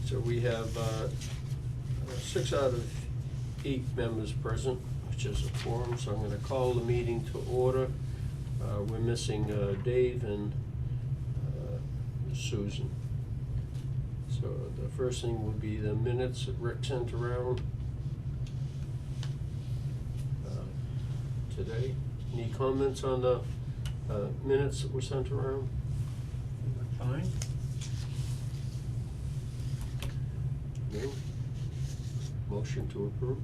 So we have 6 out of 8 members present, which is a quorum, so I'm gonna call the meeting to order. We're missing Dave and Susan. So the first thing will be the minutes that Rick sent around today. Any comments on the minutes that were sent around? Fine. No? Motion to approve?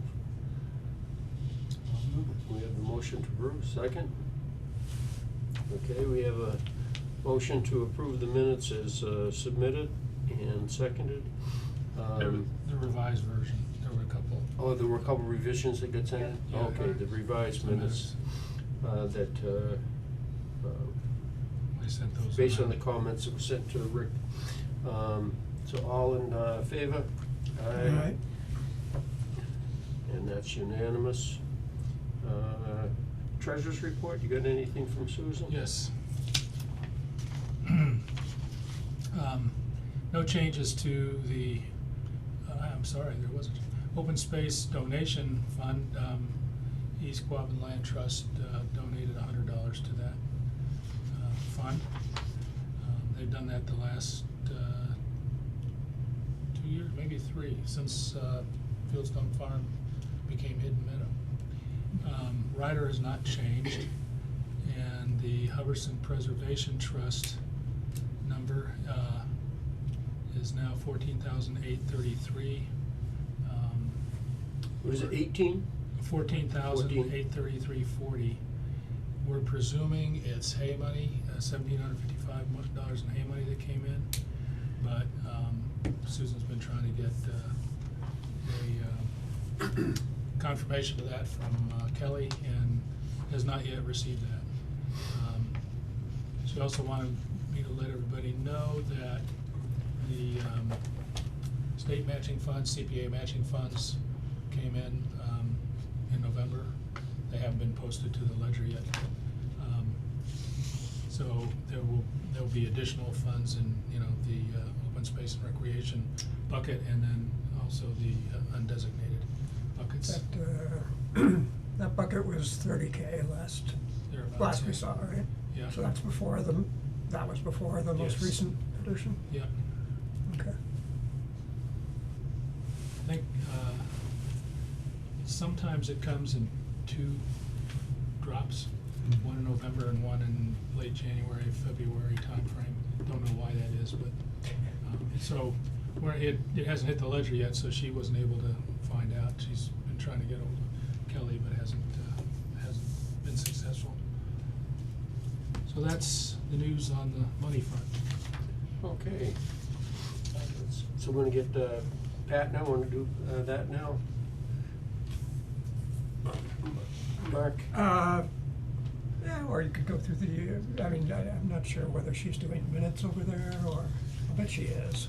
I'll move it. We have a motion to approve, second? Okay, we have a motion to approve the minutes as submitted and seconded. The revised version, there were a couple. Oh, there were a couple revisions that got sent? Yeah. Okay, the revised minutes that, I sent those. based on the around. comments that were sent to Rick. So all in favor? Aye. And that's unanimous. Treasurer's report, you got anything from Susan? Yes. No changes to the, I'm sorry, there was a open space donation fund. East Quabbin Land Trust donated $100 to that fund. They've done that the last 2 years, maybe 3, since Fieldstone Farm became Hidden Meadow. Rider has not changed, and the Hubbardson Preservation Trust number is now $14,833. What is it, 18? $14,833.40. We're presuming it's hay money, $1,755 in hay money that came in, but Susan's been trying to get a confirmation of that from Kelly and has not yet received that. She also wanted me to let everybody know that the state matching funds, CPA matching funds came in November. They haven't been posted to the ledger yet. So there'll be additional funds in, the open space and recreation bucket, and then also the undesignated buckets. That bucket was $30K last Thereabouts, we yeah. saw, right? Yeah. So that was before the most Yes. recent edition? Yeah. Okay. I think sometimes it comes in 2 drops, one in November and one in late January, February timeframe. Don't know why that is, but so it hasn't hit the ledger yet, so she wasn't able to find out. She's been trying to get hold of Kelly, but hasn't been successful. So that's the news on the money front. Okay. So we're gonna get Pat now, wanna do that now? Mark? Yeah, or you could go through I'm not sure whether she's doing minutes over there, or, I bet she is.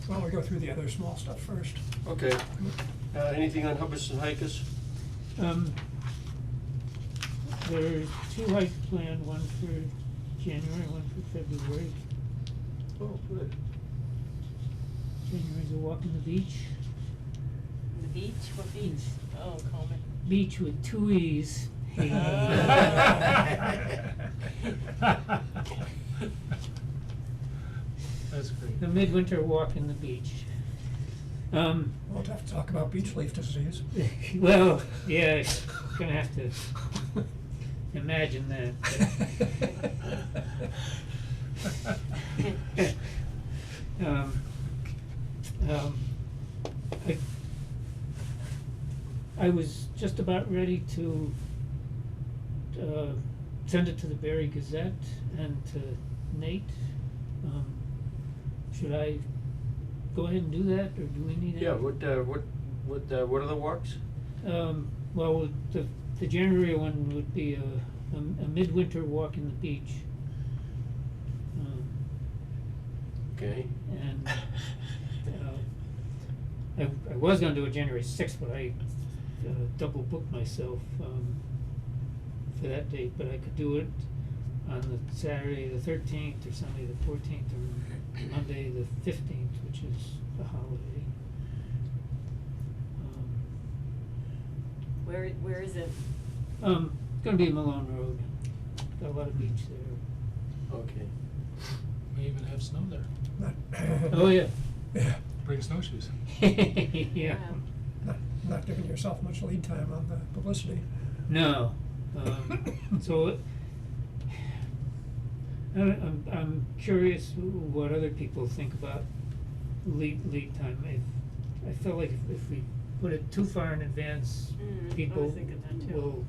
Why don't we go through the other small stuff first? Okay. Anything on Hubbardson Hikers? There's 2 hikes planned, one for January, one for February. Oh, good. January's a walk on the beach. The beach? What beach? Oh, Coleman. Beach with 2 E's. That's great. The midwinter walk in the beach. We'll have to talk about beach leaf disease. Well, yeah, gonna have to imagine that. I was just about ready to send it to the Berry Gazette and to Nate. Should I go ahead and do that, or do we need? Yeah, what are the walks? Well, the January one would be a midwinter walk in the beach. Okay. And I was gonna do it January 6th, but I double booked myself for that date, but I could do it on the Saturday the 13th or Sunday the 14th or Monday the 15th, which is a holiday. Where is it? It's gonna be Malone Road. Got a lot of beach there. Okay. May even have snow there. Not, Oh, yeah. yeah, Bring snowshoes. Yeah. not giving yourself much lead time on the publicity. No, so I'm curious what other people think about lead time. I felt like if we put it too far in advance, I was people thinking that too. will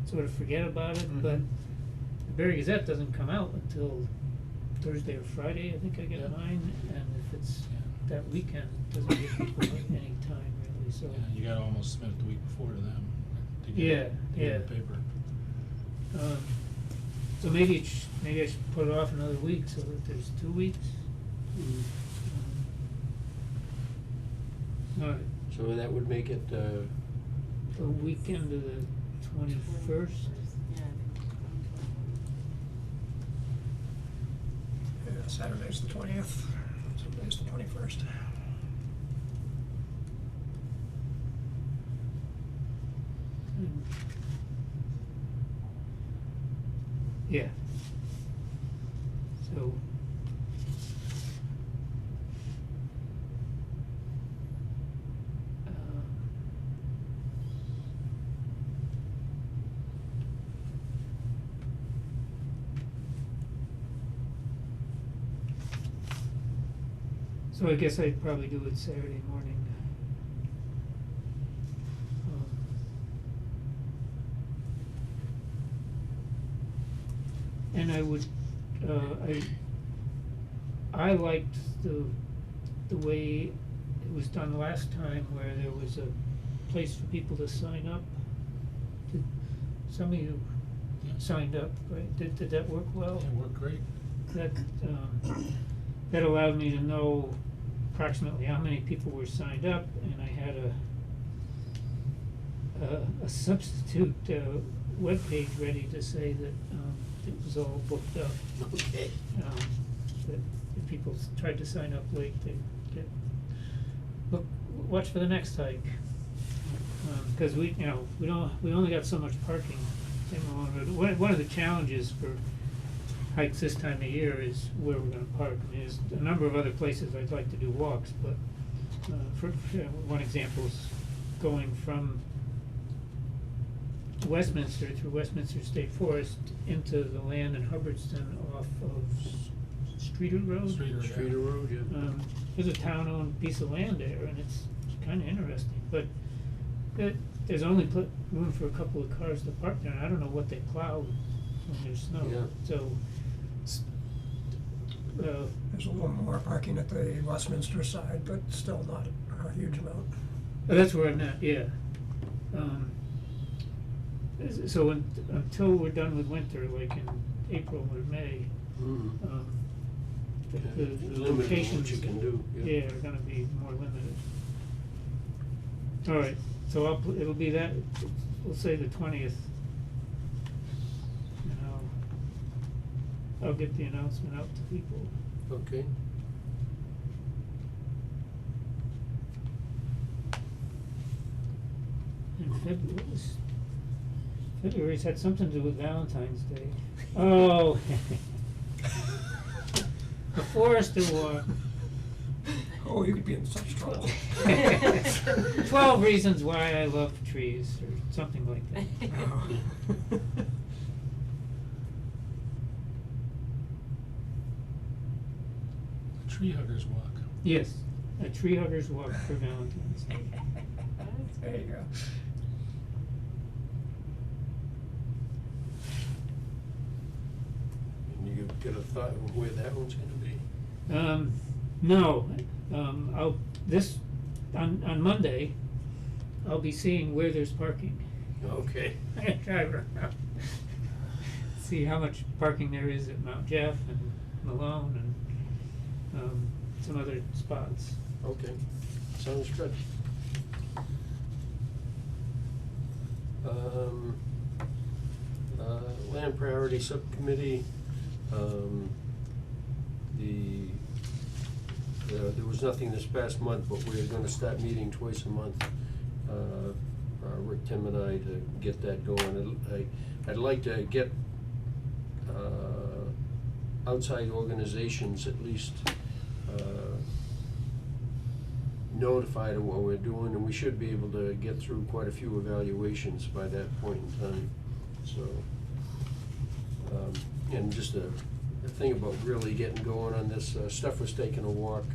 sort of forget about it, Mhm. but the Barry Gazette doesn't come out until Thursday or Friday, I think I get Yeah. mine, and if it's Yeah. that weekend, it doesn't give people any time really, so. Yeah, you gotta almost submit it the week before to them to get Yeah, it in yeah. the paper. So maybe maybe I should put it off another week so that there's 2 weeks. Alright, So that would make it, the weekend of the 21st. Yeah, I think. Yeah, Saturday's the 20th, Sunday's the 21st. Yeah. So. So I guess I'd probably do it Saturday morning. And I would, I liked the way it was done last time, where there was a place for people to sign up. Did some of you Yeah. signed up, right? Did that work well? It worked great. That, that allowed me to know approximately how many people were signed up, and I had a substitute, webpage ready to say that, it was all booked up. okay. That if people tried to sign up late, they'd get, watch for the next hike. Cause we only got so much parking in Malone Road. One of the challenges for hikes this time of year is where we're gonna park. I mean, there's a number of other places I'd like to do walks, but, for one example is going from Westminster through Westminster State Forest into the land in Hubbardston off of Streeter Road. Streeter Road, yeah. There's a town-owned piece of land there, and it's kinda interesting, but there's only room for a couple of cars to park there, and I don't know what they plow when there's snow, Yeah. so. There's a little more parking at the Westminster side, but still not a huge amount. That's where I'm at, yeah. So until we're done with winter, like in April or May, Mhm. the Yeah, limited locations. what you can do, yeah. Are gonna be more limited. Alright, so it'll be that, we'll say the 20th. And I'll get the announcement out to people. Okay. And February's had something to do with Valentine's Day. Oh. The Forester Walk. Oh, you could be in such trouble. 12 reasons why I love trees, or something like that. Oh. Tree huggers walk. Yes, a tree hugger's walk for Valentine's Day. There you go. And you get a thought of where that one's gonna be? No, on Monday, I'll be seeing where there's parking. Okay. Drive around. See how much parking there is at Mount Jeff and Malone and, some other spots. Okay, sounds good. Land Priority Subcommittee, there was nothing this past month, but we're gonna start meeting twice a month. Rick, Tim and I to get that going. I'd like to get, outside organizations at least, notified of what we're doing, and we should be able to get through quite a few evaluations by that point in time, so. And just a thing about really getting going on this, Steph was taking a walk,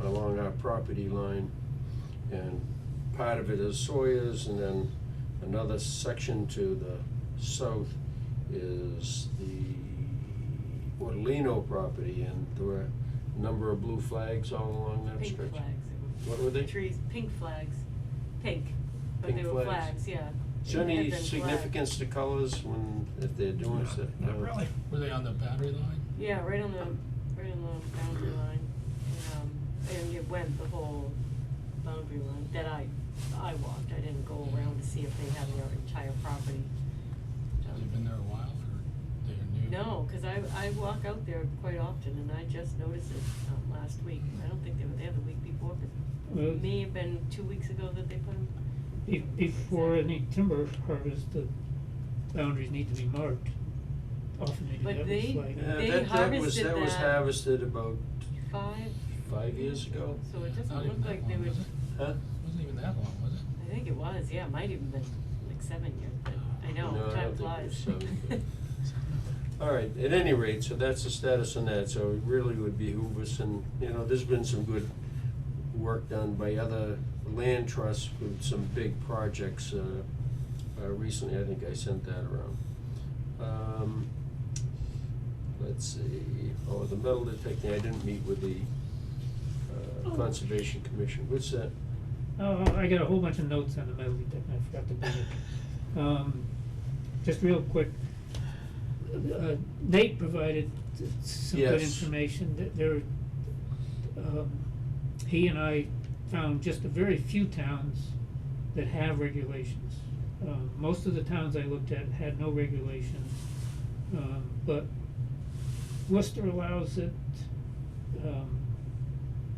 along our property line, and part of it is Sawyer's, and then another section to the south is the Ortolino property, and there were a number of blue flags all along that Pink stretch. flags. What were they? Trees, pink flags, pink, but Pink they were flags. flags, yeah. Is there And any then significance to colors when, if they're doing so? Not really. Were they on the boundary line? Yeah, right on the boundary line, and it went the whole boundary line that I walked, I didn't go around to see if they had their entire property. Have they been there a while, or they're new? No, cause I walk out there quite often, and I just noticed it, last week, I don't think they were there the week before, but Well, it may have been 2 weeks ago that they put them. Before any timber harvest, the boundaries need to be marked. Often they But do have a they- flag. Yeah, They that was harvested that was that- harvested about 5 years ago. So it Not doesn't even look that like long, they would, was it? Huh? Wasn't even that long, was it? I think it was, yeah, it might even been like 7 years, but I know, No, I time don't think it flies. was 7, but- All right, at any rate, so that's the status on that, so it really would behoove us, and, you know, there's been some good work done by other land trusts with some big projects, recently, I think I sent that around. Let's see, the metal detecting, I didn't meet with the, Conservation Commission, what's that? Oh, I got a whole bunch of notes on the metal detector, I forgot to bring it. Just real quick, Nate provided some good Yes. information, that there, he and I found just a very few towns that have regulations. Most of the towns I looked at had no regulations, but Worcester allows it,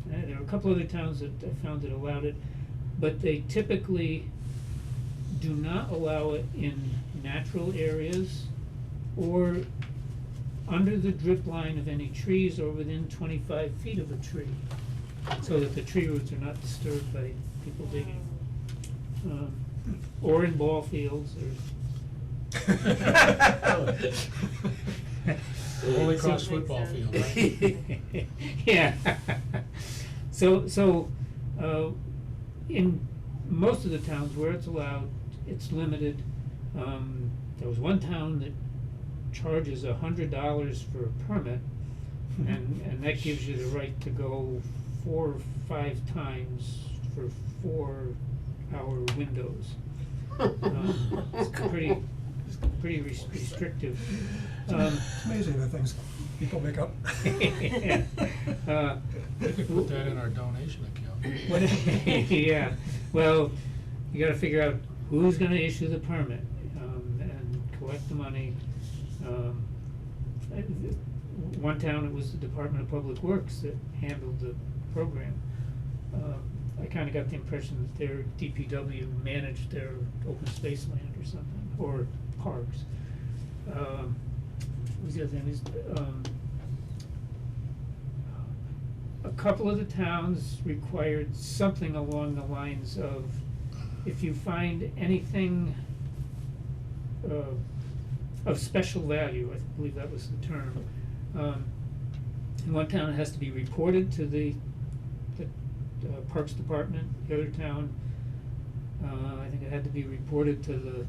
there are a couple other towns that I found that allowed it, but they typically do not allow it in natural areas or under the drip line of any trees or within 25 feet of a tree, so that the tree roots are not disturbed by people digging. Or in ball fields or. Holy So- Cross football field, right? Yeah. So, in most of the towns where it's allowed, it's limited. There was one town that charges $100 for a permit, and that gives you the right to go 4 or 5 times for 4-hour windows. It's pretty restrictive. It's amazing the things people make up. We could put that in our donation account. Yeah, well, you gotta figure out who's gonna issue the permit, and collect the money. One town, it was the Department of Public Works that handled the program. I kinda got the impression that their DPW managed their open space land or something, or parks. What was the other thing, is, a couple of the towns required something along the lines of, if you find anything of special value, I believe that was the term, in one town it has to be reported to the Parks Department, the other town, I think it had to be reported to the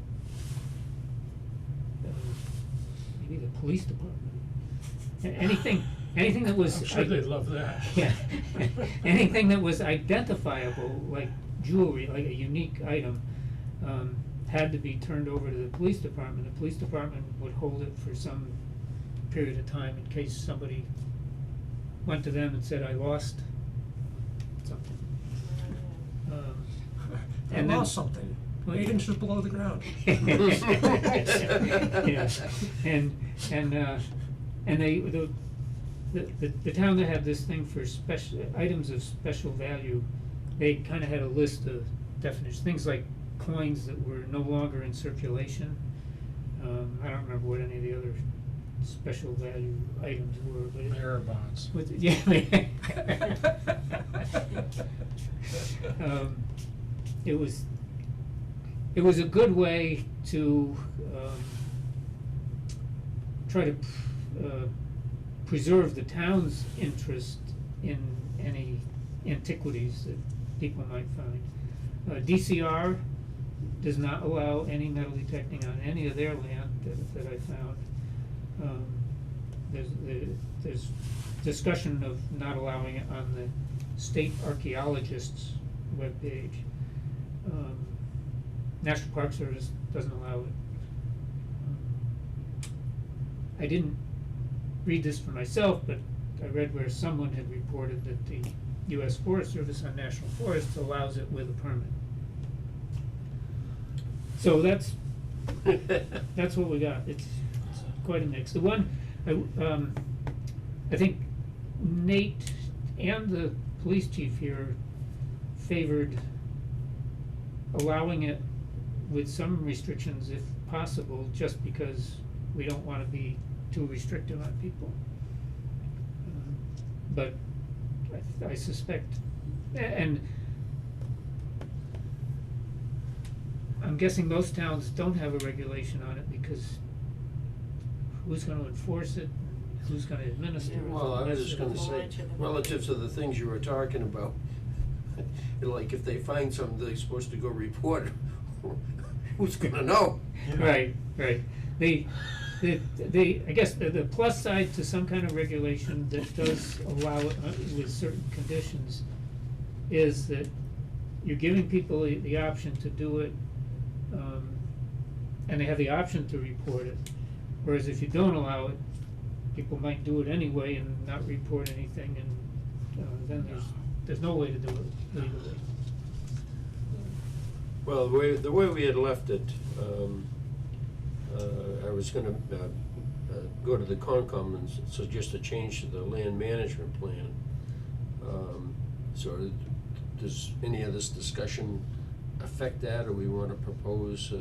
maybe the police department. Anything that was. I'm sure they'd love that. Yeah, anything that was identifiable, like jewelry, like a unique item, had to be turned over to the police department. The police department would hold it for some period of time in case somebody went to them and said, I lost something. I And then- lost something. 8 inches below the ground. Yeah, and they, the town that had this thing for special, items of special value, they kinda had a list of definitions, things like coins that were no longer in circulation. I don't remember what any of the other special value items were, but it. Bearer bonds. With, yeah. It was a good way to, try to, preserve the town's interest in any antiquities that people might find. DCR does not allow any metal detecting on any of their land that I found. There's discussion of not allowing it on the state archaeologist's webpage. National Park Service doesn't allow it. I didn't read this for myself, but I read where someone had reported that the US Forest Service on national forests allows it with a permit. So that's what we got. It's quite a mix. The one, I think Nate and the police chief here favored allowing it with some restrictions if possible, just because we don't wanna be too restrictive on people. But I suspect, and I'm guessing most towns don't have a regulation on it, because who's gonna enforce it, who's gonna administer it? Well, I was That's just the- gonna say, relative to the things you were talking about, like if they find something they're supposed to go report, who's gonna know? Right, right. I guess the plus side to some kind of regulation that does allow it with certain conditions is that you're giving people the option to do it, and they have the option to report it. Whereas if you don't allow it, people might do it anyway and not report anything, and then there's no way to do it legally. Well, the way we had left it, I was gonna go to the Concom and suggest a change to the land management plan. So does any of this discussion affect that, or we wanna propose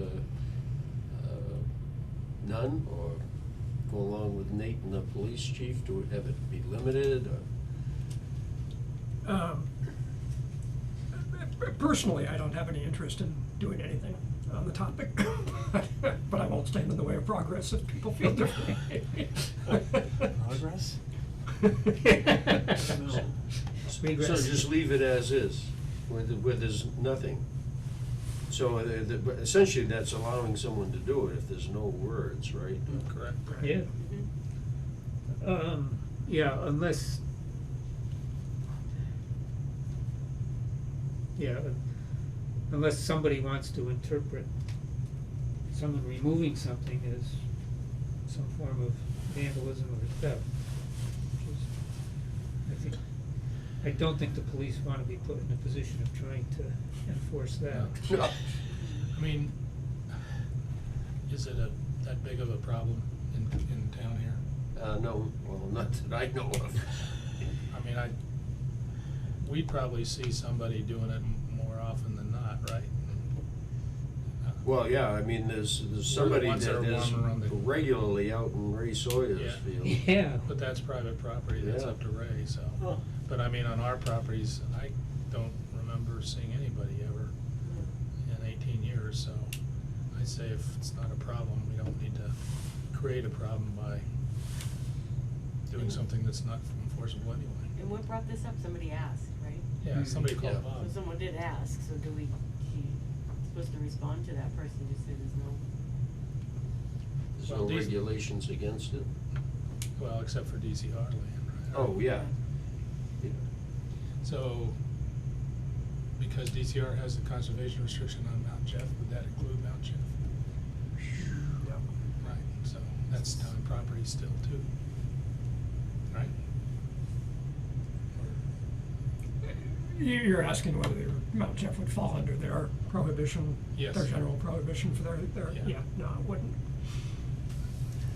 none, or go along with Nate and the police chief to have it be limited, or? Personally, I don't have any interest in doing anything on the topic, but I won't stand in the way of progress if people feel differently. Progress? No. Regress. So just leave it as is, where there's nothing. So essentially, that's allowing someone to do it if there's no words, right? Correct. Yeah. Mhm. Yeah, unless. Yeah, unless somebody wants to interpret someone removing something as some form of vandalism or theft, which is, I don't think the police wanna be put in a position of trying to enforce that. No. I mean, is it that big of a problem in town here? No, well, not that I know of. I mean, we'd probably see somebody doing it more often than not, right? Well, yeah, I mean, there's We're the somebody ones that that are is warming around the- regularly out in Ray Sawyer's Yeah. field. Yeah. But that's private property, that's Yeah. up to Ray, so. Oh. But I mean, on our properties, I don't remember seeing anybody ever in 18 years, so I'd say if it's not a problem, we don't need to create a problem by doing something that's not enforceable anyway. And what brought this up? Somebody asked, right? Yeah, somebody Yeah. called So Bob. someone did ask, so he supposed to respond to that person, just say there's no. There's Well, no these- regulations against it. Well, except for DCR land, right? Oh, yeah. Yeah. So, because DCR has a conservation restriction on Mount Jeff, would that include Mount Jeff? Yep. Right, so that's town property still too, right? You're asking whether Mount Jeff would fall under their prohibition? Yes. Their general prohibition for their, Yeah. yeah, no, it wouldn't.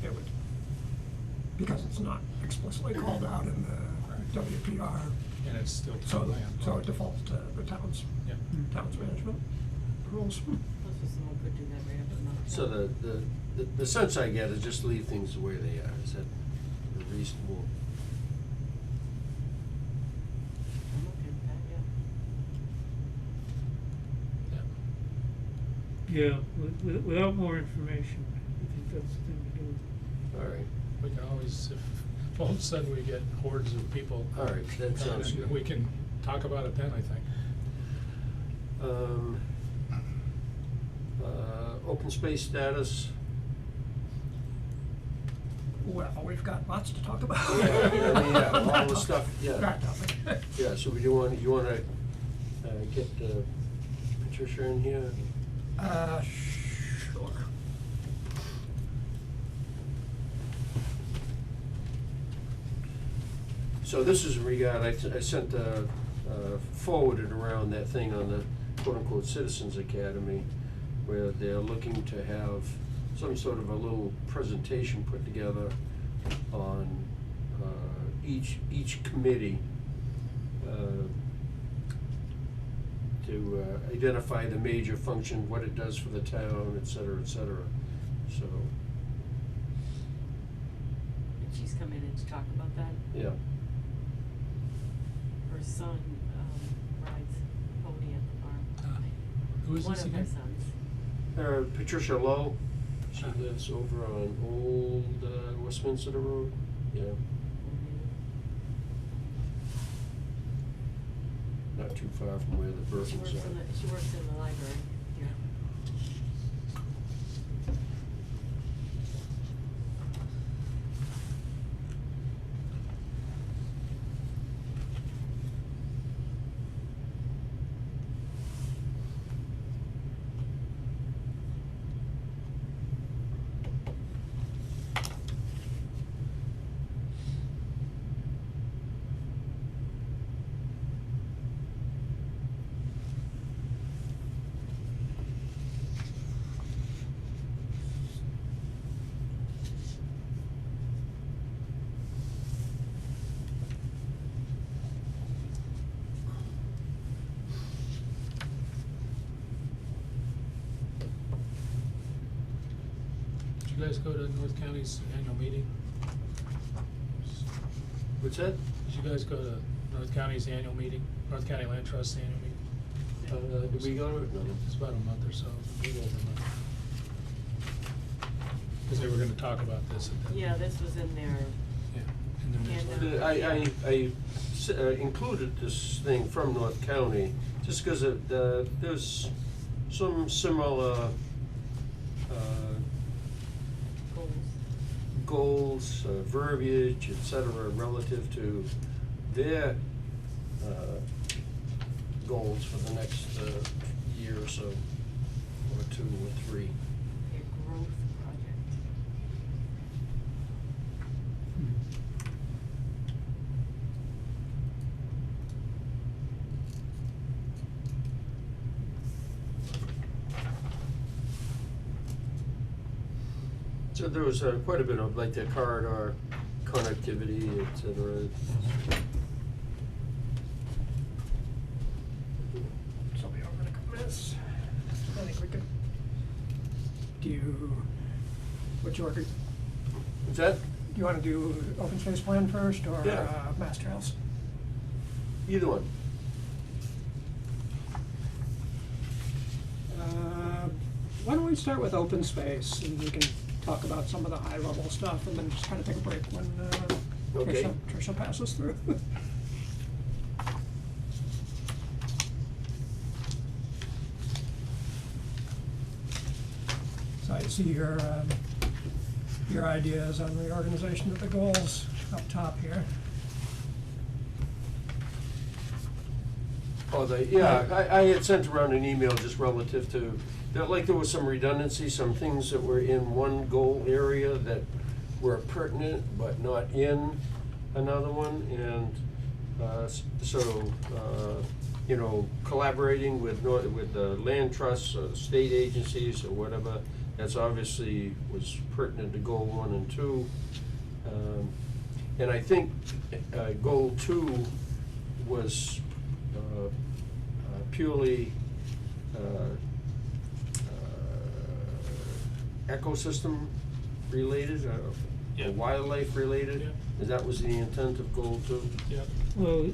It would, because it's not explicitly called out in the WPR, And it's still so, town land. so it defaults to the town's, Yeah. town's management rules. Plus, someone could do that right up in Mount So Jeff. the sense I get is just leave things the way they are, is that reasonable? I'm okay with that, yeah. Yeah. Yeah, without more information, I think that's the thing to do. All right, We can always, if all of a sudden we get hordes of people. all right, that sounds good. We can talk about it then, I think. Open space status. Well, we've got lots to talk about. Yeah, I mean, yeah, all the stuff, yeah. That topic. Yeah, so we do want, you wanna, get Patricia in here? Sure. So this is in regard, I sent, forwarded around that thing on the quote-unquote Citizens Academy, where they're looking to have some sort of a little presentation put together on, each committee, to identify the major function, what it does for the town, et cetera, so, And she's come in to talk about that. yeah. Her son, rides pony at the farm. Who is One this of her again? sons. Patricia Lowe, she Ah. lives over on Old Westminster Road, yeah, not too far from where the She Burtons works in the, are. she works in the library, yeah. Did you guys go to North County's annual meeting? What's that? Did you guys go to North County's annual meeting, North County Land Trust annual meeting? Did we go to it? No. It's about a month or so, a little over a month. Cause they were gonna talk about this at the. Yeah, this was in there. Yeah, in the newsletter. I included this thing from North County, just because there's some similar, Goals. goals, verbiage, et cetera, relative to their, goals for the next, year or so, or 2 or 3. Their growth project. So there was quite a bit of like the corridor connectivity, et cetera. So we over to commence. I think we could. Do you, which order, do Is that you wanna do open space plan first or, Yeah. mass trails? either one? Why don't we start with open space and we can talk about some of the high level stuff and then just kinda take a break when, Okay. Tricia passes through. So I see your ideas on reorganization of the goals up top here. Oh, I had sent around an email just relative to, that like there was some redundancy, some things that were in one goal area that were pertinent but not in another one, and You know, collaborating with the land trusts or the state agencies or whatever, that's obviously was pertinent to goal 1 and 2. And I think, goal 2 was, purely, ecosystem related, Yeah. or wildlife related? Yeah. And that was the intent of goal 2? Yep. Well,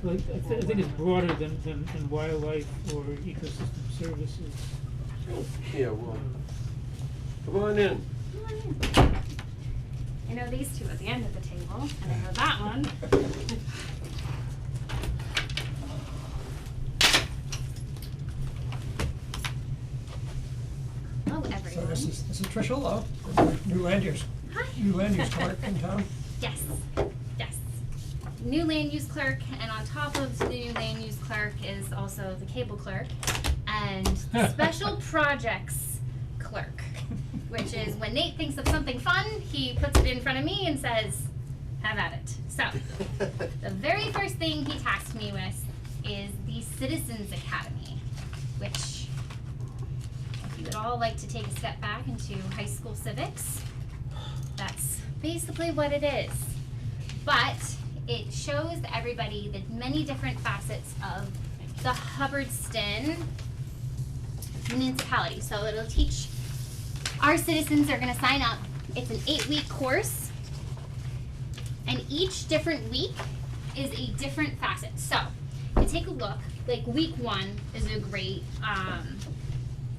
I think it's broader than wildlife or ecosystem services. Yeah, well, come on in. I know these two at the end of the table, and I know that one. Hello, So everyone. this is Tricia Lowe, new land use clerk in town. Yes, yes. New land use clerk, and on top of the new land use clerk is also the cable clerk and special projects clerk, which is when Nate thinks of something fun, he puts it in front of me and says, have at it. So, the very first thing he tasked me with is the Citizens Academy, which, if you would all like to take a step back into high school civics, that's basically what it is. But it shows everybody the many different facets of the Hubbardston municipality. So it'll teach our citizens are gonna sign up. It's an 8-week course, and each different week is a different facet. So, to take a look, like week 1 is a great,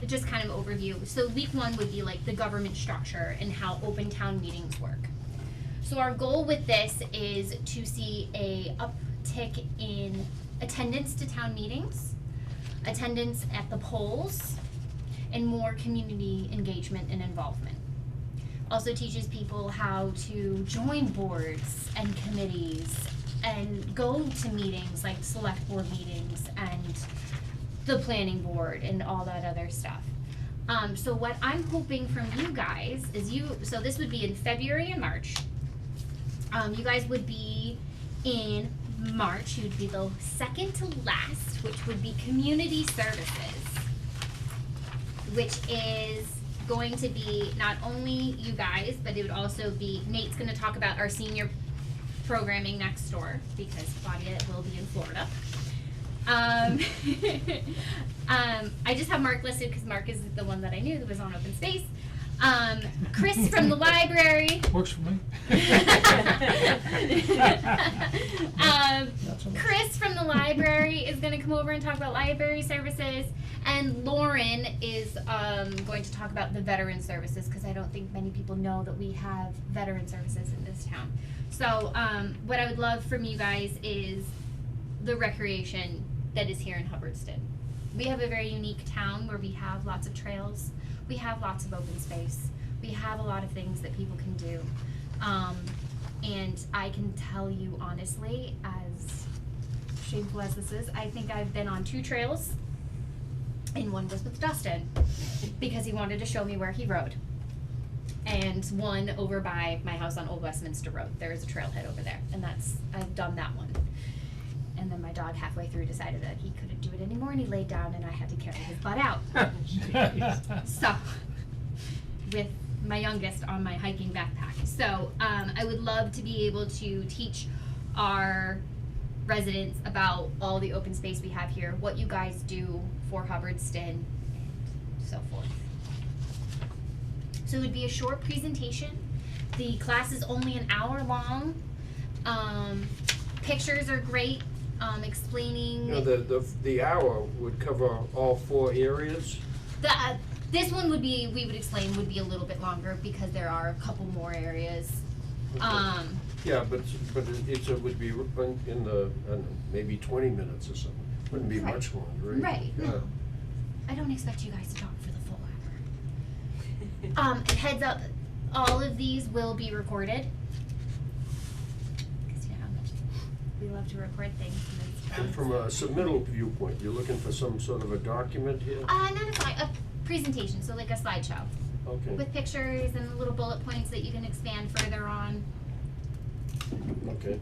just kind of overview. So week 1 would be like the government structure and how open town meetings work. So our goal with this is to see a uptick in attendance to town meetings, attendance at the polls, and more community engagement and involvement. Also teaches people how to join boards and committees and go to meetings like select board meetings and the planning board and all that other stuff. So what I'm hoping from you guys is so this would be in February and March. You guys would be in March, you'd be the second to last, which would be community services, which is going to be not only you guys, but it would also be, Nate's gonna talk about our senior programming next door, because Claudia will be in Florida. I just have Mark listed because Mark is the one that I knew that was on open space. Chris from the library. Works for me. Chris from the library is going to come over and talk about library services, and Lauren is going to talk about the veteran services, because I don't think many people know that we have veteran services in this town. So what I would love from you guys is the recreation that is here in Hubbardston. We have a very unique town where we have lots of trails, we have lots of open space, we have a lot of things that people can do. And I can tell you honestly, as shameful as this is, I think I've been on 2 trails, and one was with Dustin, because he wanted to show me where he rode. And one over by my house on Old Westminster Road, there is a trailhead over there, and I've done that one. And then my dog halfway through decided that he couldn't do it anymore, and he laid down, and I had to carry his butt out. So, with my youngest on my hiking backpack. So, I would love to be able to teach our residents about all the open space we have here, what you guys do for Hubbardston, and so forth. So it would be a short presentation. The class is only an hour long. Pictures are great, explaining. You know, the hour would cover all 4 areas? This one would be, we would explain, would be a little bit longer because there are a couple more areas. Okay. Yeah, but it would be in the, I don't know, maybe 20 minutes or something. Wouldn't be Right. much longer, right? Right, Yeah. no. I don't expect you guys to talk for the full hour. And heads up, all of these will be recorded. Cause you know how much we love to record things. And from a submittal viewpoint, you're looking for some sort of a document here? Not a presentation, so like a slideshow. Okay. With pictures and little bullet points that you can expand further on. Okay.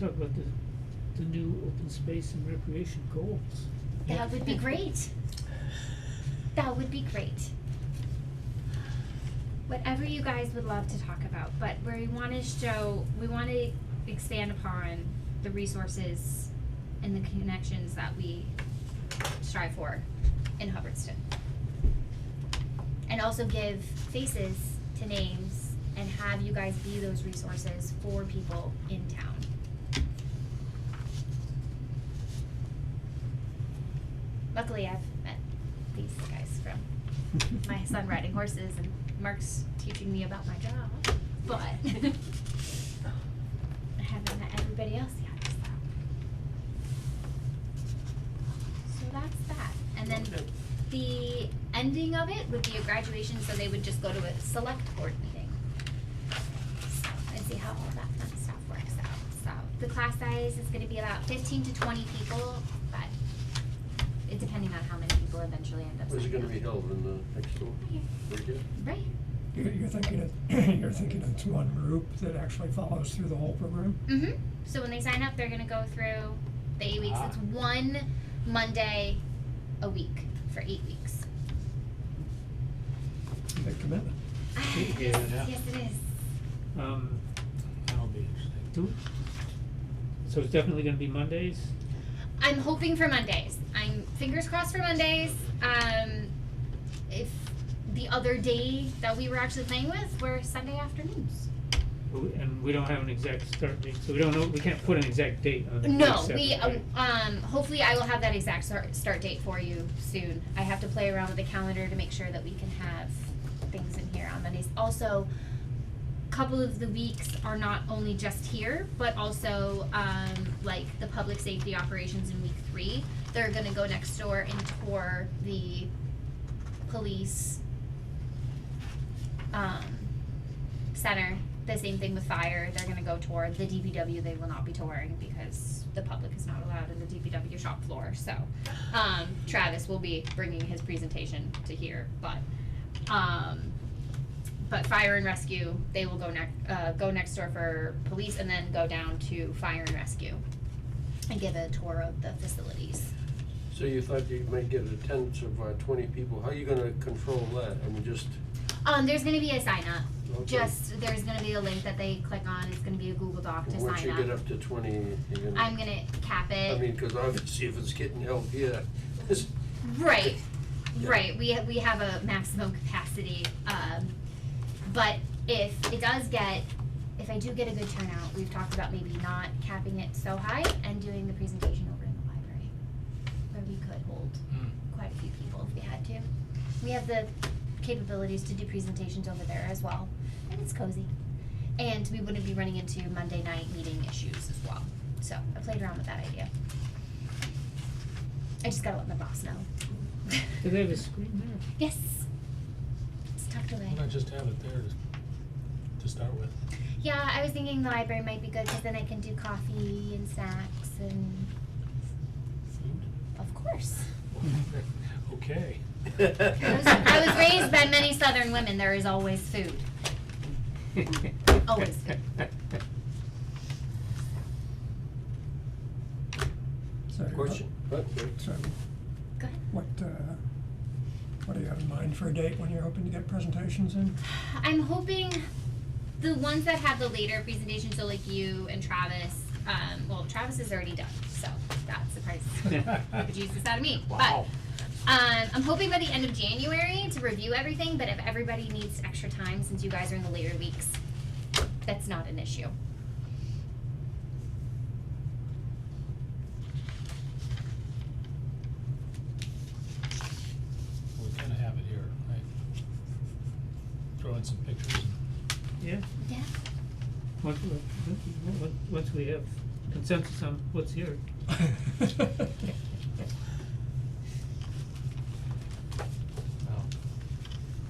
talk about the new open space and recreation goals. That would be great. That would be great. Whatever you guys would love to talk about, but we want to expand upon the resources and the connections that we strive for in Hubbardston. And also give faces to names and have you guys be those resources for people in town. Luckily, I've met these guys from my son riding horses and Mark's teaching me about my job, but I haven't met everybody else yet, so that's that. And then the ending of it would be a graduation, so they would just go to a select board meeting. So, and see how all that fun stuff works out. So the class size is gonna be about 15 to 20 people, but it depending on how many people eventually end up Where's it signing gonna be up. held, in the next door? Right here? Right. You're thinking it's one group that actually follows through the whole program? Mm-hmm. So when they sign up, they're gonna go through the 8 weeks. It's one Monday a week for 8 weeks. Big commitment. Yeah. Yes, it is. That'll be interesting. So it's definitely gonna be Mondays? I'm hoping for Mondays. I'm fingers crossed for Mondays. If the other day that we were actually playing with were Sunday afternoons. And we don't have an exact start date, so we don't know, we can't put an exact date on the No, 27th, we, right? hopefully I will have that exact start date for you soon. I have to play around with the calendar to make sure that we can have things in here on Mondays. Also, couple of the weeks are not only just here, but also, like the public safety operations in week 3. They're gonna go next door and tour the police, center. The same thing with fire. They're gonna go tour the DPW. They will not be touring because the public is not allowed in the DPW shop floor. So, Travis will be bringing his presentation to here, but fire and rescue, they will go next door for police and then go down to fire and rescue and give a tour of the facilities. So you thought you might get an attendance of 20 people, how are you gonna control that? I mean, just, There's gonna be a sign up. okay. There's gonna be a link that they click on. It's gonna be a Google Doc to Once sign you up. get up to 20, you're gonna. I'm gonna cap it. I mean, cause obviously if it's getting held here, it's. Right, Yeah. right, we have a maximum capacity, but if I do get a good turnout, we've talked about maybe not capping it so high and doing the presentation over in the library, where we could hold quite a few people if we had to. We have the capabilities to do presentations over there as well, and it's cozy. And we wouldn't be running into Monday night meeting issues as well, so I played around with that idea. I just gotta let my boss know. Do they have a screen there? Yes. It's tucked away. Why not just have it there to start with? Yeah, I was thinking the library might be good because then I can do coffee and snacks and, Food? of course. Okay. I was raised by many Southern women. There is always food. Always food. So, Question? So, Go ahead. what do you have in mind for a date when you're hoping to get presentations in? I'm hoping the ones that have the later presentations, so like you and Travis, well, Travis is already done, so that surprises the Jesus out of me. Wow. But I'm hoping by the end of January to review everything, but if everybody needs extra time, since you guys are in the later weeks, that's not an issue. We kinda have it here, right? Throw in some pictures and Yeah, Yeah. once we have consensus on what's here. well,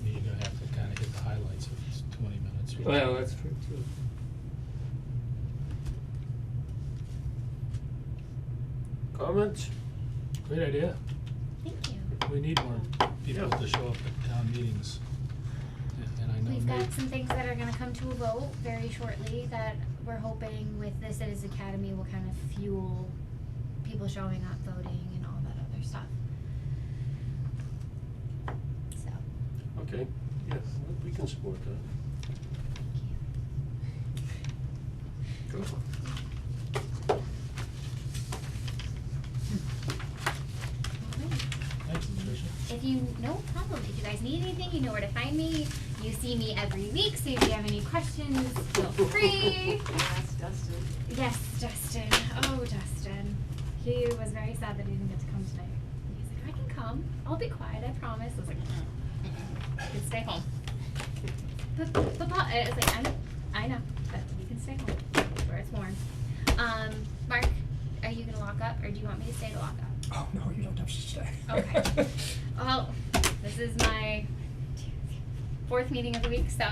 you're gonna have to kinda hit the highlights if it's 20 minutes. or- Well, that's true too. Comments? Great idea. Thank you. We need more people Yeah. to show up at town meetings. And I know We've Nate. got some things that are gonna come to to a vote very shortly that we're hoping with the Citizens Academy will kind of fuel people showing up, voting, and all that other stuff. So, Okay, yeah, we can support that. Good. Thanks, Patricia. if you, no problem, if you guys need anything, you know where to find me. You see me every week, so if you have any questions, feel free. Yes, Dustin. Yes, Justin. Oh, Justin. He was very sad that he didn't get to come today. He's like, I can come. I'll be quiet, I promise. I was like, you can stay home. But it's like, I know, but you can stay home where it's warm. Mark, are you gonna lock up, or do you want me to stay to lock up? Oh, no, you don't have to stay. Okay. Well, this is my 4th meeting of the week, so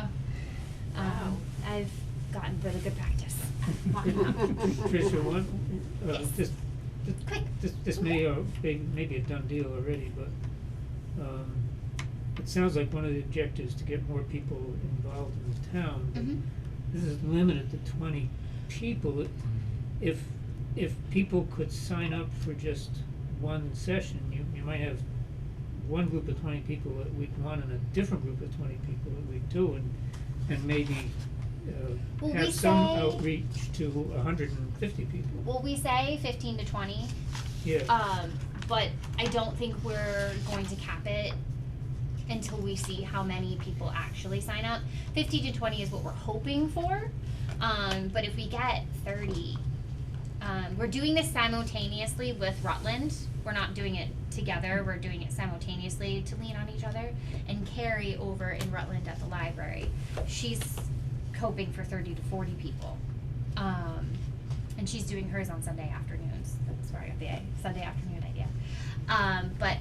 Wow. I've gotten really good practice walking up. Tricia, one, Yes. Quick. this may maybe a done deal already, but, it sounds like one of the objectives to get more people involved in the town. but Mhm. This is limited to 20 people. If people could sign up for just one session, you might have one group of 20 people at week 1 and a different group of 20 people at week 2, and maybe Well, we have some say- outreach to 150 people. Well, we say 15 to 20, Yeah. but I don't think we're going to cap it until we see how many people actually sign up. 50 to 20 is what we're hoping for, but if we get 30, we're doing this simultaneously with Rutland. We're not doing it together, we're doing it simultaneously to lean on each other. And Carrie over in Rutland at the library, she's hoping for 30 to 40 people. And she's doing hers on Sunday afternoons. That's where I got the Sunday afternoon idea. But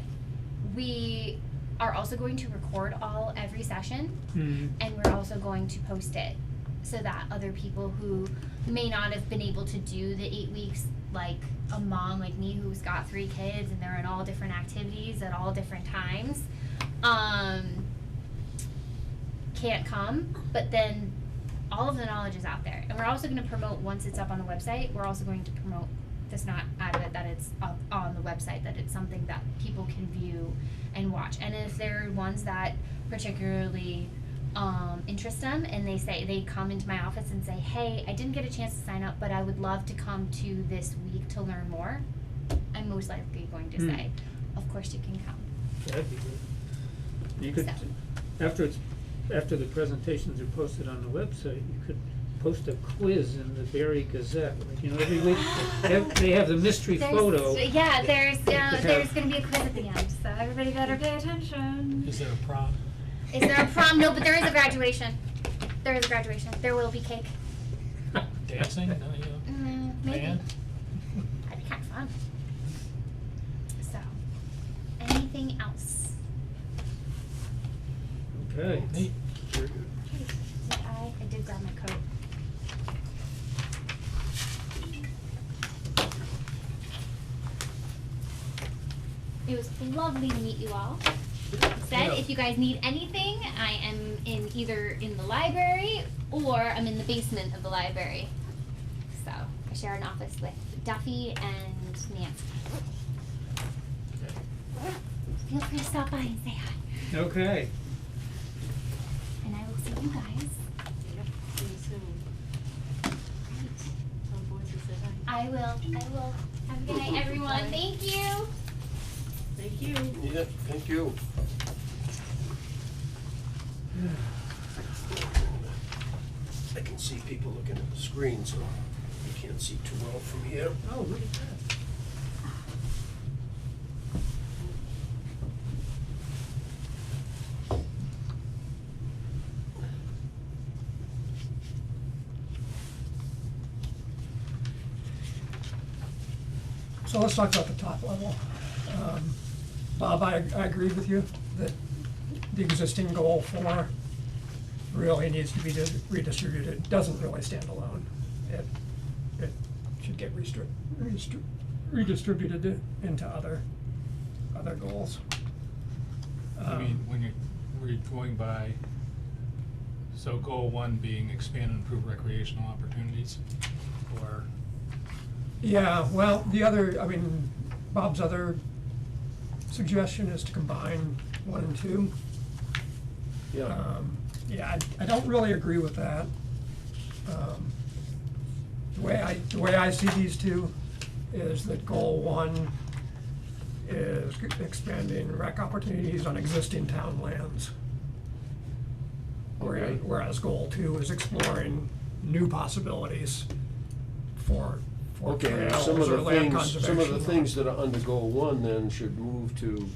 we are also going to record every session, and we're also going to post it so that other people who may not have been able to do the 8 weeks, like a mom like me who's got 3 kids and they're in all different activities at all different times, can't come, but then all of the knowledge is out there. And we're also going to promote, once it's up on the website, we're also going to promote this, not out of it, that it's up on the website, that it's something that people can view and watch. And if there are ones that particularly interest them, and they come into my office and say, hey, I didn't get a chance to sign up, but I would love to come to this week to learn more, I'm most likely going to say, of course you can come. That'd be good. You could, So. after the presentations are posted on the website, you could post a quiz in the Barry Gazette, like, every week, they have the mystery photo. There's gonna be a quiz at the end, so everybody better pay attention. Is there a prom? Is there a prom? No, but there is a graduation. There is a graduation. There will be cake. Dancing? No, Maybe. band? That'd be kind of fun. So, anything else? Okay. Neat. Very good. I did grab my coat. It was lovely to meet you all. Said, if you guys need anything, I am either in the library or I'm in the basement of the library. So I share an office with Duffy and Nancy. Feel free to stop by and say hi. Okay. And I will see you guys. Yep, see you soon. Great. Tell boys to say hi. I will. Have a good night, everyone. Bye. Thank you. Thank you. Yeah, thank you. I can see people looking at the screen, so you can't see too well from here. Oh, look at that. So let's talk about the top level. Bob, I agree with you that the existing goal 4 really needs to be redistributed. It doesn't really stand alone. It should get redistributed into other goals. I mean, when we're going by So goal one being expand and improve recreational opportunities, or, Yeah, well, the other, I mean, Bob's other suggestion is to combine 1 and 2. Yeah, Yeah, I don't really agree with that. The way I see these two is that goal 1 is expanding rec opportunities on existing town lands. Okay. Whereas goal 2 is exploring new possibilities for okay, trails some of or the land things, some of the conservation. things that are under goal 1 then should move to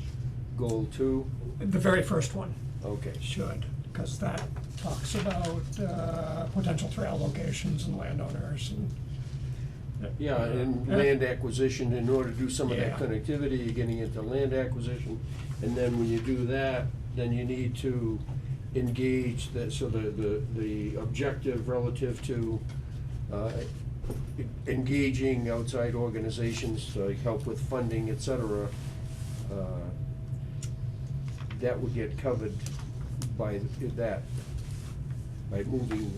goal 2, The very first one okay. should, because that talks about potential trail locations and landowners and. Yeah, and land acquisition, in order to do some of that Yeah. connectivity, you're getting into land acquisition. And then when you do that, then you need to engage that, so the objective relative to engaging outside organizations to help with funding, et cetera, that would get covered by that, by moving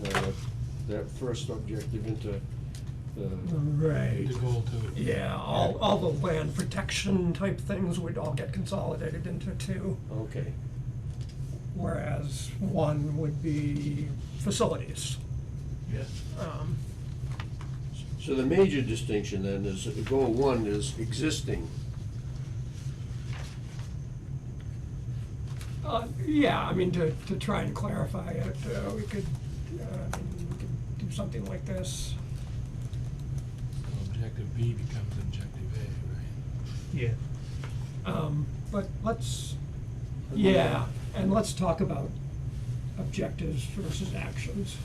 that first objective into Right. the goal two. Yeah, all the land protection type things would all get consolidated into 2, okay. whereas 1 would be facilities. Yeah. So the major distinction then is, goal 1 is existing. Yeah, I mean, to try and clarify it, we could do something like this. So objective B becomes objective A, right? Yeah. But let's talk about objectives versus actions.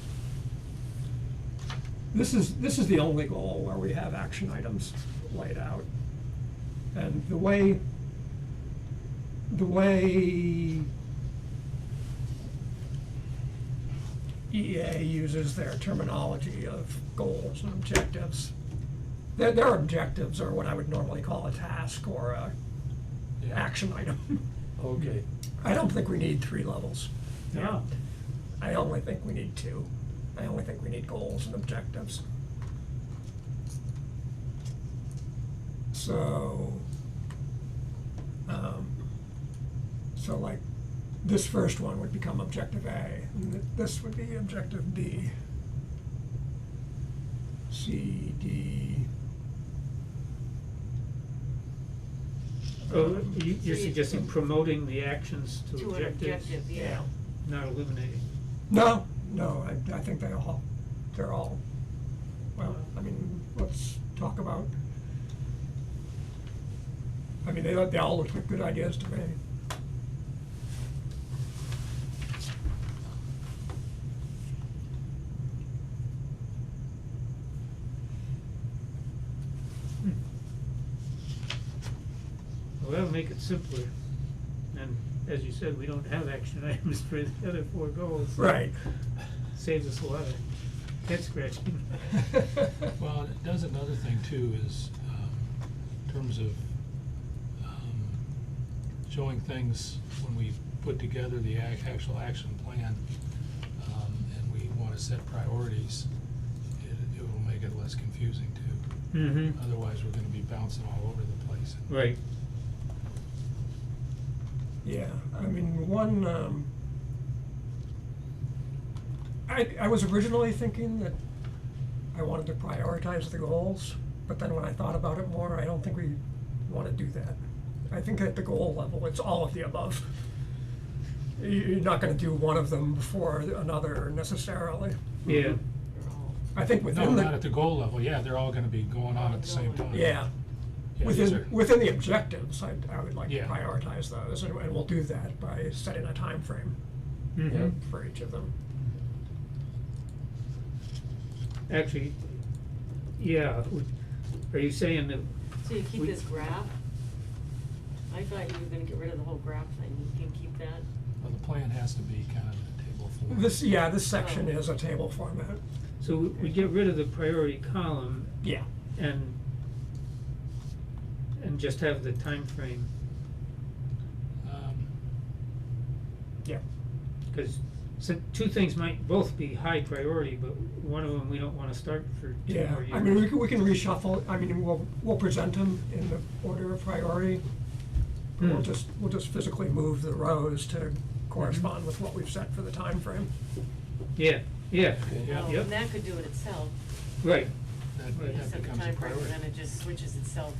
This is the only goal where we have action items laid out. And the way EA uses their terminology of goals and objectives, their objectives are what I would normally call a task or a Yeah. action item. Okay. I don't think we need 3 levels. No. I only think we need 2. I only think we need goals and objectives. So, so like, this first one would become objective A, and this would be objective B. C, D. Oh, you're suggesting promoting the actions to To an objectives, objective, yeah. not eliminating? No, I think they're all, well, I mean, let's talk about, I mean, they all look like good ideas to me. Well, that'll make it simpler. And as you said, we don't have action items for the other 4 goals. so Right. Saves us a lot of head scratching. Well, it does another thing too, is, in terms of, showing things when we put together the actual action plan, and we wanna set priorities, it will make it less confusing too. Mm-hmm. Otherwise, we're gonna be bouncing all over the place. Right. Yeah, I mean, one, I was originally thinking that I wanted to prioritize the goals, but then when I thought about it more, I don't think we want to do that. I think at the goal level, it's all of the above. You're not gonna do one of them before another necessarily. Yeah. They're all, I think No, within not at the the, goal level, yeah, they're all gonna be going on at the same time. yeah, Yeah, these are- within the objectives, I would like to Yeah. prioritize those, and we'll do that by setting a time frame Mm-hmm. for each of them. Actually, yeah, are you saying that, so you keep We- this graph? I thought you were gonna get rid of the whole graph thing, you can keep that? Well, the plan has to be kind of in a table form. This section Oh. is a table format. so we get rid of the priority column Yeah. and just have the time frame, Um, Yeah. cause So two things might both be high priority, but one of them we don't wanna start for 2 Yeah, more years. I mean, we can reshuffle, I mean, we'll present them in the order of priority. But Hmm. we'll just physically move the rows to correspond with what we've set for the time frame. Yeah, yeah, Yeah. Well, yep, and that could do it itself, right, That, Right. you that set the becomes a time frame, priority. and then it just switches itself.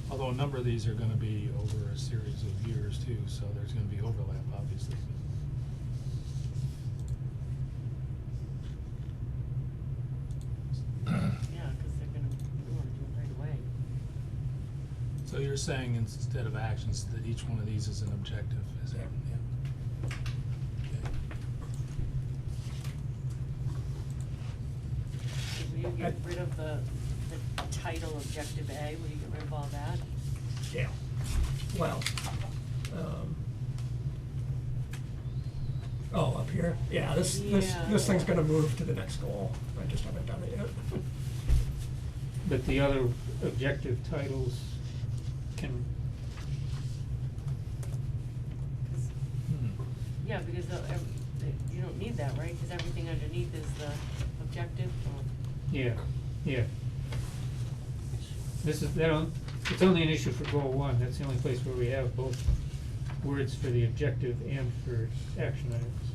Although a number of these are gonna be over a series of years too, so there's gonna be overlap, obviously. Yeah, cause they're gonna, we wanna do it right away. So you're saying instead of actions, that each one of these is an objective, is that, yeah? Okay. So will you get rid of the title objective A, will you get rid of all that? Yeah. Well, oh, up here, yeah, this Yeah. thing's gonna move to the next goal, I just haven't done it yet. but the other objective titles can, 'Cause- Hmm. yeah, because you don't need that, right, cause everything underneath is the objective, or. yeah, yeah. This is, it's only an issue for goal one, that's the only place where we have both words for the objective and for action items.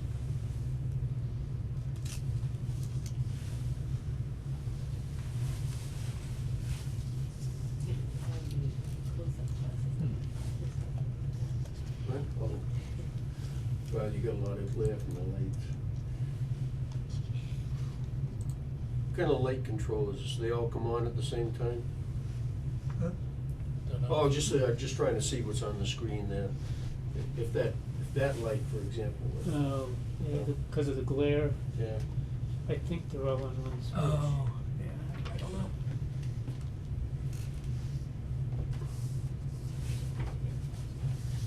Right? Oh. Well, you got a lot of glare from the lights. What kind of light controllers, they all come on at the same time? Huh? Don't know. Oh, just trying to see what's on the screen there. If that light, for example, was, Yeah, because of the glare, yeah. I think they're all on one switch. Oh, yeah, I don't know.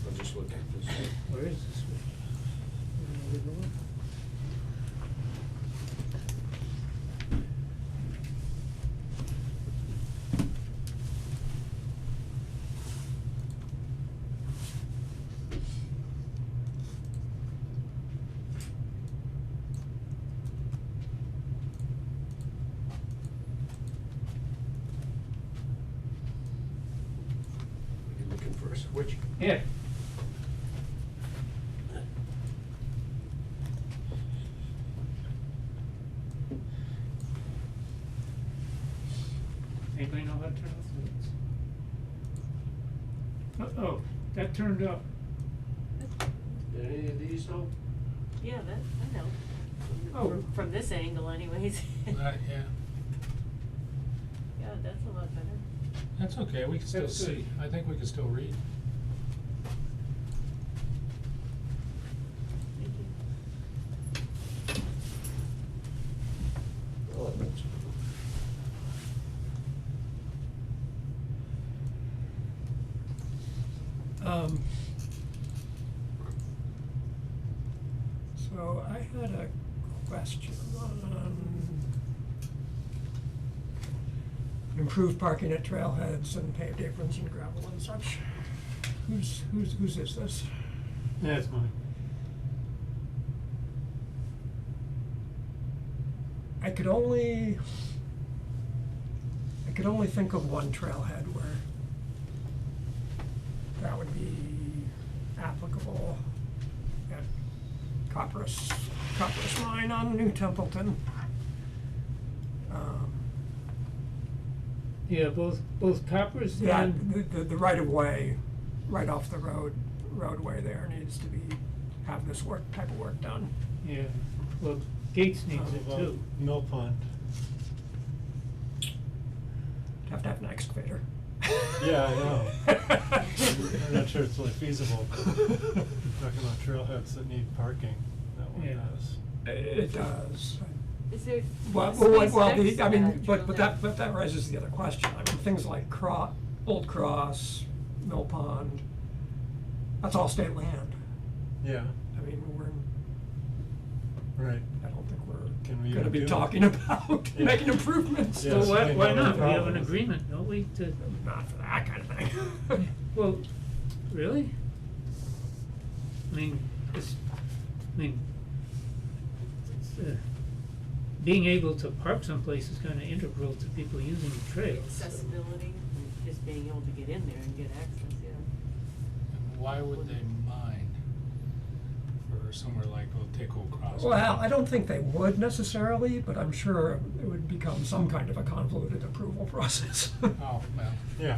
I'll just look at this. Where is the switch? Where did it go? You're looking for a switch? Yeah. Anybody know how to turn off the lights? Oh, that turned off. Did any of these help? Yeah, that helped. Oh. From this angle anyways. Right, yeah, Yeah, that's a lot better. that's okay, we can still That's good. see, I think we can still read. Thank you. Oh, that's cool. So I had a question on improved parking at trailheads and paved aprons and gravel and such. Whose is this? That's mine. I could only think of one trailhead where that would be applicable at Copperas Mine on New Templeton. Yeah, both Coppers Yeah, and, the right of way, right off the roadway there needs to have this type of work done. yeah, well, Gates needs it Well, too. Mill Pond. Have to have an excavator. Yeah, I know. I'm not sure it's really feasible, but talking about trailheads that need parking, that one Yeah. does. It does. Is there Well, space well, next to I mean, that but trailhead? that raises the other question. I mean, things like Old Cross, Mill Pond, that's all state land. Yeah, I mean, right. I don't think Can we we're gonna even be do talking that? about Yeah. making improvements. Yeah, Well, so why they know what the not? We have problem an is. agreement, don't we, to, Not for that kind of thing. well, really? I mean, being able to park someplace is kinda integral to people using the trails. Accessibility, and just being able to get in there and get access, yeah. And why would they mind for somewhere like, well, take Old Cross? Well, I don't think they would necessarily, but I'm sure it would become some kind of a convoluted approval process. Oh, well. Yeah.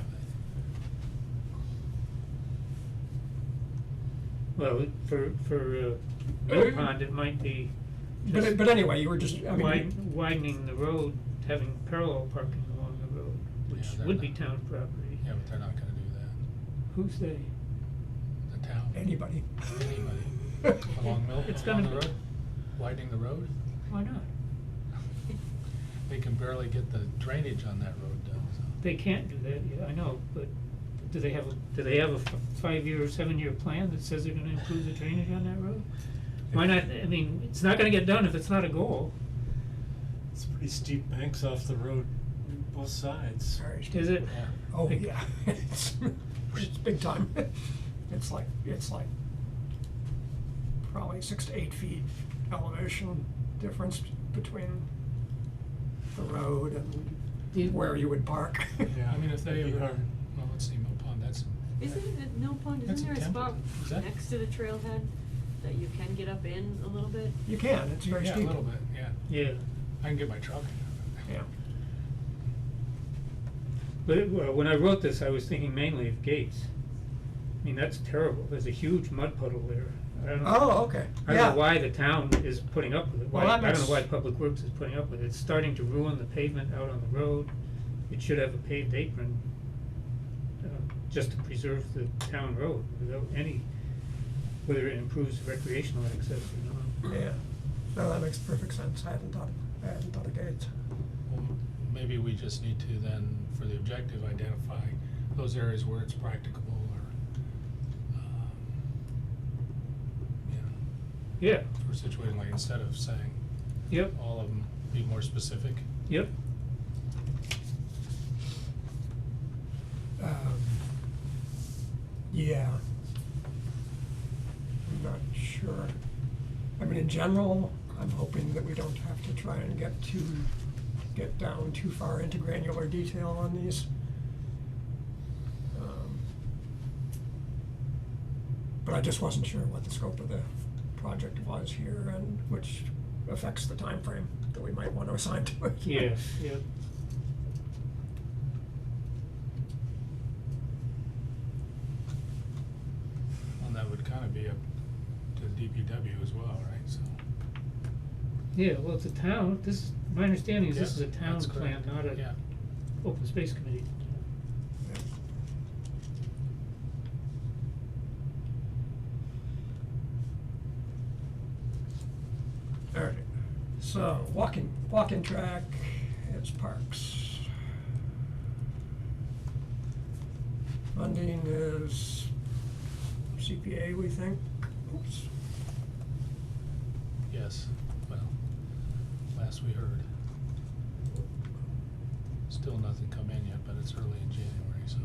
Well, for Mill Pond, it might be just But anyway, you were just, I mean, widening the road, having parallel parking along the road, which Yeah, they're would be not- town property. Yeah, but they're not gonna do that. Who's they? The town. anybody. Anybody. Along Mill, It's along gonna the be- road? Widening the road? Why not? They can barely get the drainage on that road done, so. They can't do that, yeah, I know, but do they have a 5-year or 7-year plan that says they're gonna improve the drainage on that road? Why not, I mean, it's not gonna get done if it's not a goal, It's pretty steep banks off the road, both sides. Very steep. is it? Yeah. Oh, Like- yeah, it's big time. It's like probably 6 to 8 feet elevation difference between the road You- and where you would park. Yeah. I mean, if they It'd be ever, hard. well, let's see, Mill Pond, that's, Isn't it Mill Pond, That's isn't a there a temple. spot Is that- next to the trailhead that you can get up in a little bit? You can, it's very yeah, steep. a little bit, yeah. Yeah, I can get my truck in. Yeah. but well, when I wrote this, I was thinking mainly of Gates. I mean, that's terrible, there's a huge mud puddle there, I don't know. Oh, okay, I yeah. don't know why the town is putting up with it, Well, why, that I don't know makes- why Public Works is putting up with it, it's starting to ruin the pavement out on the road. It should have a paved apron, just to preserve the town road without any, whether it improves recreational access or not. Yeah, no, that makes perfect sense, I hadn't thought of Gates. Well, maybe we just need to then, for the objective, identify those areas where it's practicable or, you know, Yeah, for a situation like, instead of saying yep, all of them, be more specific. yep, Yeah. I'm not sure. I mean, in general, I'm hoping that we don't have to try and get down too far into granular detail on these. But I just wasn't sure what the scope of the project was here and which affects the time frame that we might want to assign to it. yes, yep. And that would kind of be up to the DPW as well, right, so. Yeah, well, it's a town, my understanding is this is Yeah, a town that's plan, correct. not a Yeah. open space committee. Alright, so walking track is parks. Funding is CPA, we think. Oops. Yes, well, last we heard. Still nothing come in yet, but it's early in January, so.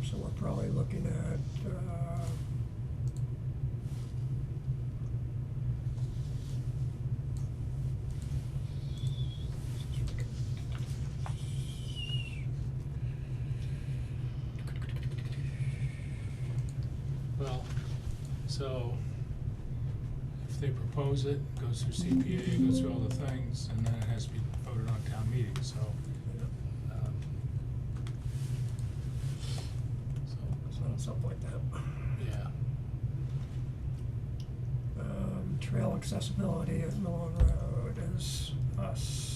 So we're probably looking at, Well, so if they propose it, goes through CPA, goes through all the things, and then it has to be voted on town meeting, so. something like that. Yeah, Trail accessibility at Malone Road is us.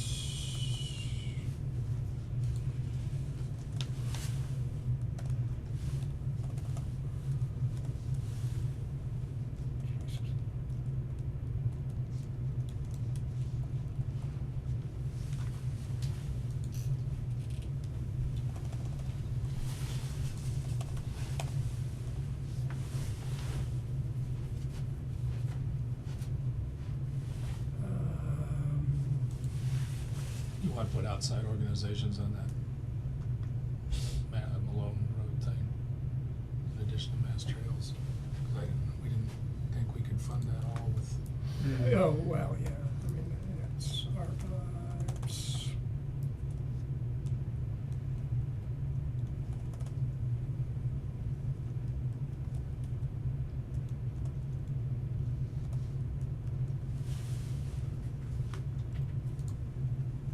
you want to put outside organizations on that Malone Road thing, in addition to Mass Trails. fund that all with, Oh, well, yeah, I mean, it's ARPA, it's.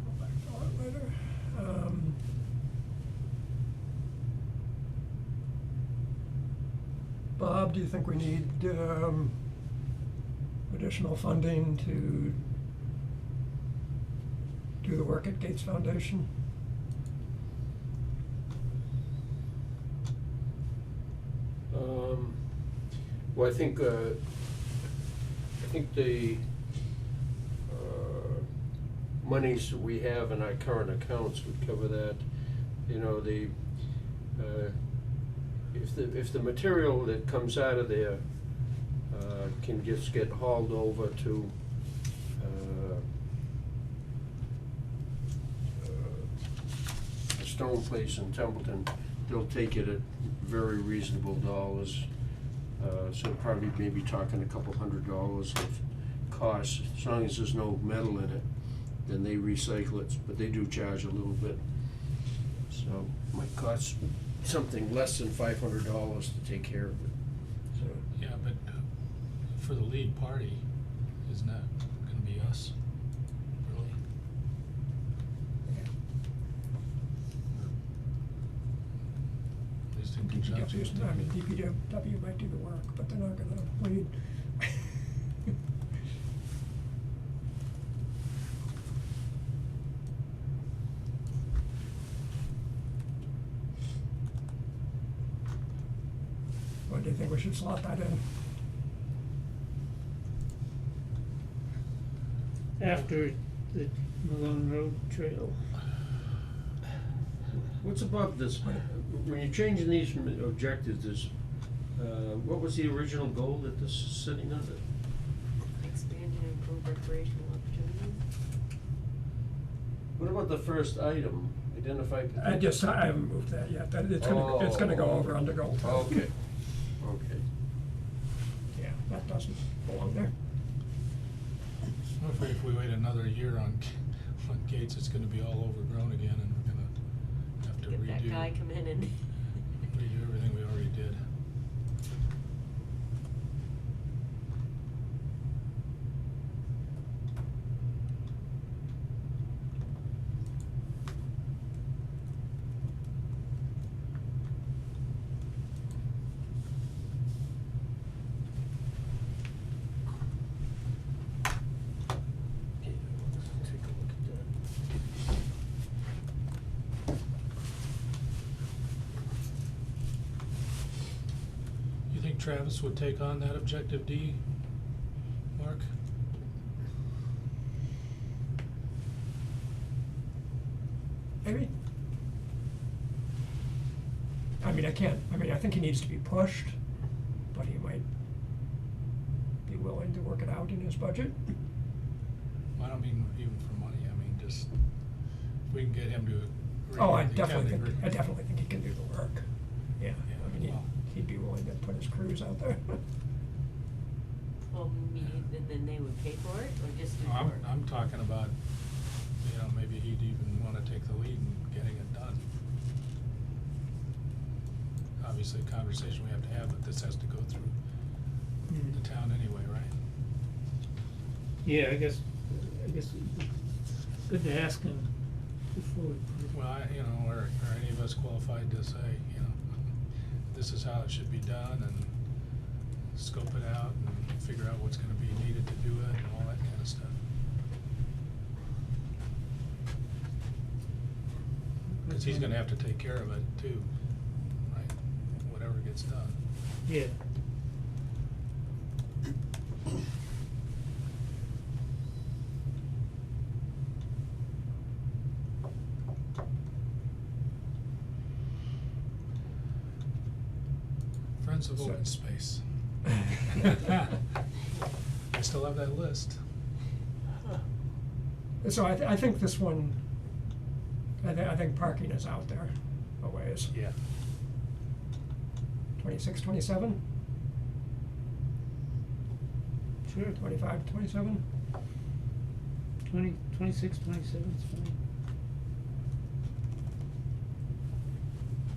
Go back to it later. Bob, do you think we need, additional funding to do the work at Gates Foundation? Well, I think the monies that we have in our current accounts would cover that. You know, if the material that comes out of there can just get hauled over to a stone place in Templeton, they'll take it at very reasonable dollars. So probably maybe talking a couple $100 of cost, as long as there's no metal in it, then they recycle it, but they do charge a little bit. So it might cost something less than $500 to take care of it, so. yeah, but for the lead party, isn't that gonna be us, really? At least in conjunction with I mean, DPW might do the work, but they're not gonna lead. When do you think we should slot that in? After the Malone Road Trail. What's above this, when you're changing these objectives, what was the original goal that this is sitting under? Expand and improve recreational opportunities. What about the first item, identify? I haven't moved that yet, it's gonna go over under goal. Okay, okay. Yeah, that doesn't belong there. I'm afraid if we wait another year on Gates, it's gonna be all overgrown again, and we're gonna have to Get that guy redo come in and. everything we already did. Yeah, let's take a look at that. You think Travis would take on that objective D, Mark? Maybe. I think he needs to be pushed, but he might be willing to work it out in his budget. I don't mean even for money, I mean just, if we can get him to agree. Oh, I with the definitely county think, agree. he can do the work. Yeah, I mean, well. he'd be willing to put his crews out there. Well, and then they would pay for it, or just do No, the work? I'm talking about, you know, maybe he'd even wanna take the lead in getting it done. Obviously, a conversation we have to have, but this has to go through the town anyway, right? Yeah, I guess it's good to ask him before we put it. Well, you know, are any of us qualified to say, you know, this is how it should be done, and scope it out and figure out what's gonna be needed to do it and all that kind of stuff. Cause he's gonna have to take care of it too, right, whatever gets done. Yeah. Friends of So- open space. I still have that list. So I think this one, I think parking is out there a ways. Yeah. 26, 27? Sure. 25 to 27? 26, 27 is fine.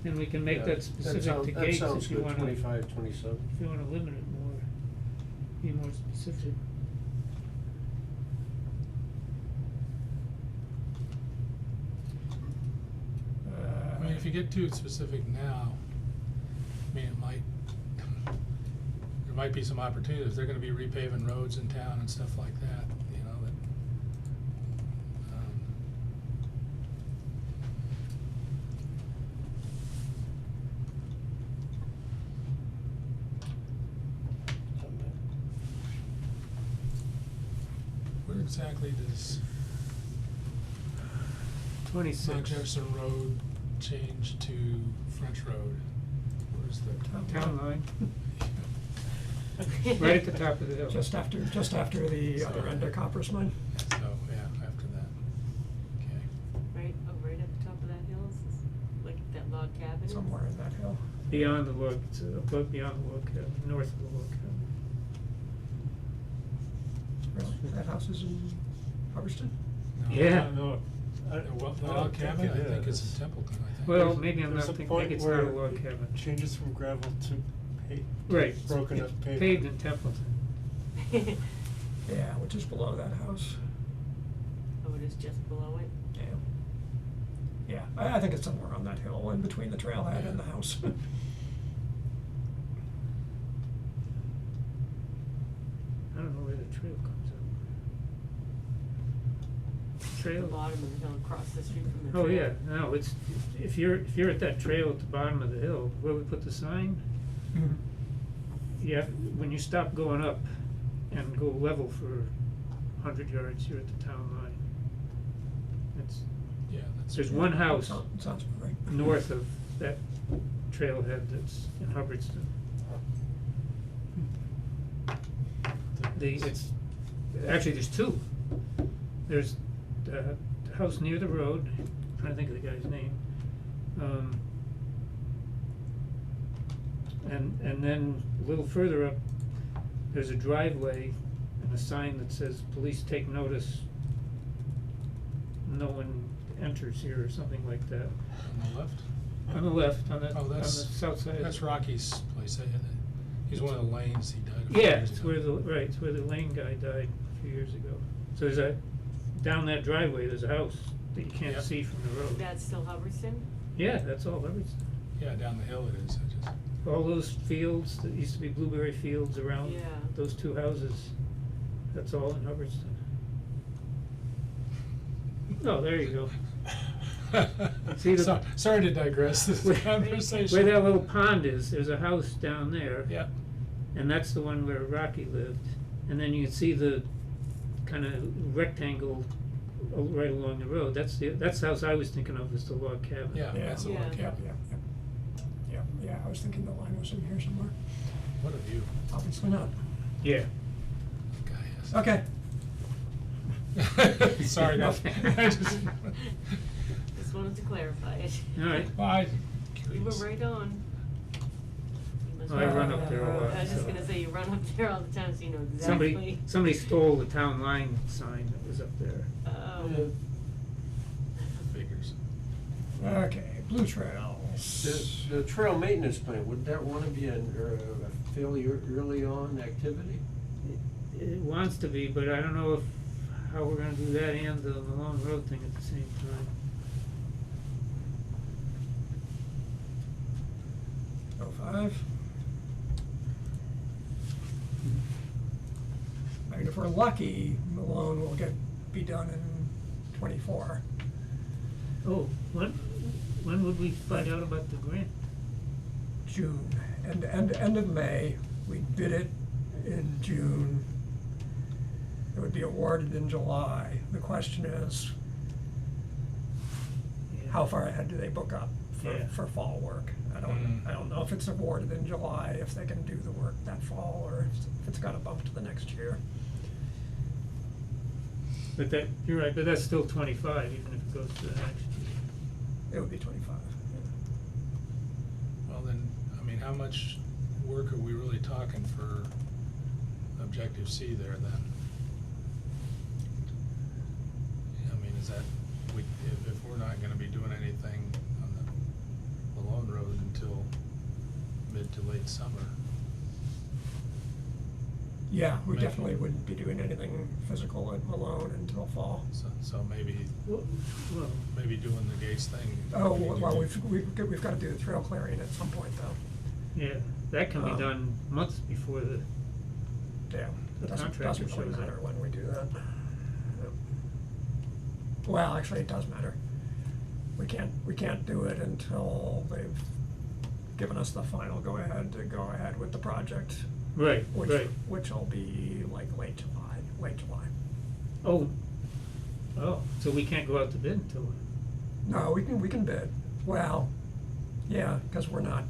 And we can make Yeah, that specific to that gates sounds if you good, wanna. 25, 27. If you wanna limit it more, be more specific. I mean, if you get too specific now, I mean, it might, there might be some opportunities, if they're gonna be repaving roads in town and stuff like that, you know, that, where exactly does 26. Mount Jefferson Road change to French Road? Where's the? Town line. Right at the top of the hill. Just after the other end of Copper's Mine. So, yeah, after that, okay. Right, oh, right at the top of that hill, is this, like that log cabin? is? Somewhere in that hill. Beyond the log, it's above, beyond the log cabin, north of the log cabin. Really? That house is in Hubbardston? No, Yeah. No, Well, the I log don't think cabin, it I think is. it's in Templeton, I think. Well, maybe I'm not There's a thinking, point maybe it's not a where log it cabin. changes from gravel to paved. Right. Broken It's up pavement. paved in Templeton. Yeah, which is below that house. Oh, it is just below it? Yeah. Yeah, I think it's somewhere on that hill, in between the trailhead and the house. I don't know where the trail comes up. The Trail? bottom of the hill across the street from the trail. Oh, yeah, no, it's, if you're at that trail at the bottom of the hill, where we put the sign, Mhm. yeah, when you stop going up and go level for 100 yards, you're at the town line. It's, Yeah, that's. there's one house Sounds about right. north of that trailhead that's in Hubbardston. It's, actually, there's two. There's the house near the road, I'm trying to think of the guy's name. And then a little further up, there's a driveway and a sign that says, "Police take notice, no one enters here," or something like that. On the left? On the left, on the, Oh, on the that's, south side. that's Rocky's place, he's one of the lanes, he died a few Yeah, years it's ago. where right, it's where the Lane guy died a few years ago. So there's down that driveway, there's a house that you can't Yep. see from the road. That's still Hubbardston? Yeah, that's all, everything. Yeah, down the hill it is, I just, All those fields that used to be blueberry fields around Yeah. those two houses, that's all in Hubbardston. Oh, there you go. See the- Sorry to digress this Where- conversation. Where that little pond is, there's a house down there. Yeah, And that's the one where Rocky lived. And then you can see the kind of rectangle right along the road. That's the house I was thinking of, is the log cabin. yeah, Yeah. that's the Yeah. one, Yeah, yeah, I was thinking the line was in here somewhere. What a view, Obviously not. Yeah. that guy has. Okay. Sorry, guys. I just. Just wanted to clarify it. All right. Well, You were right on. You must I be- run up there a lot. I was just so- gonna say, you run up there all the time, so you know exactly. Somebody stole the town line sign that was up there. Figures. Okay, Blue Trails. The trail maintenance plan, would that wanna be a fairly early on activity? It wants to be, but I don't know how we're gonna do that and the Malone Road thing at the same time. Oh, 05. I mean, if we're lucky, Malone will be done in 24. Oh, when would we find out about the grant? June, end of May. We'd bid it in June. It would be awarded in July. The question is, Yeah. how far ahead do they book up Yeah. for fall work? I Mm. don't know if it's awarded in July, if they can do the work that fall, or if it's got to bump to the next year. But you're right, but that's still 25, even if it goes to the next year. It would be 25. Well then, I mean, how much work are we really talking for a Objective-C there then. I mean, is that, if we're not gonna be doing anything on the Malone Road until mid to late summer, Yeah, we Maybe. definitely wouldn't be doing anything physical at Malone until fall. so maybe, Well, maybe doing the Gates thing. Oh, maybe well, do- we've gotta do the trail clearing at some point though. yeah, that can be Um, done months before the, Yeah, The it doesn't contractor really shows up. matter when we do that. Yep. Well, actually, it does matter. We can't do it until they've given us the final go-ahead to go ahead with the project. right, Which, right. which'll be like late July. Oh, so we can't go out to bid until, No, we can bid. Well, yeah, cause we're not,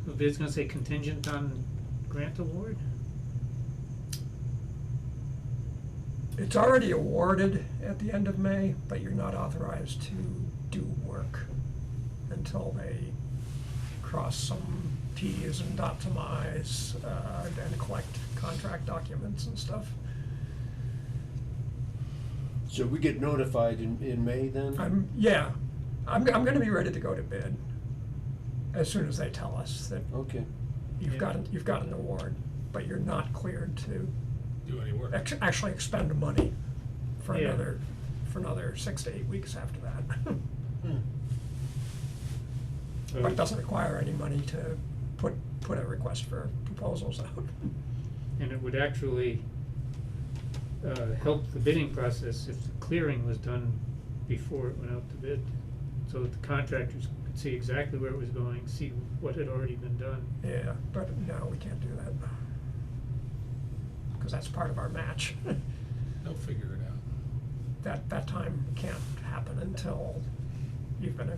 the bid's gonna say contingent on grant award? it's already awarded at the end of May, but you're not authorized to do work until they cross some T's and dot some I's, and collect contract documents and stuff. So we get notified in May then? I'm gonna be ready to go to bid as soon as they tell us that Okay, you've Yeah. you've got an award, but you're not cleared to Do any work. actually expend money for Yeah. another 6 to 8 weeks after that. Or- But it doesn't require any money to put a request for proposals out. And it would actually help the bidding process if the clearing was done before it went out to bid. So that the contractors could see exactly where it was going, see what had already been done. Yeah, but no, we can't do that. Cause that's part of our match. They'll figure it out. That time can't happen until you've been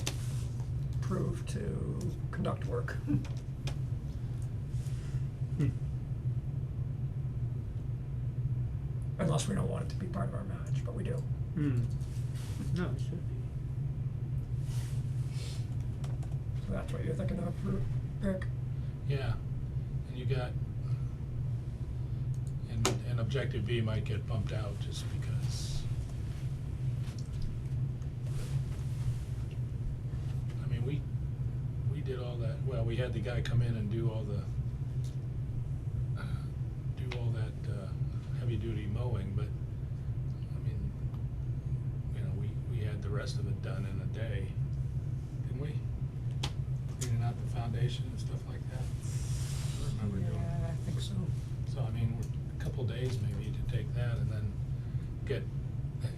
approved to conduct work. Unless we don't want it to be part of our match, but we do. No, it should be. So that's what you're thinking of, Rick? Yeah, and you got, and Objective B might get bumped out just because. I mean, we did all that, well, we had the guy come in and do all that heavy duty mowing, but, I mean, you know, we had the rest of it done in a day, didn't we? Cleaning out the foundation and stuff like that. I remember doing. Yeah, I think so. So, I mean, a couple days maybe to take that and then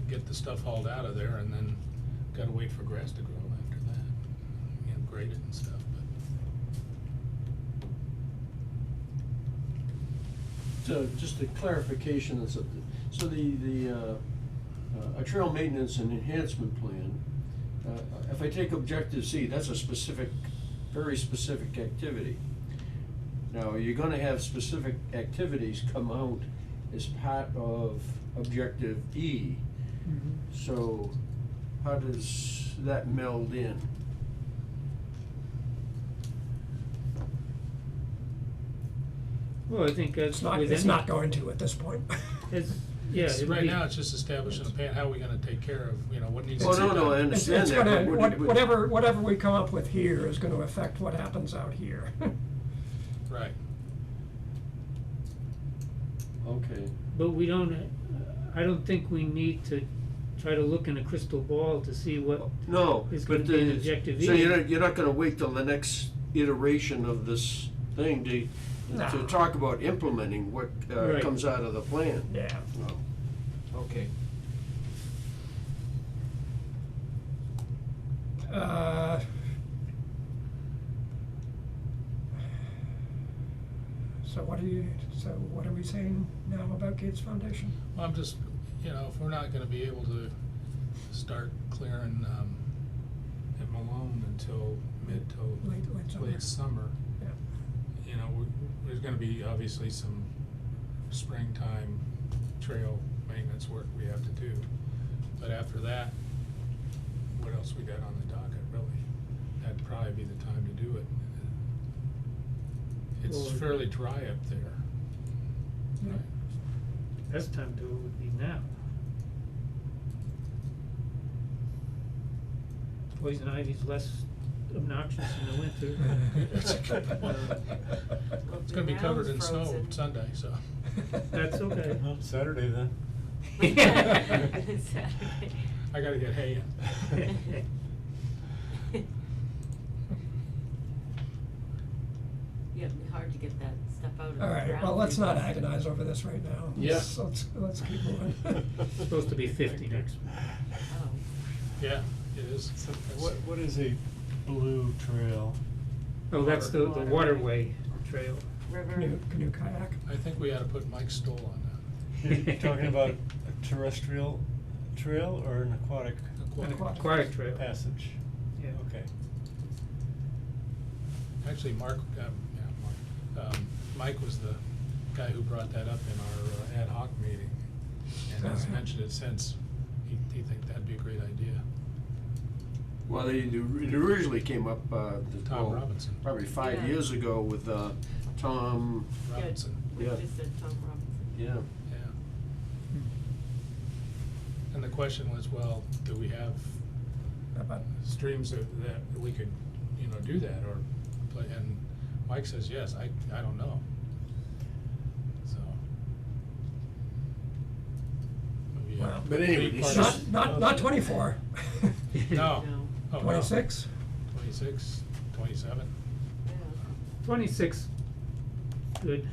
get the stuff hauled out of there, and then gotta wait for grass to grow after that. You know, grade it and stuff, but. so just a clarification, so a trail maintenance and enhancement plan, if I take Objective-C, that's a specific, very specific activity. Now, are you gonna have specific activities come out as part of Objective-E? So how does that meld in? Well, I think that's with It's any- not going to at this point. Yeah, It's- it'd Right be- now, it's just establishing a plan, how are we gonna take care of, you know, what needs to Well, be done? no, I It's understand that, gonna, but would- whatever we come up with here is gonna affect what happens out here. Right, Okay, But we don't, I don't think we need to try to look in a crystal ball to see what, no, It's but gonna be an Objective-E. so you're not gonna wait till the next iteration of this thing to No. talk about implementing what Right. comes out of the plan? Yeah. No. Okay. Uh, So what are we saying now about Gates Foundation? well, I'm just, you know, if we're not gonna be able to start clearing, at Malone until mid to Late summer. late summer, Yeah. you know, there's gonna be obviously some springtime trail maintenance work we have to do. But after that, what else we got on the docket, really? That'd probably be the time to do it. it's Well, fairly dry up there. Yeah. best time to do it would be now. Poison ivy's less obnoxious in the winter. That's a good point. Well, It's the gonna be covered in ground's snow frozen. Sunday, so. That's okay. Well, Saturday then. Saturday. I gotta get hay in. Yeah, it'd be hard to get that stuff out of the All ground. right, well, let's not agonize over this right now. Yeah. Let's keep moving. It's supposed to be 50 next week. Oh. Yeah, it is. So what is a blue trail? Oh, that's the Waterway. waterway trail. River. Canoe kayak. I think we ought to put Mike Stoll on You're talking about a terrestrial trail or an aquatic that. An Aquatic. aquatic trail. passage? Yeah. Okay. Actually, Mike was the guy who brought that up in our ad hoc meeting, and has Okay. mentioned it since. He think that'd be a great idea. Well, it originally came up, Tom Robinson. probably 5 Yeah. years ago with, Tom, Robinson, We Yeah. just said Tom Robinson. yeah. yeah. And the question was, well, do we have About streams that we could, do that, or play, and Mike says, yes, I don't know. So. Maybe, Wow. But anyway, big it's part just- of- Not 24. No. No. Oh, no. 26? 26, 27. Yeah. 26, good.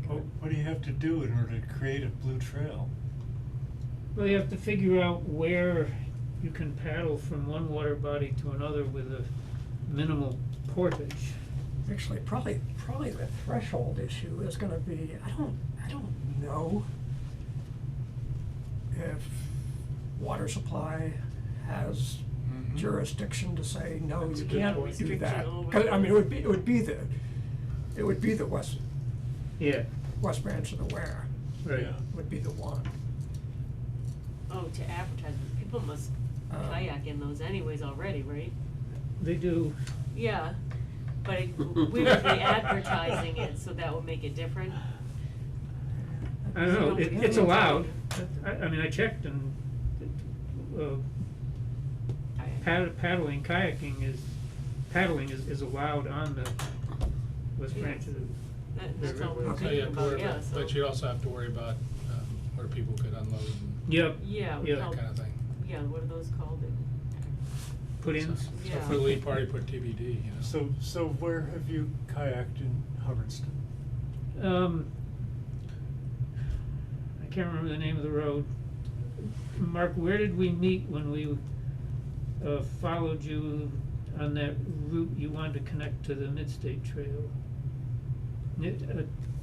What do you have to do in order to create a blue trail? Well, you have to figure out where you can paddle from one water body to another with a minimal portage. Actually, probably the threshold issue is gonna be, I don't know if water supply has Mhm. jurisdiction to say, no, That's a you good can't point. do that. Restriction 'Cause, I mean, over- it would be the west Yeah, branch of the Ware right. Yeah. would be the one. Oh, to advertise, people must kayak in those anyways already, right? They do. Yeah, but we would be advertising it, so that would make it different. I don't know, So it's we- allowed. I mean, I checked and, paddling, kayaking paddling is allowed on the west branch of the. That's all we were Okay. So you thinking have to about, worry yeah, about, so. but you also have to worry about, where people could unload and Yep. Yeah, we Yeah. that help- kind of thing. yeah, what are those called? Put-ins. So Yeah. for the lead party, put TBD, So where have you kayaked in Hubbardston? I can't remember the name of the road. Mark, where did we meet when we followed you on that route you wanted to connect to the Midstate Trail?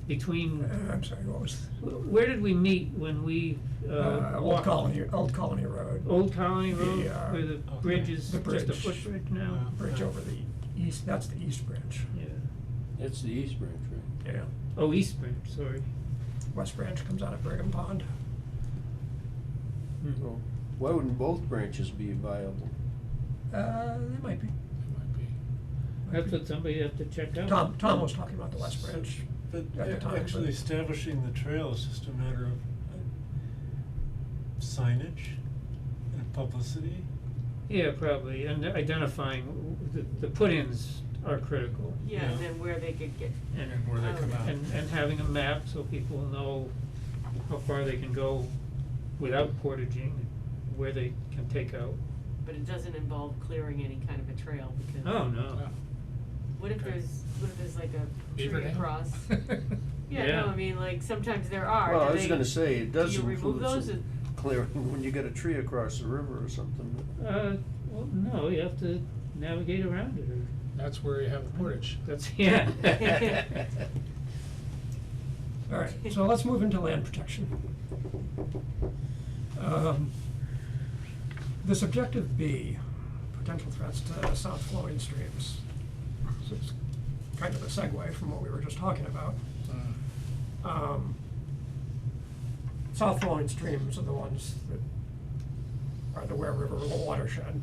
Between, I'm sorry, what was, where did we meet when we Old walked? Colony Road. Old Colony Road, The, where the bridge is the just a bridge. footbridge now? Bridge over the east, that's the east branch. Yeah. It's the East Branch, right? Yeah. Oh, East Branch, sorry. West branch comes out of Brigham Pond. Hmm. So, why wouldn't both branches be viable? They might be. It might be. That's what somebody has to check out. Tom was talking about the west branch. But At the time, actually but- establishing the trail is just a matter of signage and publicity. Yeah, probably, and identifying, the put-ins are critical. Yeah, and then where they could get, And where they come out. And having a map so people know how far they can go without portaging, where they can take out. but it doesn't involve clearing any kind of a trail, because. Oh, no. Yeah. What if Okay. there's like a Beaver tree dam? across? Yeah, Yeah. no, I mean, like, sometimes there are. Well, Do I was they- gonna say, it does do you remove include those? some clearing when you get a tree across the river or something. Well, no, you have to navigate around it, or, That's where you have the portage. that's, yeah. All right, so let's move into land protection. This objective B, potential threats to south flowing streams. So it's kind of a segue from what we were just talking about. South flowing streams are the ones that are the Ware River watershed.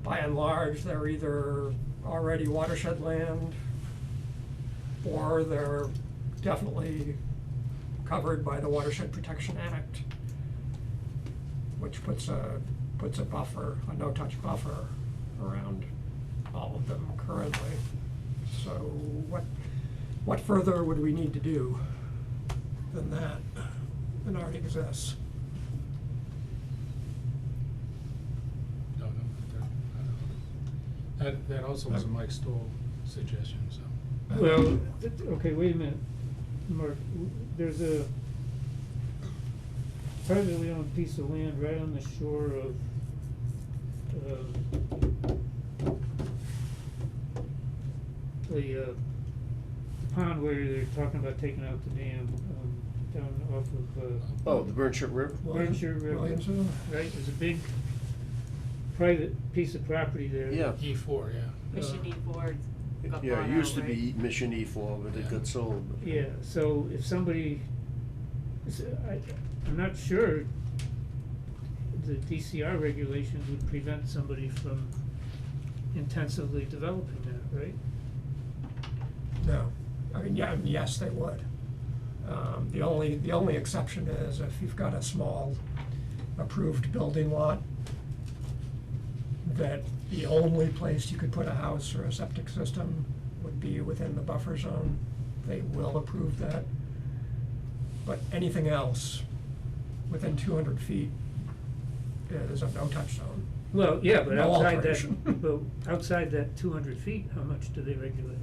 By and large, they're either already watershed land or they're definitely covered by the Watershed Protection Act, which puts a buffer, a no-touch buffer around all of them currently. So what further would we need to do than that already exists? No, I don't know. That also was a Mike Stoll suggestion, so. Well, okay, wait a minute, Mark, there's a privately owned piece of land right on the shore of, the pond where they're talking about taking out the dam, down off of, Oh, the Burnship River? Berkshire River, Williamson? right, there's a big private piece of property there. Yeah. E4, yeah. Mission E4 got Yeah, bought it used out, to right? be Mission E4, but it got sold. Yeah, so if somebody, I'm not sure the DCR regulations would prevent somebody from intensively developing that, right? No, I mean, yeah, yes, they would. The only exception is if you've got a small approved building lot, that the only place you could put a house or a septic system would be within the buffer zone. They will approve that. But anything else within 200 feet is a no-touch zone. Well, yeah, but No outside alteration. that, well, outside that 200 feet, how much do they regulate?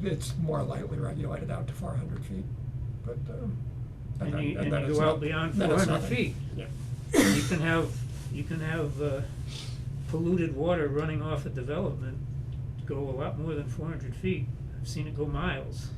It's more lightly regulated out to 400 feet, but, And then- you then go it's out not- beyond then it's 400 nothing. feet. Yeah. You can have polluted water running off a development go a lot more than 400 feet. I've seen it go miles.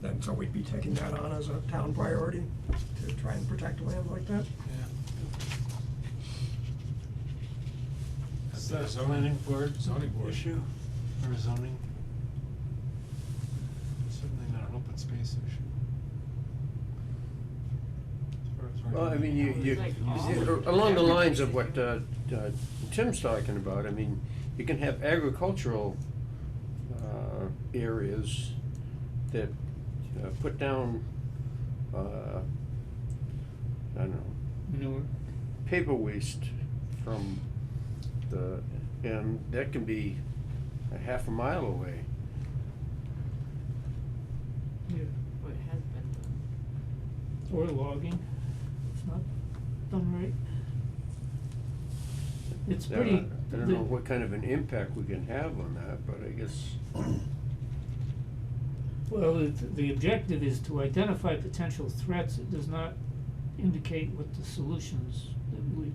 And so we'd be taking that on as a town priority to try and protect land like that. Yeah. Is that a zoning board? Zoning board. Issue, or a zoning? Certainly not an open space issue. As far as Well, I mean, you, Like all- along the lines of what Tim's talking about, I mean, you can have agricultural areas that put down, I don't know, Manure. paper waste from and that can be a half a mile away. Yeah. What has been done. Or logging. It's not done right. It's Now, pretty. I don't know what kind of an impact we can have on that, but I guess, Well, the objective is to identify potential threats. It does not indicate what the solutions that we,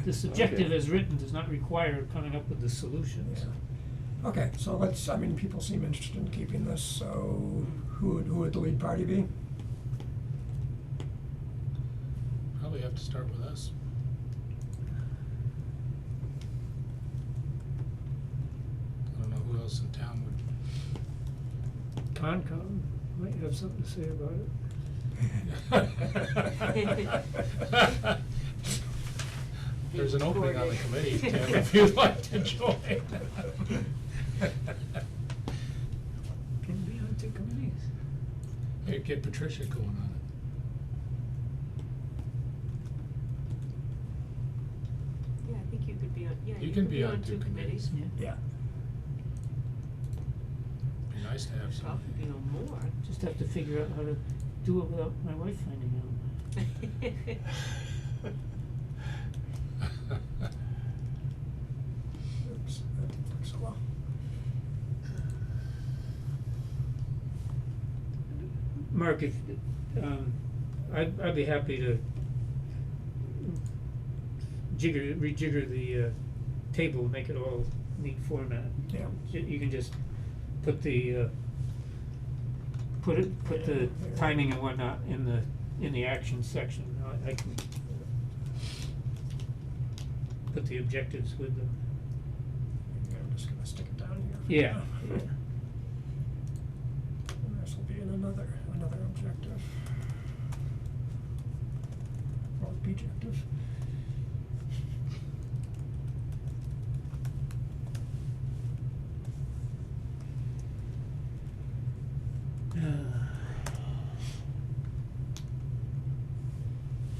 this objective Okay. as written does not require coming up with the solutions. Yeah. Okay, so I mean, people seem interested in keeping this, so who would the lead party be? Probably have to start with us. I don't know who else in town would. Concom might have something to say about it. There's an opening on the committee, Tim, if you'd like to join. Can be on 2 committees. Hey, get Patricia going on Yeah, I think you could be on, yeah, You you can could be be on on 2 2 committees. committees. Yeah. Yeah. it. Be nice to have some. Probably, you know, more. Just have to figure out how to do it without my wife finding out. Oops, that didn't work so well. Mark, if, I'd be happy to rejigger the table, make it all neat format. Yeah. You can just put the, put the Yeah. timing and whatnot in the action section. I can put the objectives with them. I'm just gonna stick it down here. for Yeah, now. yeah. And this will be in another objective. Or objective.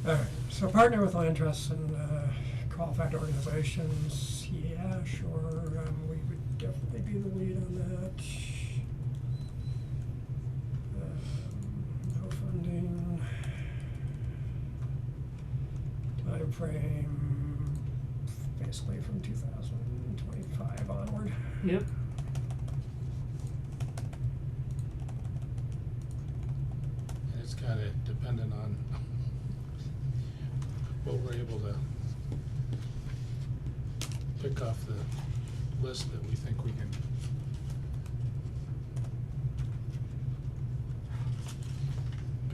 Alright, so partner with land trusts and qualified organizations, yeah, sure, we would definitely be the lead on that. No funding. Timeframe, basically from 2025 onward. Yep. And it's kinda dependent on what we're able to pick off the list that we think we can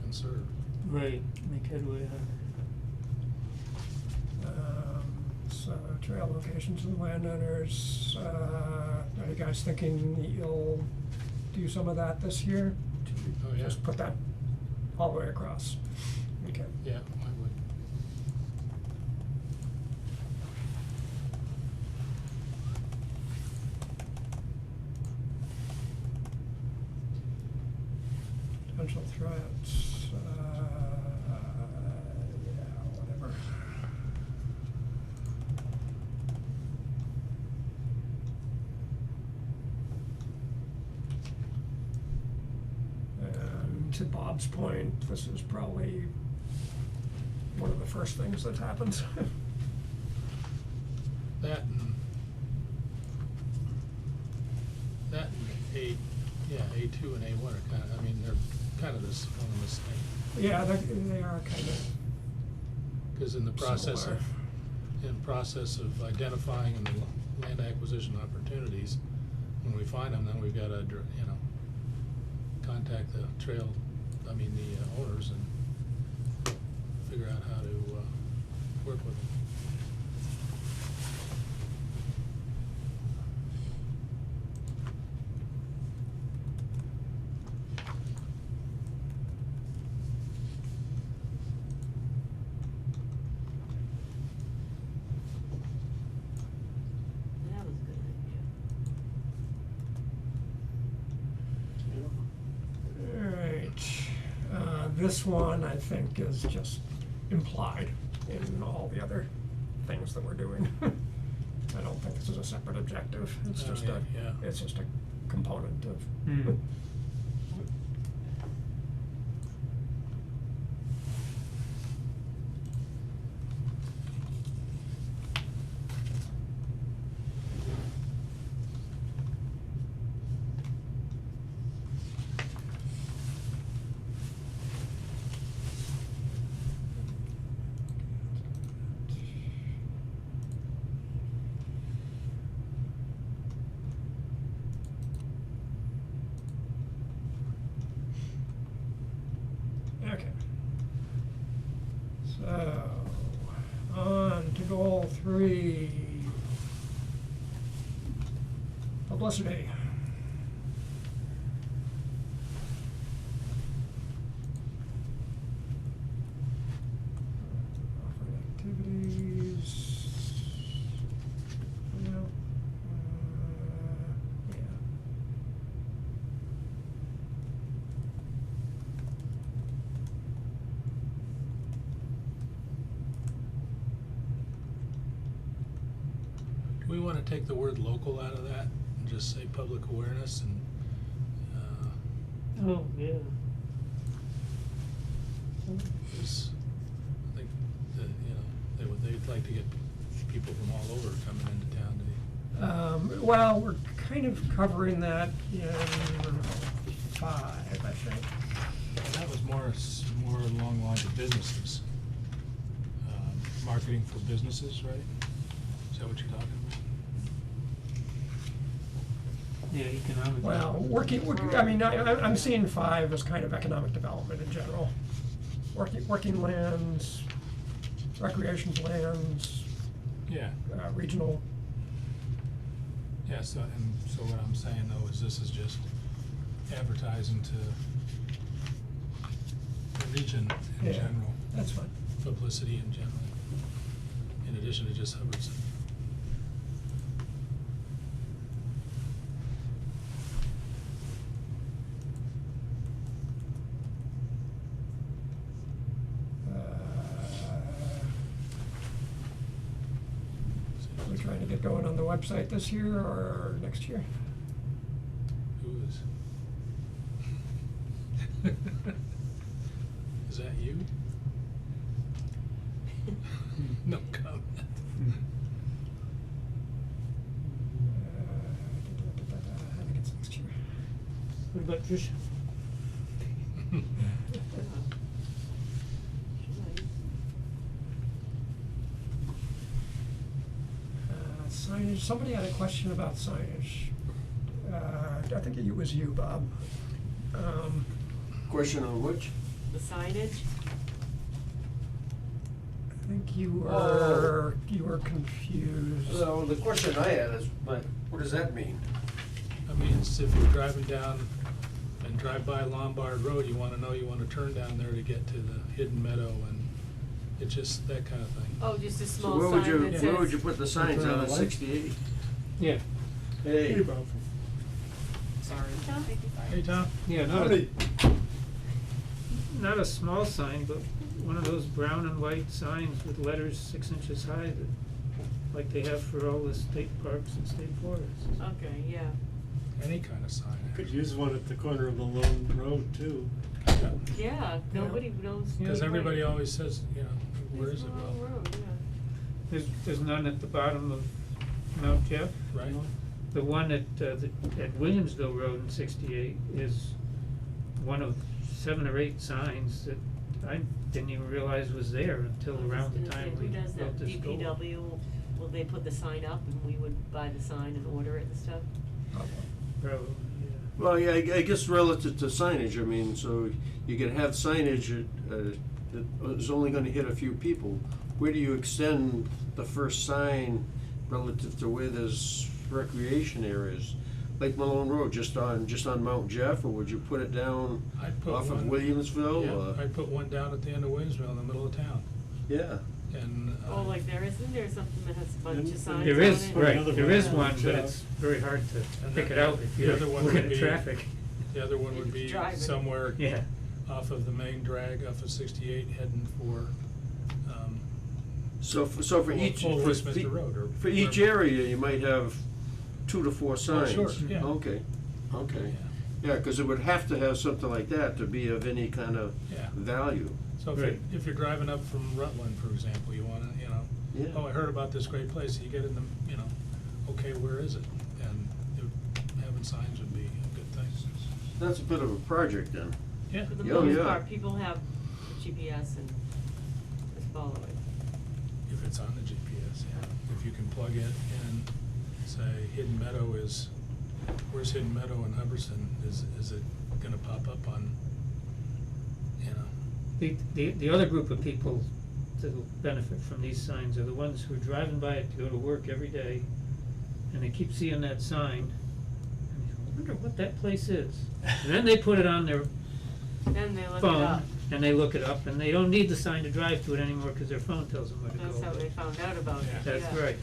conserve. Right, make headway on. So trail locations and landowners, are you guys thinking that you'll do some of that this year? Oh, yeah. Just put that all the way across, okay. Yeah, I would. Potential threats, yeah, whatever. And to Bob's point, this is probably one of the first things that happens. That and A2 and A1 are kinda, I mean, they're kind of this, one of this thing. Yeah, they are kind of. Cause in the process Similar. of identifying and the land acquisition opportunities, when we find them, then we've gotta, contact the trail, the owners and figure out how to, work with them. That was a good idea. Alright, this one I think is just implied in all the other things that we're doing. I don't think this is a separate objective, it's Oh, just yeah, yeah. it's just a component of. Hmm. Okay. So, on to goal 3. Publicity. Offering activities. Yeah. Yeah. Do we wanna take the word local out of that and just say public awareness and, Oh, yeah. 'cause I think that, they'd like to get people from all over coming into town to. Well, we're kind of covering that in 5, I think. That was more along the lines of businesses. Marketing for businesses, right? Is that what you're talking about? Yeah, economic. Well, I mean, I'm seeing 5 as kind of economic development in general. Working lands, recreation lands, Yeah, regional. yeah, so what I'm saying though is this is just advertising to the region in Yeah, general, that's fine. publicity in general, in addition to just Hubbardston. Are we trying to get going on the website this year or next year? Who is? Is that you? No comment. I think it's next year. What about Tricia? Signage, somebody had a question about signage. I think it was you, Bob. Question on which? The signage? I think you Oh. were confused. So the question I had is, what does that mean? I mean, it's if you're driving down and drive by Lombard Road, you wanna know you wanna turn down there to get to the Hidden Meadow, and it's just that kind of thing. Oh, just a So small where sign would you, that says. where would you put the signs turn on on at the light? 68? Yeah, Hey. Sorry, Tom. Hey, Tom? yeah, not a small sign, but one of those brown and white signs with letters 6 inches high that, like they have for all the state parks and state forests. Okay, yeah. Any kind of sign. Could use one at the corner of the Lone Road too. Yeah. Yeah, nobody knows. Cause right. everybody always says, you know, where It's is it? the wrong Well, road, yeah. There's none at the bottom of Mount Jeff. right? The one at Williamsville Road in 68 is one of 7 or 8 signs that I didn't even realize was there until I was around the gonna say, time we who does built that? this store. DPW, will they put the sign up and we would buy the sign and order it and stuff? Probably, yeah. Well, yeah, I guess relative to signage, I mean, so you can have signage that is only gonna hit a few people. Where do you extend the first sign relative to where there's recreation areas? Like Malone Road, just on Mount Jeff, or would you put it down I'd put off of one- Williamsville? Yeah, I'd put one down at the end of Williamsville in the middle of town, Yeah, and. Oh, like isn't there something that has a bunch Then- of signs on it? There is, Put right, another there one is on one, but Jeff. it's very hard to And pick then it out if the you're other one looking would at be- traffic. The other one would be Driving. somewhere Yeah. off of the main drag, off of 68, heading for, so for each, Old for Westminster Road, or for each wherever. area, you might have 2 to 4 signs. sure, yeah. Okay, okay. Yeah. Yeah, 'cause it would have to have something like that to be of any kind of Yeah. value. So Right. if you're driving up from Rutland, for example, you wanna, you know, Yeah. oh, I heard about this great place, you get in the, you know, okay, where is it? And having signs would be a good thing. That's a bit of a project then. Yeah. For the Yeah, most yeah. part, people have GPS and just follow it. If it's on the GPS, yeah. If you can plug it in, say Hidden Meadow is, where's Hidden Meadow in Hubbardston? Is it gonna pop up on, you know? The other group of people that'll benefit from these signs are the ones who are driving by it to go to work every day, and they keep seeing that sign, and they go, I wonder what that place is. And then they put it on their Then they look it phone, up. and they look it up, and they don't need the sign to drive to it anymore, cause their phone tells them where to go. That's how they found out about it, Yeah. yeah. That's right.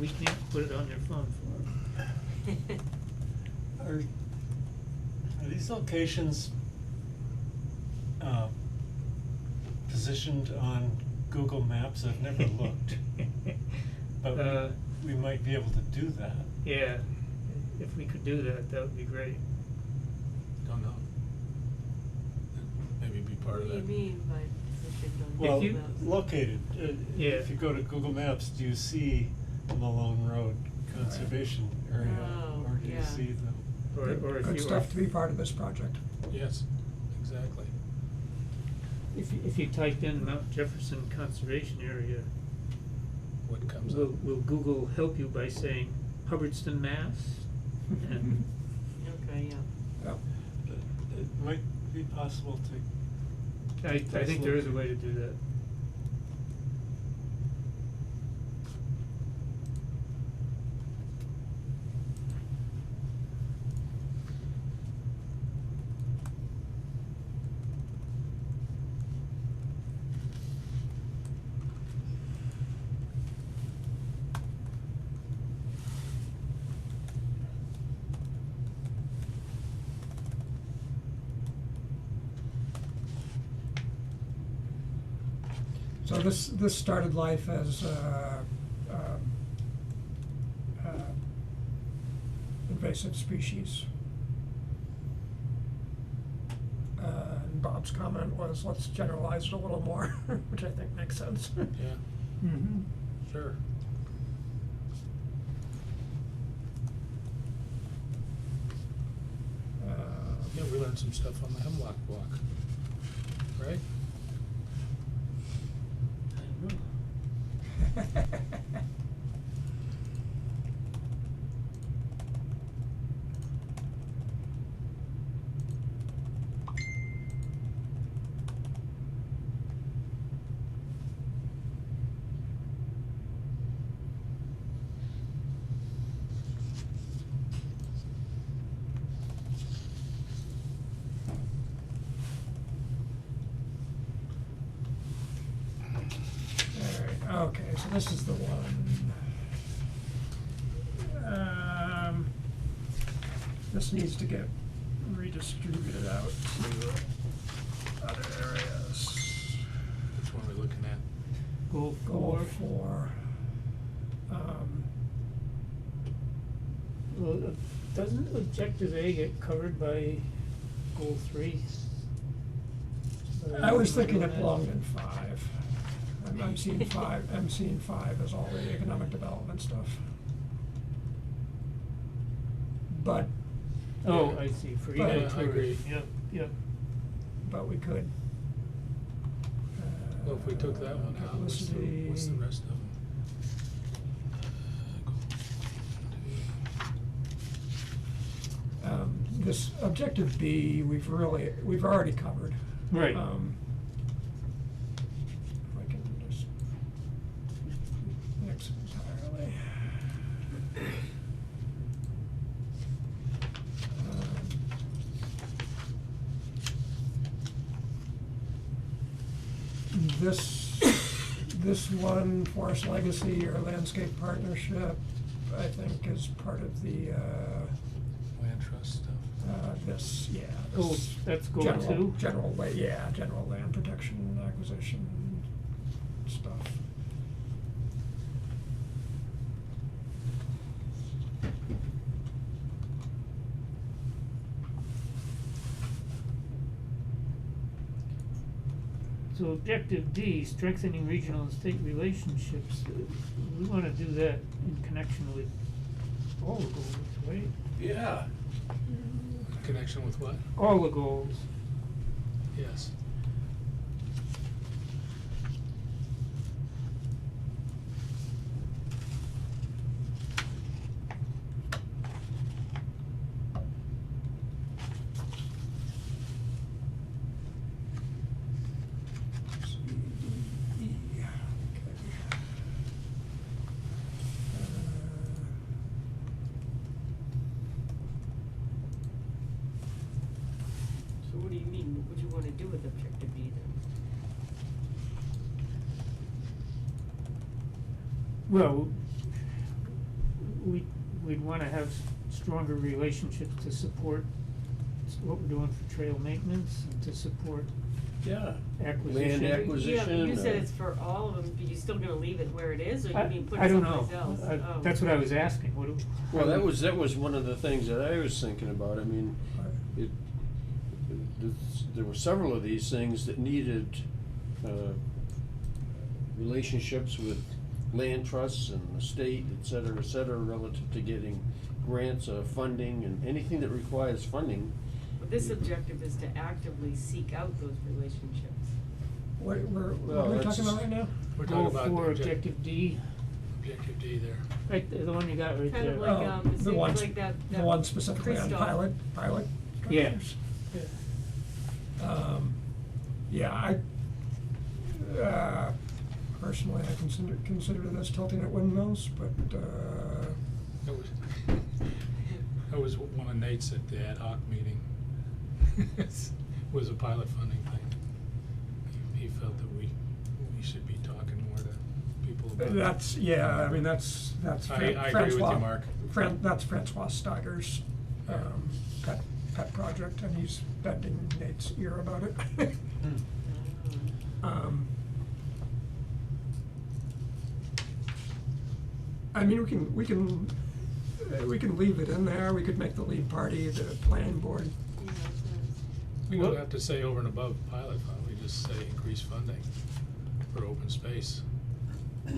We can't put it on their phone for them. Are these locations positioned on Google Maps? I've never looked, but Uh, we might be able to do that. Yeah, if we could do that, that would be great. Don't know. Maybe be part of that. What do you mean by positioned on Well, Google Maps? located, Yeah. if you go to Google Maps, do you see the Malone Road Conservation Area? Oh, Or do you yeah. see them? Or if Good you stuff to be part of this project. Yes, exactly. if you type in Mount Jefferson Conservation Area, What comes up? will Google help you by saying Hubbardston, Mass? And Okay, yeah. Yep. It might be possible to, I think there is a way to do that. So this started life as invasive species. And Bob's comment was, let's generalize it a little more, which I think makes sense. Yeah, Mm-hmm. sure. Yeah, we learned some stuff on the hemlock walk, right? Alright, okay, so this is the one. This needs to get redistributed out to other areas. Which one are we looking at? Goal Goal 4. 4. Well, doesn't objective A get covered by goal 3? I was thinking it belonged in 5. I'm seeing 5, I'm seeing 5 as all the economic development stuff. But, Oh, I see, for But- ecotourism, I agree. Yep. but we could. Well, if we took that one out, what's the Publicity. rest of them? This objective B, we've already covered. Right. If I can just mix entirely. This one, Forest Legacy or Landscape Partnership, I think is part of the, Land trust stuff. this, yeah. Goal, this that's goal general- 2? General land protection acquisition stuff. So objective D, strengthening regional and state relationships, we wanna do that in connection with all the goals, right? Yeah. Connection with what? All the goals. Yes. So what do you mean, what do you wanna do with objective B then? Well, we'd wanna have stronger relationships to support what we're doing for trail maintenance and to support Yeah. acquisition. Land acquisition. Yeah, you said or- it's for all of them, but you still gonna leave it where it is, or you mean put I it don't know. someplace else? Oh. That's what I was asking, what do? Well, that was one of the things that I was thinking about. I mean, there were several of these things that needed relationships with land trusts and the state, et cetera, relative to getting grants, funding, and anything that requires funding. But this objective is to actively seek out those relationships. What are Well, we that's- talking about right now? We're Goal talking about 4, the objective D, objective D there. right, the one you got right Kind of there. like, Oh, it the seems ones- like that The one specifically on Christoph. pilot Yeah. structures. Yeah. Yeah, personally, I consider this tilting at windmills, but, That was one of Nate's at the ad hoc meeting. Was a pilot funding thing. He felt that we should be talking more to people about. that's, yeah, I mean, that's I agree with you, Francois- Mark. That's Francois Steiger's, pet project, and he's bending Nate's ear about it. I mean, we can leave it in there, we could make the lead party the planning board. Yeah, so We don't What- have to say over and above pilot fund, we just say increase funding for open space. It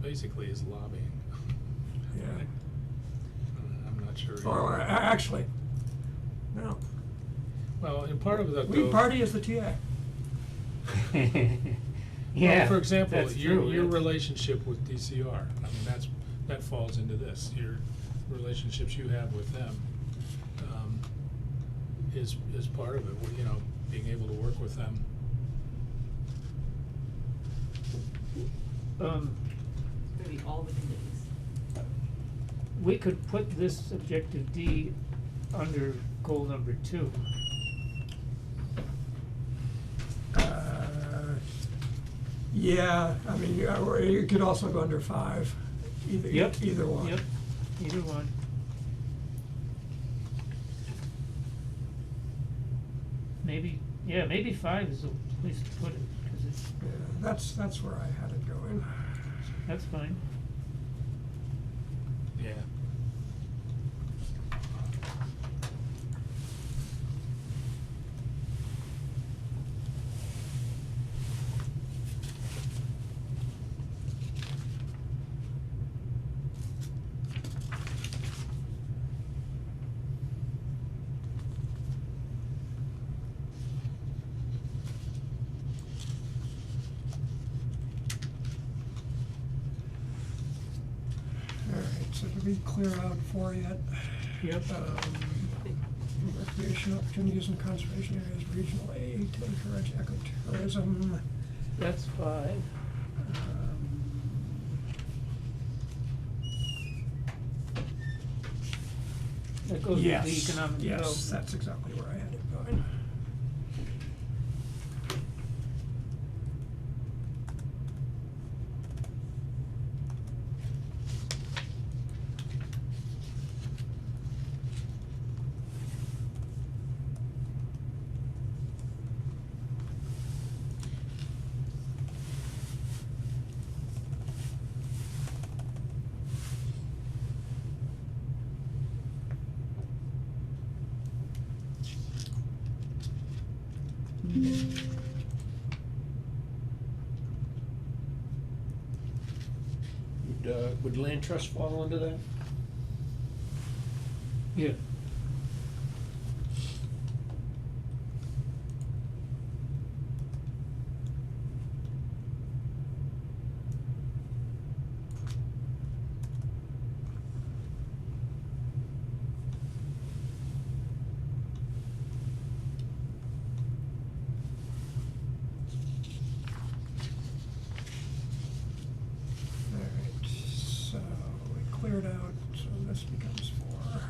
basically is lobbying. Yeah. I'm not sure. Or, actually, no, Well, and part of that though. lead party is the TA. Yeah, Well, for example, that's your true, yeah. relationship with DCR, I mean, that falls into this, your relationships you have with them, is part of it, you know, being able to work with them. it's gonna be all the committees. We could put this objective D under goal number 2. Yeah, I mean, or you could also go under 5, Yep. either one. Yep, either one. Maybe, yeah, maybe 5 is the place to put it, cause it's, Yeah, that's where I had it going. that's fine. Yeah. Alright, so did we clear out 4 yet? Yep. Recreation opportunities in conservation areas, regional A, to encourage ecotourism. That's 5. That goes with the economic development. Yes, that's exactly where I had it going. Would land trust fall under that? Yeah. Alright, so we cleared out, so this becomes 4.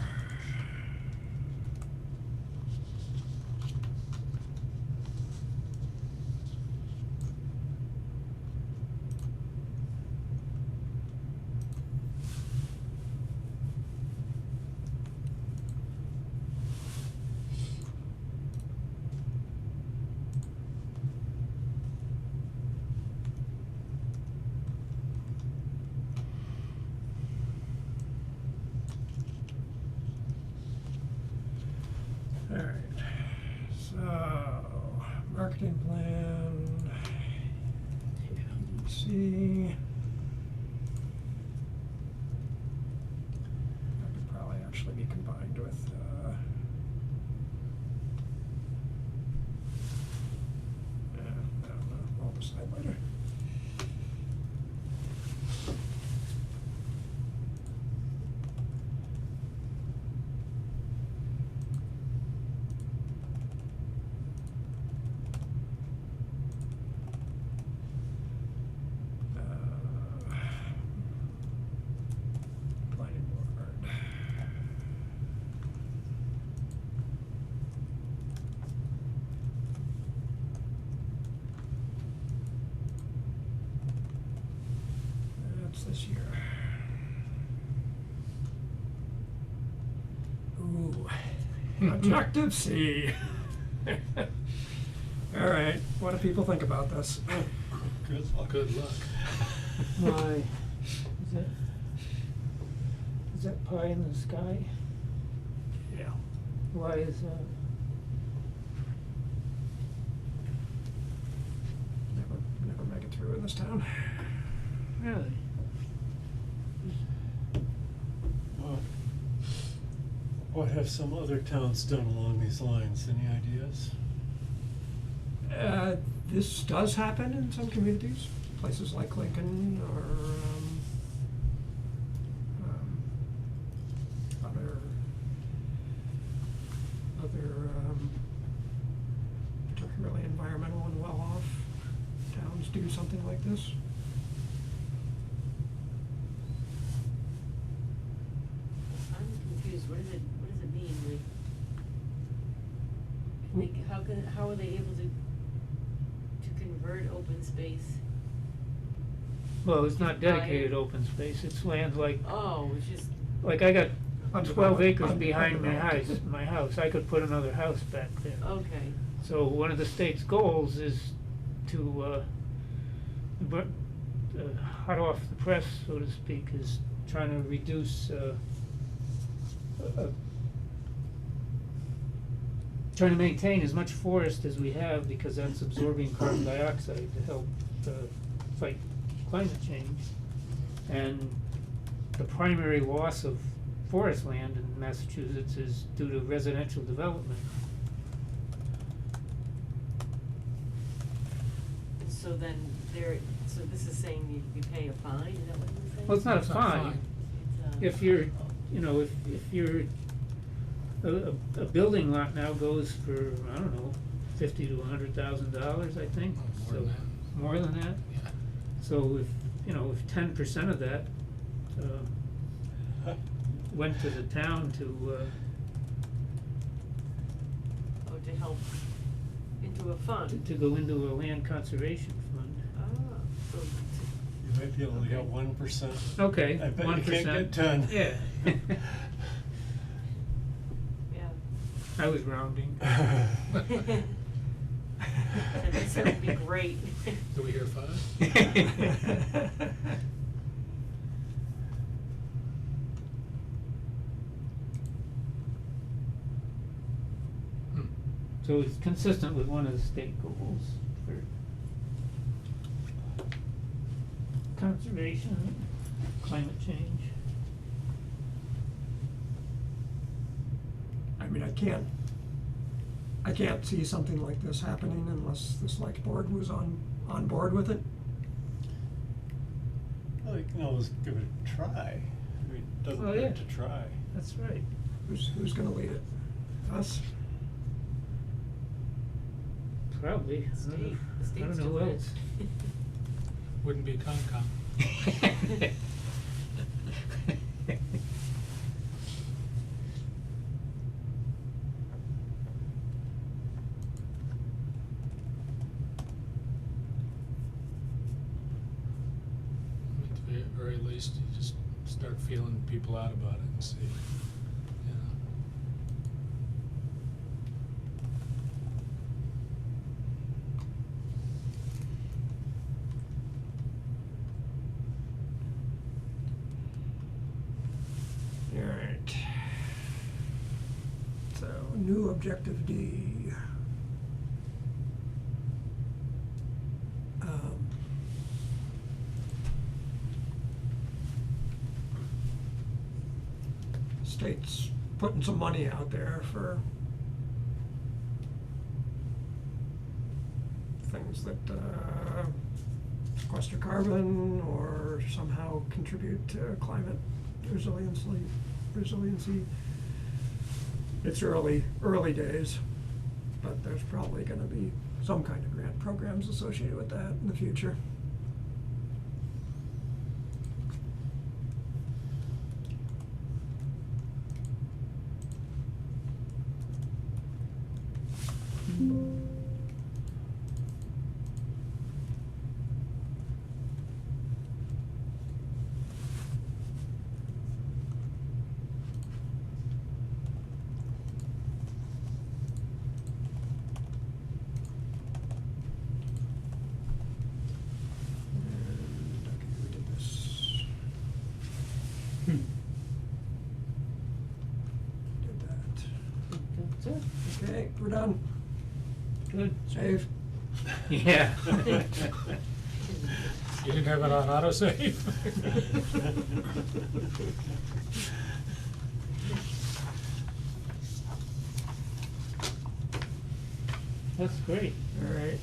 Alright, so, marketing plan, ABC. That could probably actually be combined with, I don't know, I'll decide later. Planning board. That's this year. Ooh, objective C. All right, what do people think about this? Good luck. Good luck. Why? Is Is that pie in the sky? Yeah. Why is that? Never make it through in this town. Really? What have some other towns done along these lines? Any ideas? This does happen in some communities, places like Lincoln or other particularly environmental and well-off towns do something like this. I'm confused, what does it mean, like, how are they able to convert open space? Well, it's not Buy it. dedicated open space, it's land like, Oh, it's just, like I got 12 acres Undeveloped. behind Undeveloped. my house, I could put another house back there. okay, So one of the state's goals is to, hot off the press, so to speak, is trying to reduce, trying to maintain as much forest as we have, because that's absorbing carbon dioxide to help fight climate change. And the primary loss of forest land in Massachusetts is due to residential development. so then so this is saying you pay a fine, is that what you're saying? Well, it's not a It's not fine. fine. It's, If you're, you know, if you're, a building lot now goes for, I don't know, $50,000 to $100,000, I think. Oh, more So- than that. More than that? Yeah. So if, you know, if 10% of that, went to the town to, oh, to help into a fund. to go into a land conservation fund. Ah, so You might be able to get Okay. 1%. Okay, I bet you 1%. can't get 10. Yeah. yeah. I was rounding. That would be great. Do we hear 5? Hmm. So it's consistent with one of the state goals for conservation, climate change. I mean, I can't see something like this happening unless the select board was on board with it. Well, you can always give it a try. I mean, it doesn't Oh, hurt yeah. to try. That's right. Who's gonna lead it? Us? Probably. The state, the I don't state's know who doing else. it. Wouldn't be Concom. At the very least, you just start feeling people out about it and see, you know. Alright. So, new objective D. State's putting some money out there for things that sequester carbon or somehow contribute to climate resiliency. It's early days, but there's probably gonna be some kind of grant programs associated with that in the future. done. Good. Save. Yeah. You didn't have it on autosave? That's great. All right,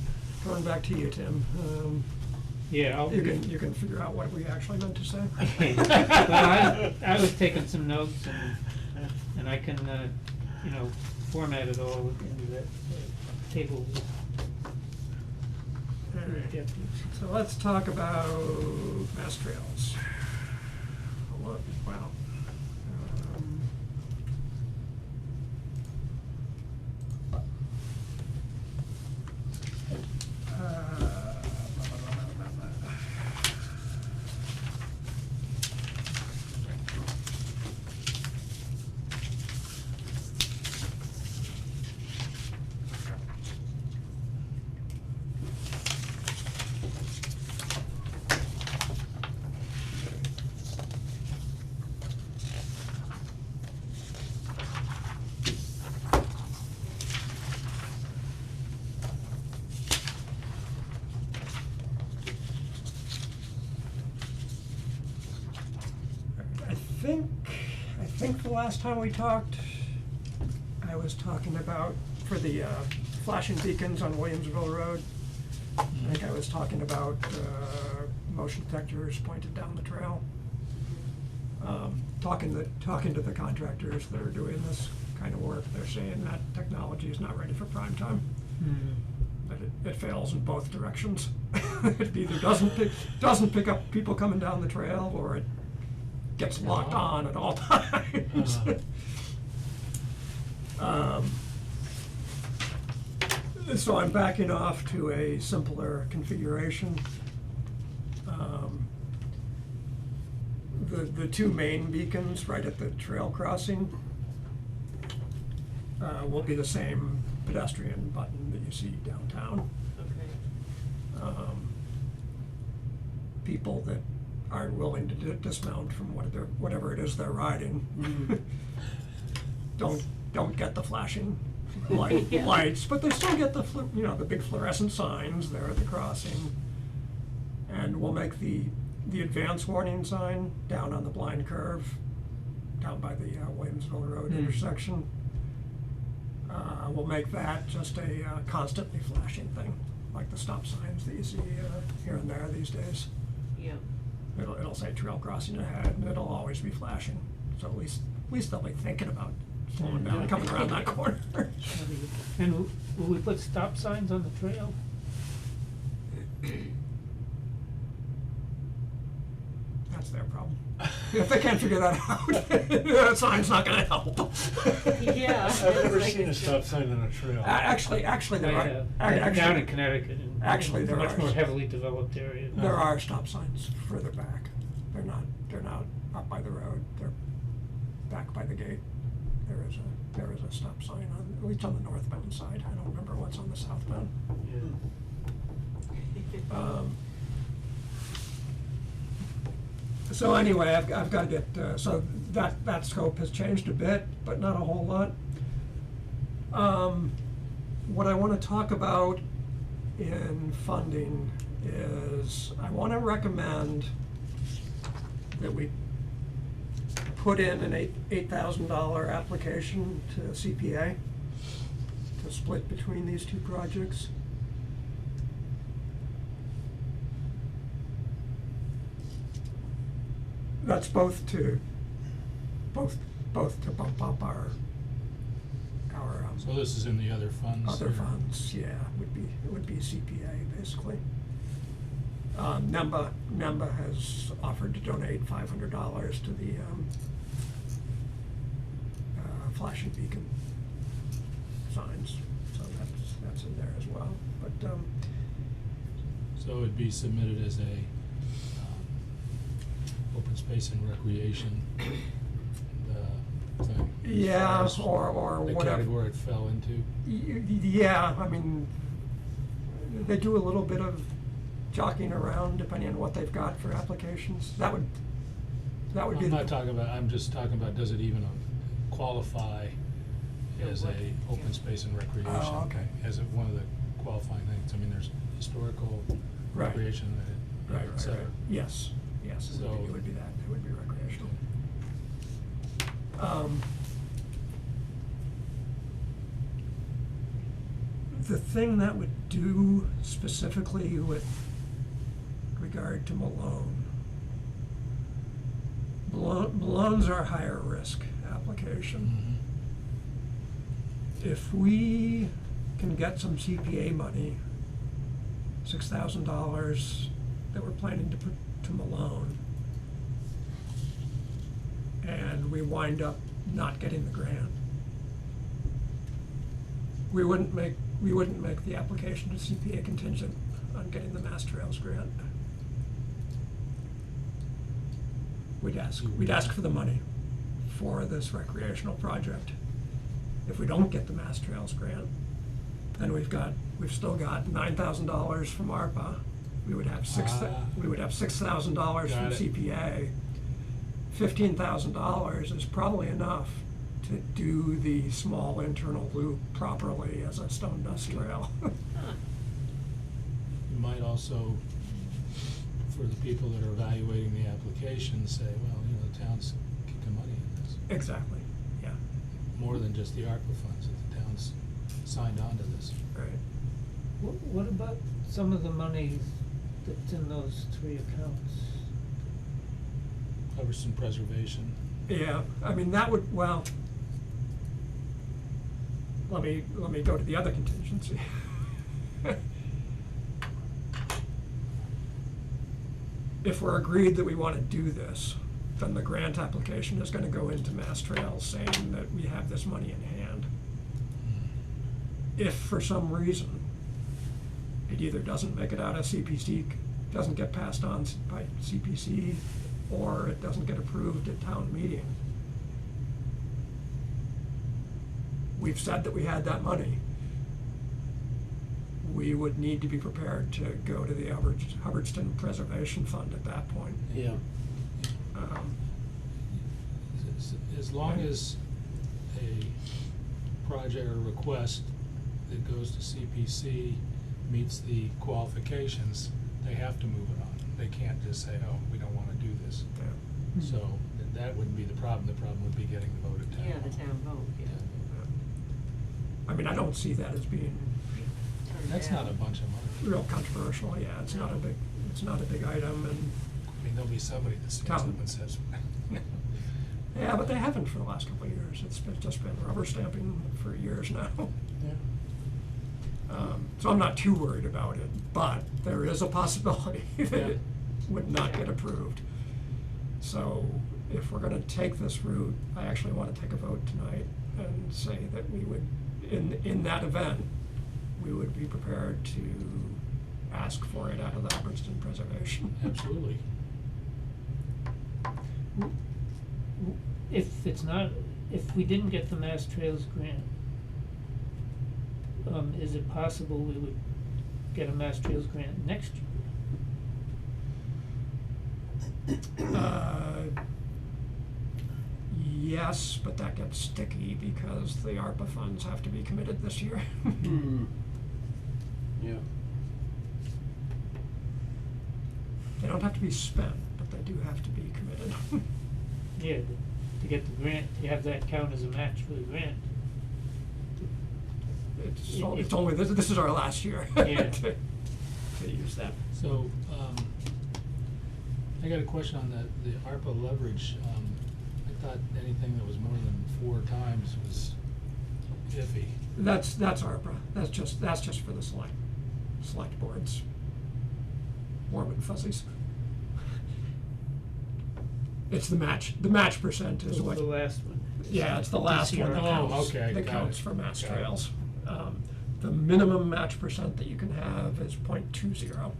going back to you, Tim. Yeah, I'll. You can figure out what we actually meant to say. Well, I was taking some notes and I can, format it all into that table. All right. So let's talk about mass trails. Wow. Um, I think the last time we talked, I was talking about, for the flashing beacons on Williamsville Road, I think I was talking about motion detectors pointed down the trail. Talking to the contractors that are doing this kind of work, they're saying that technology is not ready for prime time. That it fails in both directions. It either doesn't pick up people coming down the trail, or it gets locked on at all times. So I'm backing off to a simpler configuration. The two main beacons right at the trail crossing will be the same pedestrian button that you see downtown. Okay. People that aren't willing to dismount from whatever it is they're riding don't get the flashing Yeah. lights, but they still get the the big fluorescent signs there at the crossing. And we'll make the advance warning sign down on the blind curve, down by the Williamsville Road intersection. We'll make that just a constantly flashing thing, like the stop signs that you see here and there these days. Yeah. It'll say trail crossing ahead, and it'll always be flashing. So at least they'll be thinking about slowing down, coming around that corner. And will we put stop signs on the trail? That's their problem. If they can't figure that out, that sign's not gonna help. Yeah. I've never Like seen a it's stop sign on a trail. Actually, there I are. have. Down in Actually, Connecticut, in actually, a there much are. more heavily developed area. there are stop signs further back. They're not up by the road. They're back by the gate. There is a stop sign on, at least on the northbound side. I don't remember what's on the southbound. So anyway, I've got to get, so that scope has changed a bit, but not a whole lot. What I want to talk about in funding is I want to recommend that we put in an $8,000 application to CPA to split between these two projects. That's both to bump up our So this is in the other funds? other or- funds, yeah, it would be CPA basically. NEMBA has offered to donate $500 to the flashing beacon signs, so that's in there as well. But So it would be submitted as a open space and recreation thing? yeah, as far as or the whatever. category it fell into? Yeah, I mean, they do a little bit of jockeying around depending on what they've got for applications. That would be. I'm not talking about, I'm just talking about, does it even qualify as what- a open yeah. space and recreation. Oh, okay. As one of the qualifying things. I mean, there's historical, Right. recreation, Right, et right, cetera. right. Yes, yes, it would be- So- it would be that, it would be recreational. The thing that would do specifically with regard to Malone's our higher risk application. Mhm. If we can get some CPA money, $6,000 that we're planning to put to Malone, and we wind up not getting the grant, we wouldn't make the application to CPA contingent on getting the Mass Trails grant. We'd ask for the money for this recreational project. If we don't get the Mass Trails grant, then we've still got $9,000 from ARPA. We would have $6,000 from Got it. CPA. $15,000 is probably enough to do the small internal loop properly as a stone dust trail. Huh. You might also, for the people that are evaluating the application, say, well, the town's kicking money in this. Exactly, yeah, More than just the ARPA funds, that the town's signed on to this. right. What about some of the money that's in those 3 accounts? Hubbardston Preservation. Yeah, I mean, that would, well, let me go to the other contingency. If we're agreed that we wanna do this, then the grant application is gonna go into Mass Trails saying that we have this money in hand. If for some reason it either doesn't make it out of CPC, doesn't get passed on by CPC, or it doesn't get approved at town meeting, we've said that we had that money. We would need to be prepared to go to the Hubbardston Preservation Fund at that point. Yeah. As long as a project or request that goes to CPC meets the qualifications, they have to move it on. They can't just say, oh, we don't wanna do this. Yeah. So that wouldn't be the problem. The problem would be getting the vote at town. Yeah, the town vote, yeah. I mean, I don't see that as being Turned That's not out. a bunch of money. real controversial, yeah, it's not a big item, and, I mean, there'll be somebody that stands up Town. and says. yeah, but they haven't for the last couple of years, it's just been rubber stamping for years now. Yeah. So I'm not too worried about it, but there is a possibility that Yeah. it would not get approved. So if we're gonna take this route, I actually wanna take a vote tonight and say that we would, in that event, we would be prepared to ask for it out of the Hubbardston Preservation. Absolutely. If we didn't get the Mass Trails grant, is it possible we would get a Mass Trails grant next year? Yes, but that gets sticky because the ARPA funds have to be committed this year. Yeah. They don't have to be spent, but they do have to be committed. Yeah, to get the grant, to have that count as a match for the grant. It's only, this is our last year Yeah. to use that. So, I got a question on the ARPA leverage. I thought anything that was more than 4 times was iffy. That's ARPA, that's just for the select boards. Warm and fuzzies. It's the match percent is what. The last one. Yeah, it's the last one that DCR. counts, Oh, okay, that got counts it. for Mass Got it. Trails. The minimum match percent that you can have is 0.20.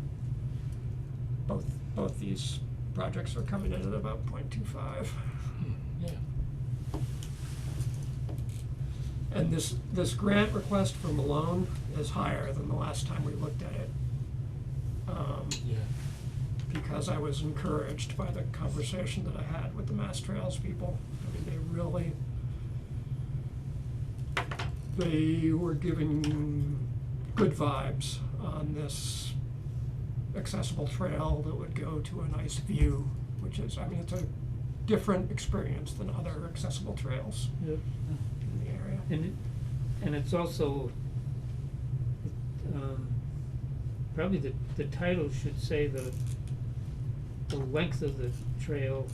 Both these projects are coming in at about 0.25. Yeah. And this grant request for Malone is higher than the last time we looked at it. Yeah. Because I was encouraged by the conversation that I had with the Mass Trails people. I mean, they really, they were giving good vibes on this accessible trail that would go to a nice view, which is, I mean, it's a different experience than other accessible trails Yep. in the area. And it's also, probably the title should say the length of the trail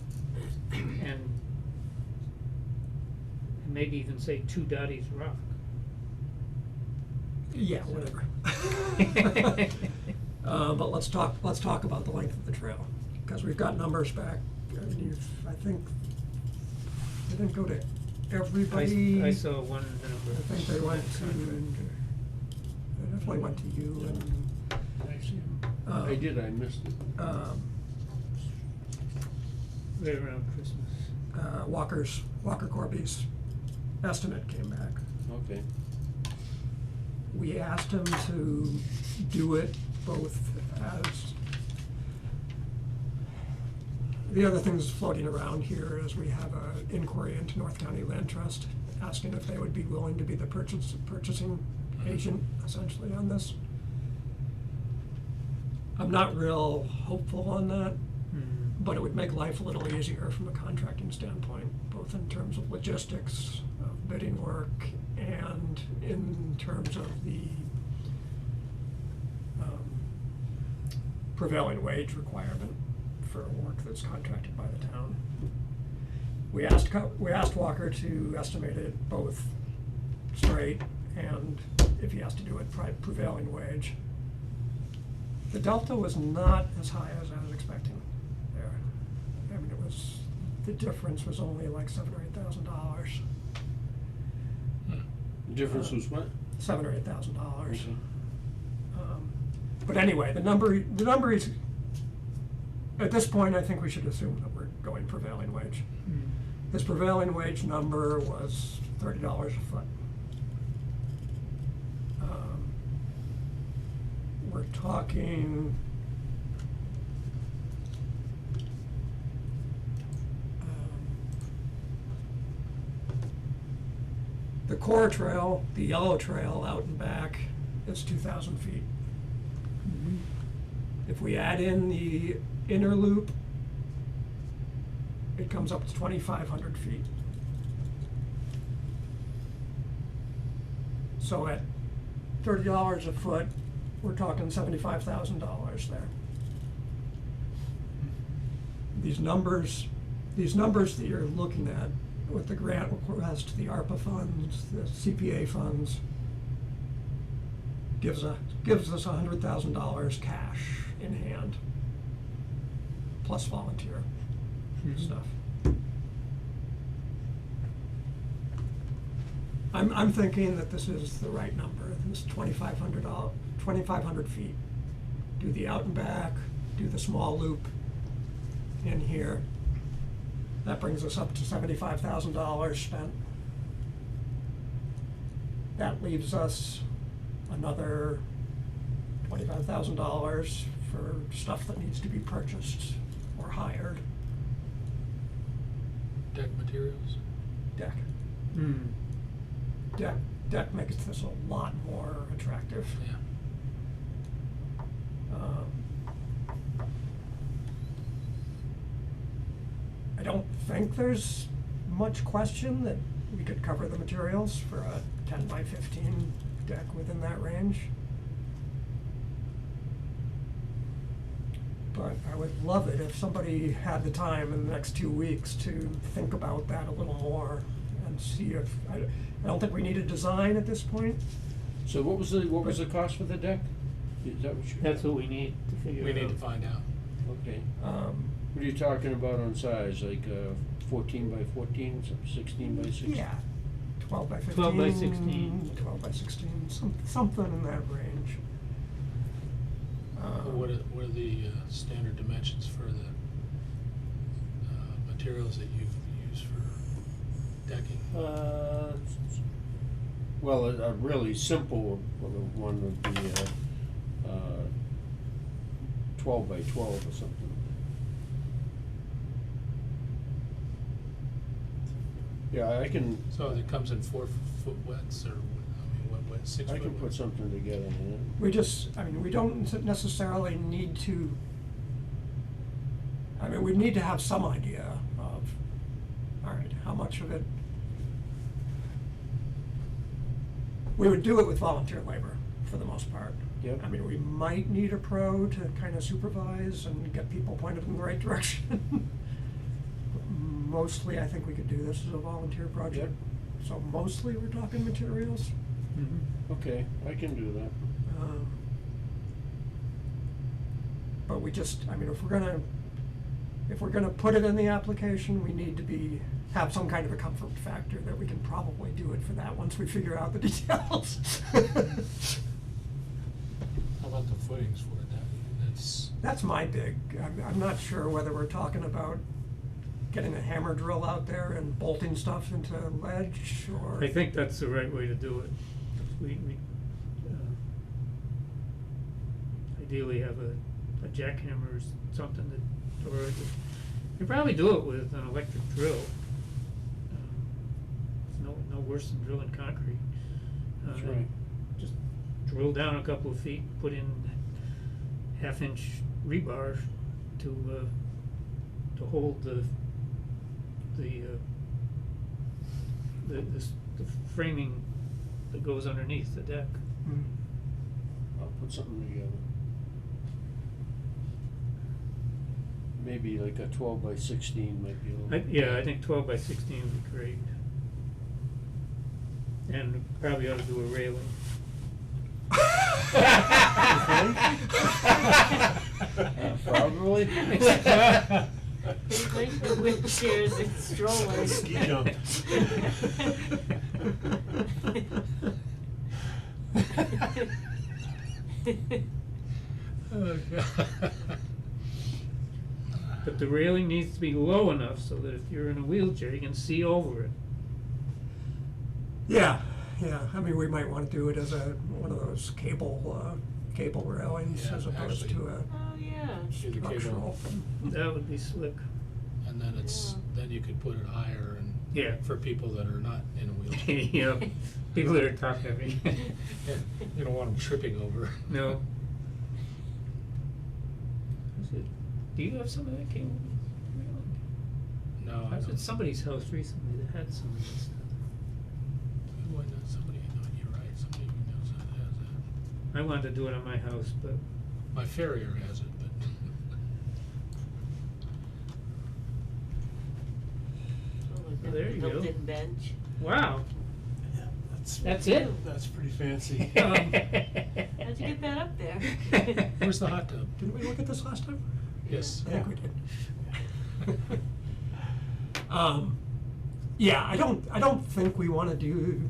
and maybe even say to Dottie's Rock. Yeah, So- whatever. But let's talk about the length of the trail, because we've got numbers back. I mean, I think, they didn't go to everybody. I saw one I number. think they went to, they definitely went to you and, I see 'em. Uh, I did, I missed it. Right around Christmas. Walker Corby's estimate came back. Okay. We asked him to do it both as, the other things floating around here is we have an inquiry into North County Land Trust, asking if they would be willing to be the purchasing agent essentially on this. I'm not real hopeful on that, but it would make life a little easier from a contracting standpoint, both in terms of logistics, of bidding work, and in terms of the prevailing wage requirement for work that's contracted by the town. We asked Walker to estimate it both straight and if he has to do it prevailing wage. The delta was not as high as I was expecting there. I mean, the difference was only like $7,000 or $8,000. The difference was what? $7,000 or $8,000. Okay. But anyway, the number is, at this point, I think we should assume that we're going prevailing wage. This prevailing wage number was $30 a foot. We're talking, the core trail, the yellow trail out and back, is 2,000 feet. If we add in the inner loop, it comes up to 2,500 feet. So at $30 a foot, we're talking $75,000 there. These numbers that you're looking at with the grant request, the ARPA funds, the CPA funds, gives us $100,000 cash in hand, plus volunteer stuff. I'm thinking that this is the right number. This 2,500 feet. Do the out and back, do the small loop in here. That brings us up to $75,000 spent. That leaves us another $25,000 for stuff that needs to be purchased or hired. Deck materials? Deck. Deck makes this a lot more attractive. Yeah. I don't think there's much question that we could cover the materials for a 10 by 15 deck within that range. But I would love it if somebody had the time in the next 2 weeks to think about that a little more and see if, I don't think we need a design at this point. So what was the cost for the deck? Is that what you? That's what we need to figure out. We need to find out. Okay. What are you talking about on size, like 14 by 14, 16 by 16? Yeah, 12 by 15. 12 by 16. 12 by 16, something in that range. What are the standard dimensions for the materials that you've used for decking? Well, a really simple one would be 12 by 12 or something. Yeah, I can. So it comes in 4 foot widths or 6 I foot can one. put something together, man. We just, I mean, we don't necessarily need to, I mean, we need to have some idea of, all right, how much of it. We would do it with volunteer labor for the most part. Yep. I mean, we might need a pro to kind of supervise and get people pointed in the right direction. Mostly, I think we could do this as a volunteer project. So mostly, we're talking materials. Okay, I can do that. But we just, I mean, if we're gonna put it in the application, we need to have some kind of a comfort factor that we can probably do it for that once we figure out the details. How about the footings for it? That's, That's my big, I'm not sure whether we're talking about getting a hammer drill out there and bolting stuff into ledge, or. I think that's the right way to do it. We ideally have a jackhammer or something that, or you probably do it with an electric drill. No worse than drilling concrete. That's right. Just drill down a couple of feet, put in 1/2-inch rebar to hold the framing that goes underneath the deck. Mm. I'll put something together. Maybe like a 12 by 16 might be a little. Yeah, I think 12 by 16 would be great. And probably ought to do a railing. Probably. It's like the wheelchairs and strollers. Ski jump. oh, God. But the railing needs to be low enough so that if you're in a wheelchair, you can see over it. Yeah, I mean, we might wanna do it as one of those cable railings Yeah, as opposed actually. to a Oh, yeah. Do the cable, structural. That would be slick. and then then you could put it higher and. Yeah. For people that are not in a wheelchair. Yeah, people that are top heavy. Yeah, you don't want them tripping over. No. Do you have some of that cable railing? No, I was at somebody's house recently that had some of this stuff. Why not somebody, no, you're right, somebody who knows how to has that. I wanted to do it on my house, but My farrier has it, but. Oh, like that There you go. built-in bench. wow. Yeah, That's it? That's pretty fancy. How'd you get that up there? Where's the hot tub? Didn't we look at this last time? Yes. I think we did. Yeah, I don't think we wanna do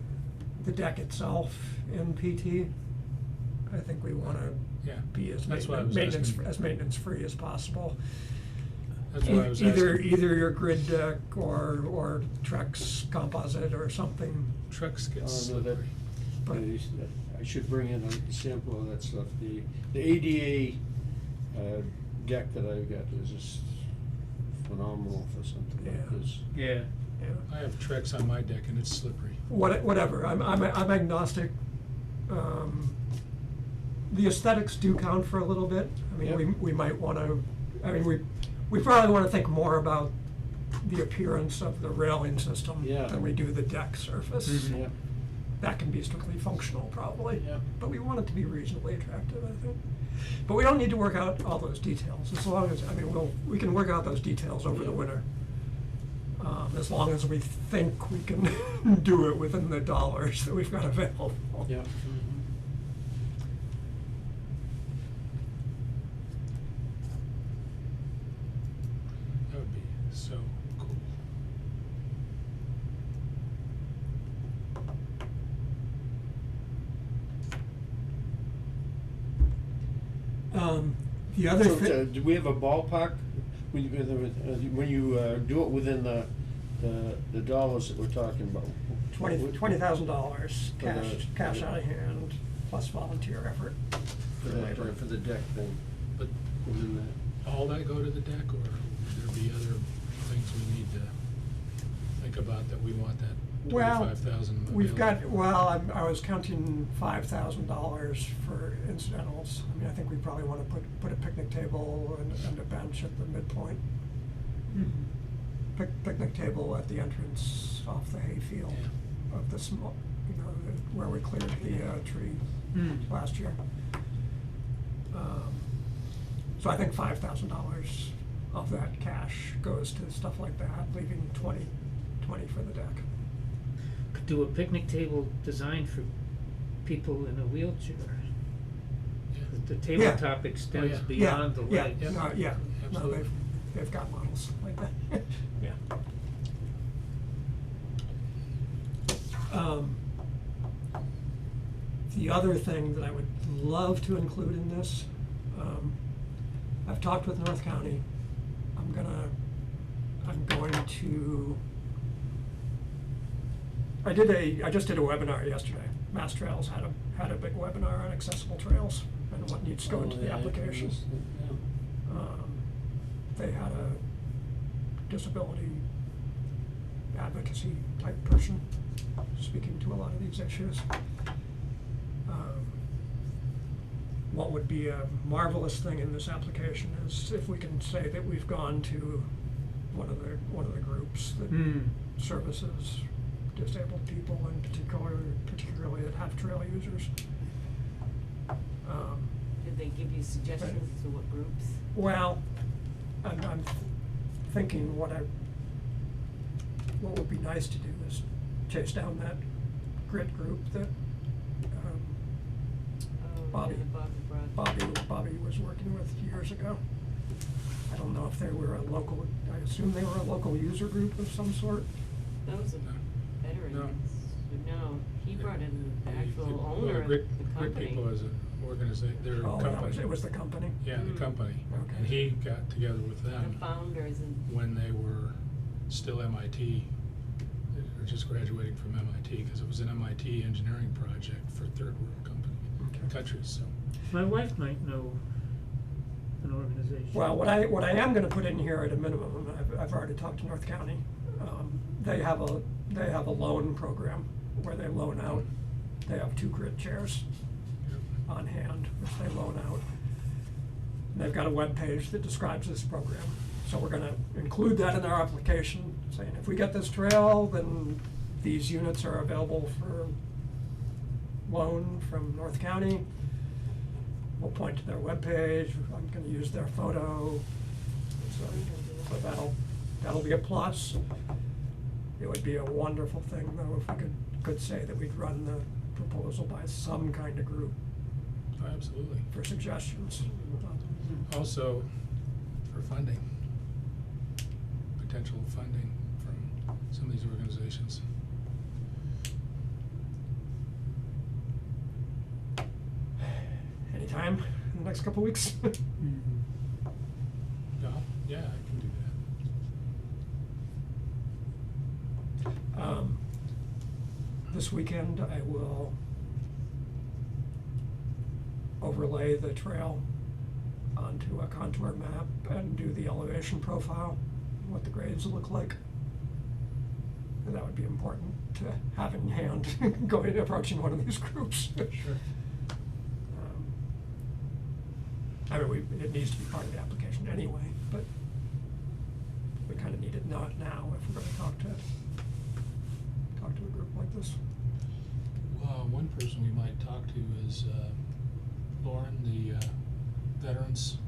the deck itself in PT. I think we wanna Yeah, be as that's what I was maintenance, asking. as maintenance free as possible. That's what I was Either asking. your grid deck or Trex composite or something. Trucks get Oh, no, that, slippery. But- I should bring in a sample of that stuff. The ADA deck that I've got is just phenomenal for something like Yeah. this. Yeah. Yeah. I have Trex on my deck and it's slippery. Whatever, I'm agnostic. The aesthetics do count for a little bit. I mean, Yep. we might wanna, I mean, we probably wanna think more about the appearance of the railing system Yeah. than we do the deck surface. Mhm. Yeah. That can be strictly functional probably. Yep. But we want it to be reasonably attractive, I think. But we don't need to work out all those details, as long as, I mean, we can work out those details over the Yeah. winter. As long as we think we can do it within the dollars that we've got available. Yeah. That would be so cool. The other So, thing. do we have a ballpark when you do it within the dollars that we're talking about? $20,000 For the- cash out of hand, plus volunteer effort. For that, for the deck thing, But within that. all that go to the deck, or would there be other things we need to think about that we want that? Well, 35,000 we've got, available. well, I was counting $5,000 for incidentals. I mean, I think we probably wanna put a picnic table and a bench at the midpoint. Picnic table at the entrance off the hayfield Yeah. of the small, where we cleared the tree Mm. last year. So I think $5,000 of that cash goes to stuff like that, leaving 20 for the deck. Could do a picnic table designed for people in a wheelchair. Yeah. The tabletop extends yeah. beyond the Yeah, legs. yeah, no, yeah, no, Absolutely. they've got models like that. Yeah. The other thing that I would love to include in this, I've talked with North County. I'm going to, I just did a webinar yesterday. Mass Trails had a big webinar on accessible trails and what needs to go into the application. They had a disability advocacy type person speaking to a lot of these issues. What would be a marvelous thing in this application is if we can say that we've gone to one of the groups that services disabled people, and particularly that have trail users. Did they give you suggestions to what groups? Well, I'm thinking what would be nice to do is chase down that grit group that Oh, yeah, Bobby was working with years ago. I don't know if they were I assume they were a local user group of some sort. Those are No. veterans. No, he brought in the actual Well, owner of Grit- the company. Grit people as an organization, they're a Oh, company. it was the company? Yeah, the Mm. company. Okay. And he got together with The them founders and. when they were still MIT, they were just graduating from MIT, because it was an MIT engineering project for third world countries, so. My wife might know an organization. Well, what I am gonna put in here at a minimum, and I've already talked to North County, they have a loan program where they loan out, they have 2 grit chairs on hand, which they loan out. And they've got a web page that describes this program, so we're gonna include that in our application, saying if we get this trail, then these units are available for loan from North County. We'll point to their webpage, I'm gonna use their photo, so that'll be a plus. It would be a wonderful thing, though, if we could say that we'd run the proposal by some kind of group Oh, absolutely. for suggestions. Also, for funding, potential funding from some of these organizations. Anytime in the next couple weeks. Yeah, I can do that. This weekend, I will overlay the trail onto a contour map and do the elevation profile, what the grades look like. And that would be important to have in hand approaching one of these groups. Sure. I mean, it needs to be part of the application anyway, but we kind of need it now if we're going to talk to a group like this. One person we might talk to is Lauren, the veterans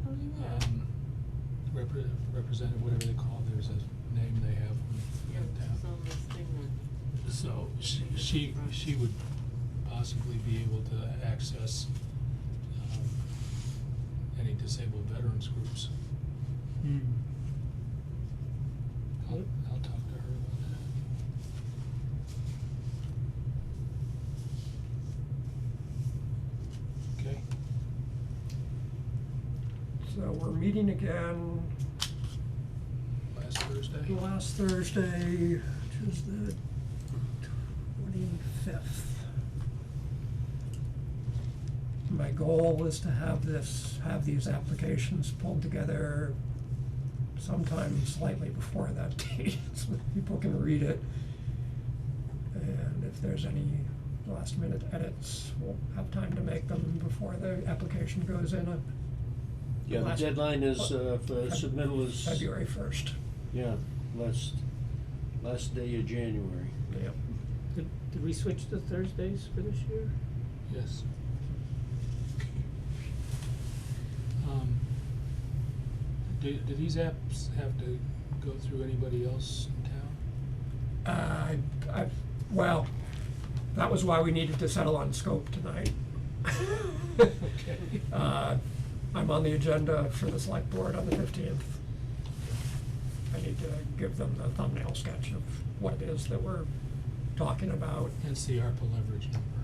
Oh, yeah. representative, whatever they call it. There's a name they have Yeah, in town. it's on this thing that. So she would possibly be able to access any disabled veterans groups. I'll talk to her about that. Okay. So we're meeting again Last Thursday. last Thursday, which is the 25th. My goal is to have these applications pulled together sometime slightly before that date, so that people can read it And if there's any last minute edits, we'll have time to make them before the application goes in on Yeah, the last- deadline is, for submittal is. February 1st. Yeah, last day of January. Yep. Did we switch to Thursdays for this year? Yes. Do these apps have to go through anybody else in town? Well, that was why we needed to settle on scope tonight. Okay. I'm on the agenda for the select board on the 15th. I need to give them the thumbnail sketch of what it is that we're talking about. Hence the ARPA leverage number.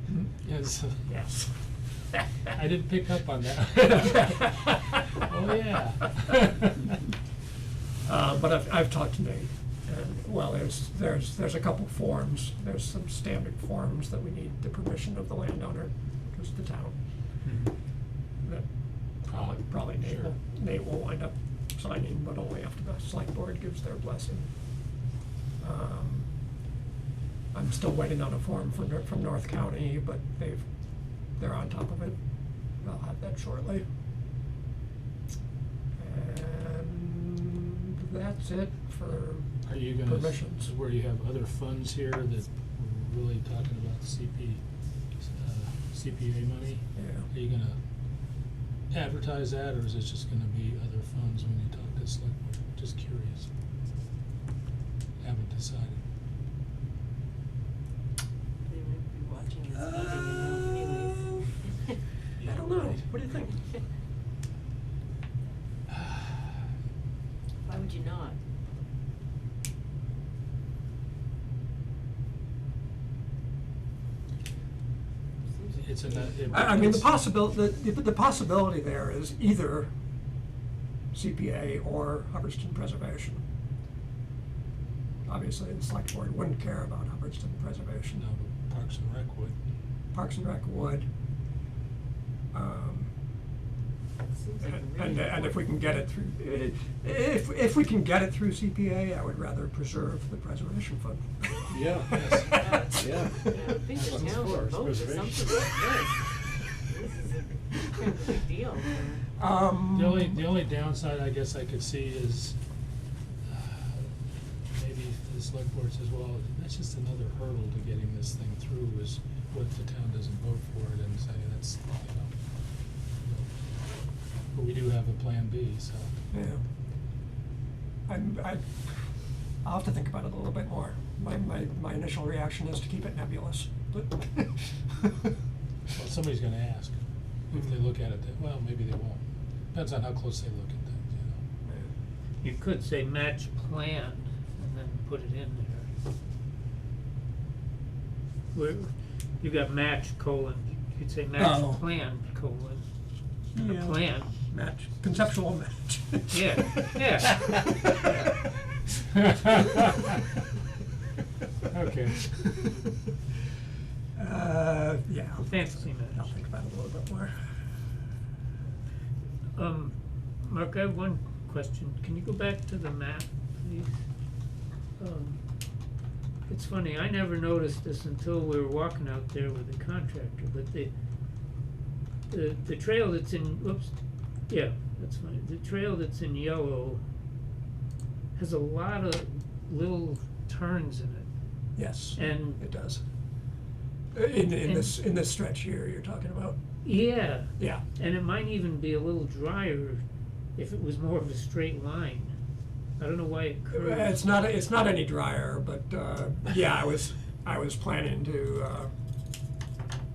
Hmm? Yes. Yes. I didn't pick up on that. Oh, yeah. But I've talked to Nate, and, well, there's a couple forms, there's some standard forms that we need the permission of the landowner, because the town, that probably Sure. Nate will wind up signing, but only after the select board gives their blessing. I'm still waiting on a form from North County, but they're on top of it. I'll have that shortly. And that's it for Are you gonna, permissions. where you have other funds here that we're really talking about CPA money? Yeah. Are you gonna advertise that, or is it just gonna be other funds when you talk to select board? Just curious. Haven't decided. They might be watching this meeting anyways. I don't know. What do you think? Why would you not? It's a, I mean, the possibility there is either CPA or Hubbardston Preservation. Obviously, the select board wouldn't care about Hubbardston Preservation. No, but Parks and Rec would. Parks and Rec would. Seems like a really And if we can get it important- through, if we can get it through CPA, I would rather preserve the preservation fund. Yeah. Yes. Yeah. I think the That's what town it's would for, vote for preservation. something like this. This is a kind of a big deal. The only downside I guess I could see is, maybe the select board says, well, that's just another hurdle to getting this thing through, is what if the town doesn't vote for it, and say, that's, you know. But we do have a plan B, so. Yeah. I'll have to think about it a little bit more. My initial reaction is to keep it nebulous, but. Well, somebody's gonna ask, if they look at it, well, maybe they won't, depends on how close they look at things, you know. You could say match plan and then put it in there. Where, you got match colon, you could say match Oh. plan colon, and Yeah. a plan. Match, conceptual match. Yeah, yeah. Okay. Yeah. Fantasy match. I'll think about it a little bit more. Mark, I have one question. Can you go back to the map, please? It's funny, I never noticed this until we were walking out there with the contractor, but the trail that's in, whoops, yeah, that's fine. The trail that's in yellow has a lot of little turns in it. Yes, And it does. In this stretch here you're talking about? yeah, Yeah. and it might even be a little drier if it was more of a straight line. I don't know why it curves. It's not any drier, but, yeah, I was planning to,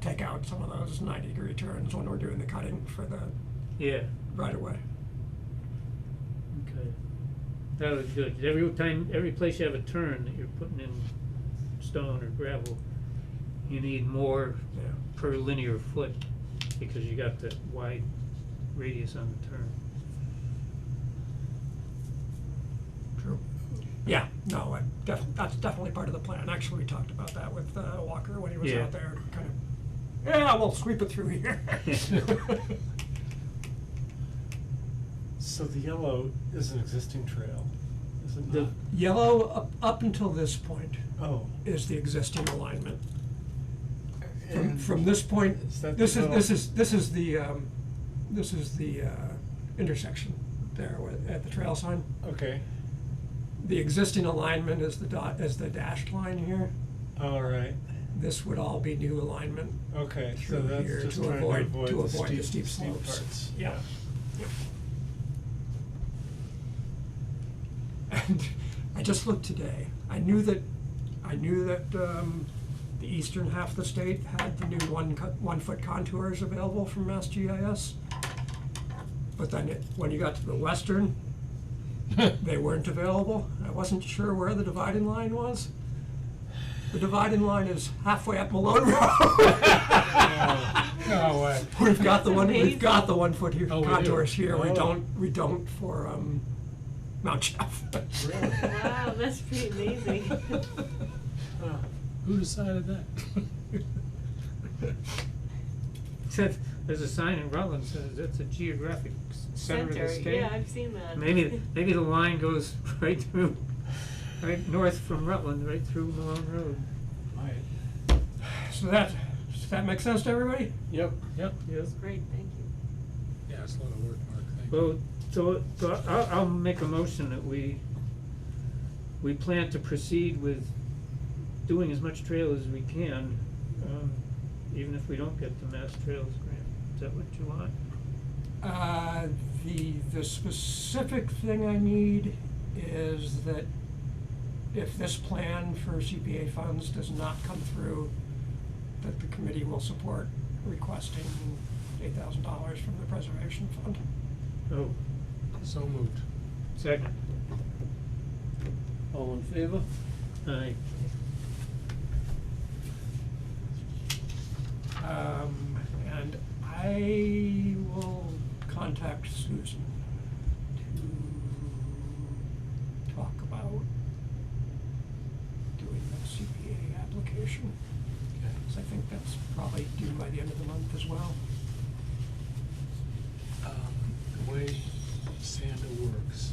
take out some of those 90-degree turns when we're doing the cutting for the Yeah, right of way. okay. That was good. Every place you have a turn that you're putting in stone or gravel, you need more Yeah. per linear foot because you got the wide radius on the turn. True. Yeah, no, that's definitely part of the plan. Actually, we talked about that with Walker when he was Yeah. out there, kind of, yeah, we'll sweep it through here. So the yellow is an existing trail, Is it The- not? Yellow up until this point Oh. is the existing alignment. And From this point, is that this the is middle? this is the intersection there at the trail sign. Okay, The existing alignment is is the dashed line here. all right, This would all be new alignment. okay, so Through that's here just to trying avoid- to to avoid avoid the the steep steep slopes. parts. Yeah. And I just looked today. I knew that the eastern half of the state had the new 1 foot contours available from Mass GIS. But then when you got to the western, they weren't available. I wasn't sure where the dividing line was. The dividing line is halfway up Malone Road. No way. We've got the That's one. We've got amazing. the 1 foot here Oh, we do? contours here. We Oh. don't. We don't for Mount Jeff. Really? Wow, that's pretty amazing. Huh. Who decided that? Said, there's a sign in Rutland says that's a geographic center of the state. Yeah, I've seen that. Maybe the line goes right through, right north from Rutland, right through Malone Road. Might. So does that make sense to everybody? Yep. Yep. That's great, thank you. Yeah, it's a lot of work, Mark, thank you. Well, so I'll make a motion that we plan to proceed with doing as much trail as we can, even if we don't get the Mass Trails grant. Is that what you want? The specific thing I need is that if this plan for CPA funds does not come through, that the committee will support requesting $8,000 from the preservation fund. Oh, So moved. second. All in favor? Aye. And I will contact Susan to talk about doing the CPA application. Okay. So I think that's probably due by the end of the month as well. The way Sanda works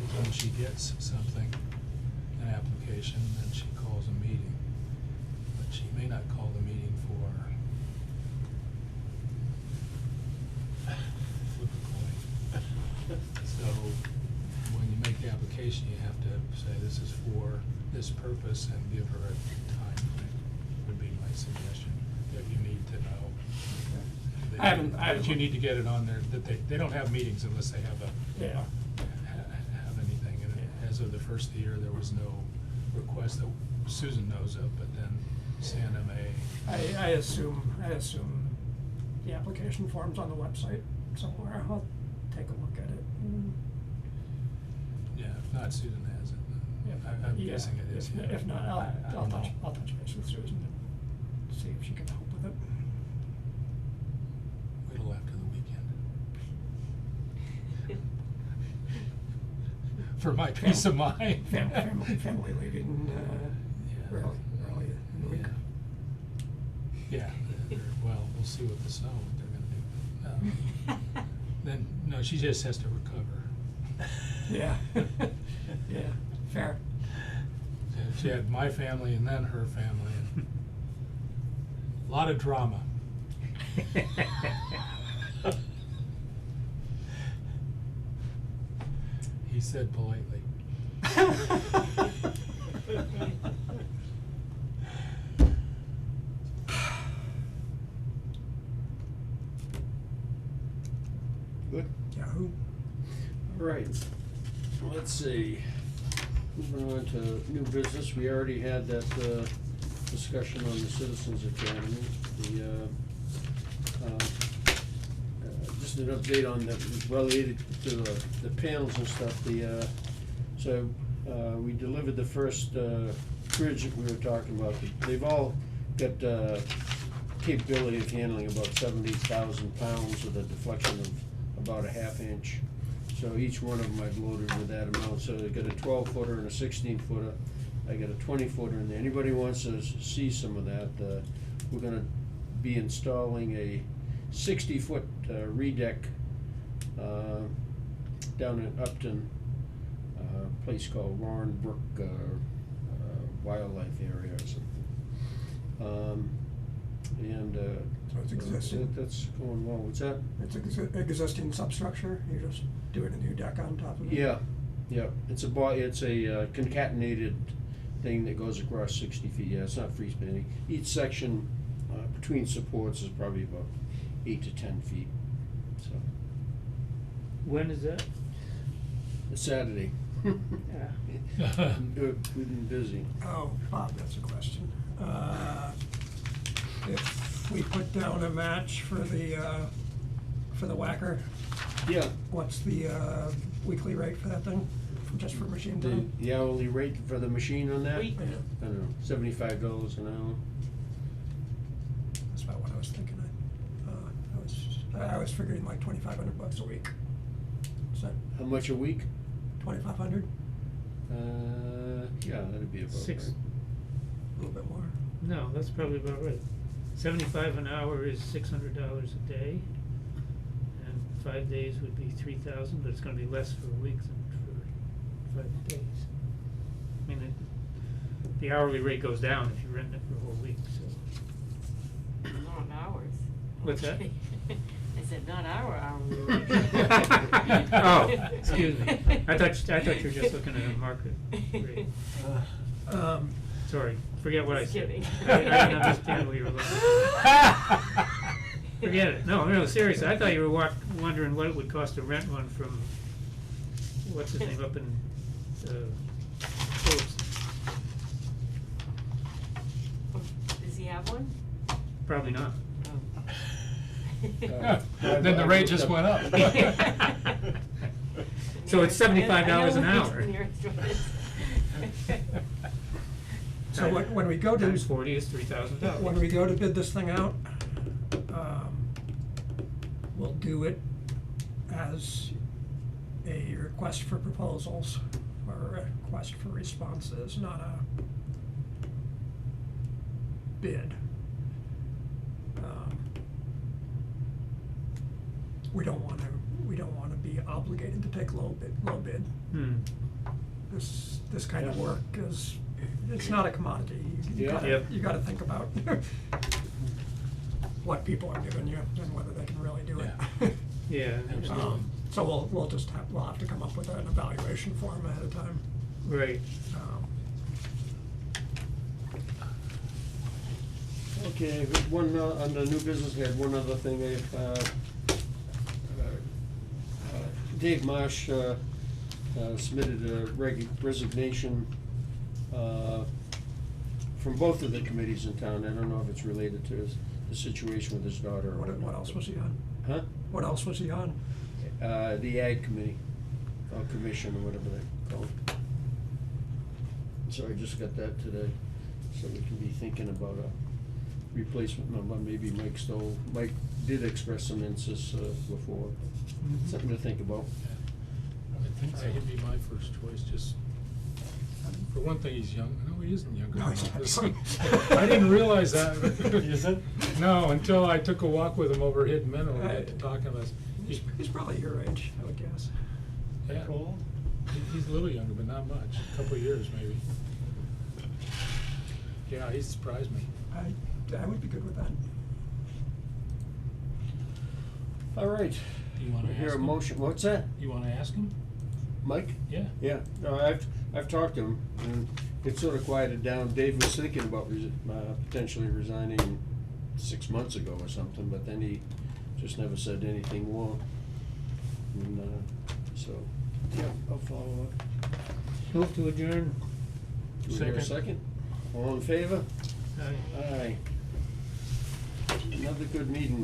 is when she gets something, an application, then she calls a meeting. But she may not call the meeting for flip a coin. So when you make the application, you have to say this is for this purpose and give her a time frame. Would be my suggestion, that you need to know. I haven't- That you need to get it on there, that they don't have meetings unless they have Yeah. have anything. And as of the first of the year, there was no request that Susan knows of, but then Santa may. I assume the application form's on the website somewhere. I'll take a look at it. Yeah, if not, Susan has it. I'm Yeah, guessing it is. yeah. If not, I I'll don't know. touch base with Susan and see if she can help with it. Wait till after the weekend. For my peace of mind. Family leaving, Yeah. early in the week. Yeah, well, we'll see what the snow, what they're gonna do. Then, no, she just has to recover. Yeah, yeah, fair. She had my family and then her family, and a lot of drama. He said politely. Good. Yahoo. All right, let's see. Moving on to new business, we already had that discussion on the Citizens Academy. Just an update on the, related to the panels and stuff, we delivered the first bridge that we were talking about. They've all got capability of handling about 70,000 pounds with a deflection of about a half inch. So each one of them I've loaded with that amount, so they've got a 12-footer and a 16-footer. I got a 20-footer in there. Anybody wants to see some of that, we're gonna be installing a 60-foot redeck down in Upton place called Warren Brook, Wildlife Area or something. And, So it's existing. that's going well, what's that? It's existing substructure, you just do it a new deck on top of it? Yeah, yeah, it's a concatenated thing that goes across 60 feet, yeah, it's not free spanning. Each section, between supports is probably about 8 to 10 feet, so, When is that? it's Saturday. Yeah. We've been busy. Oh, Bob, that's a question. If we put down a match for the whacker, Yeah, what's the weekly rate for that thing, just for machine time? the hourly rate for the machine on that? Week. Yeah, I don't know, $75 an hour. that's about what I was thinking. I was figuring like $2,500 a week. Is that How much a week? 2,500? Yeah, that'd be about right. Six. A little bit more. No, that's probably about right. 75 an hour is $600 a day, and 5 days would be 3,000, but it's gonna be less for a week than for 5 days. I mean, the hourly rate goes down if you rent it for a whole week, so. Not hours. What's that? I said, not our hourly rate. Oh, excuse me. I thought you were just looking at a market rate. Sorry, forget what I Just said. kidding. I didn't understand what you were looking at. Forget it. No, seriously, I thought you were wondering what it would cost to rent one from, what's his name, up in, Phillips. Does he have one? Probably not. Then the rate just went up. So it's $75 an hour. So when we go to. Times 40 is $3,000. When we go to bid this thing out, we'll do it as a request for proposals or a request for responses, not a bid. We don't wanna be obligated to take low bid. Hmm. This kind of work is, it's not a commodity. You Yeah. gotta- Yep. You gotta think about what people are giving you and whether they can really do it. Yeah, So we'll have to come up with an evaluation form ahead of time. right. Okay, one, on the new business, we had one other thing, Dave Marsh, submitted a resignation, from both of the committees in town. I don't know if it's related to the situation with his daughter or What else was he on? Huh? What else was he on? The Ag Committee, or Commission, or whatever they call it. So I just got that today, so we can be thinking about a replacement member, maybe Mike Stoll. Mike did express some interest, before, something to think about. I would think so. He'd be my first choice, just, for one thing, he's young. No, he isn't younger. No, he's than not. us. I didn't realize that. He isn't? No, until I took a walk with him over Hidden Meadow and got to talking to us. He's probably your age, I would guess. Yeah. Cool. He's a little younger, but not much, a couple of years maybe. Yeah, he surprised me. I would be good with that. All right. You wanna Hear ask a him? motion, what's that? You wanna ask him? Mike? Yeah. Yeah, no, I've talked to him, and it sort of quieted down. Dave was thinking about potentially resigning 6 months ago or something, but then he just never said anything more. And, so, yeah, I'll follow up. Move to adjourn. Do we hear a second? All in favor? Aye. Aye. Another good meeting.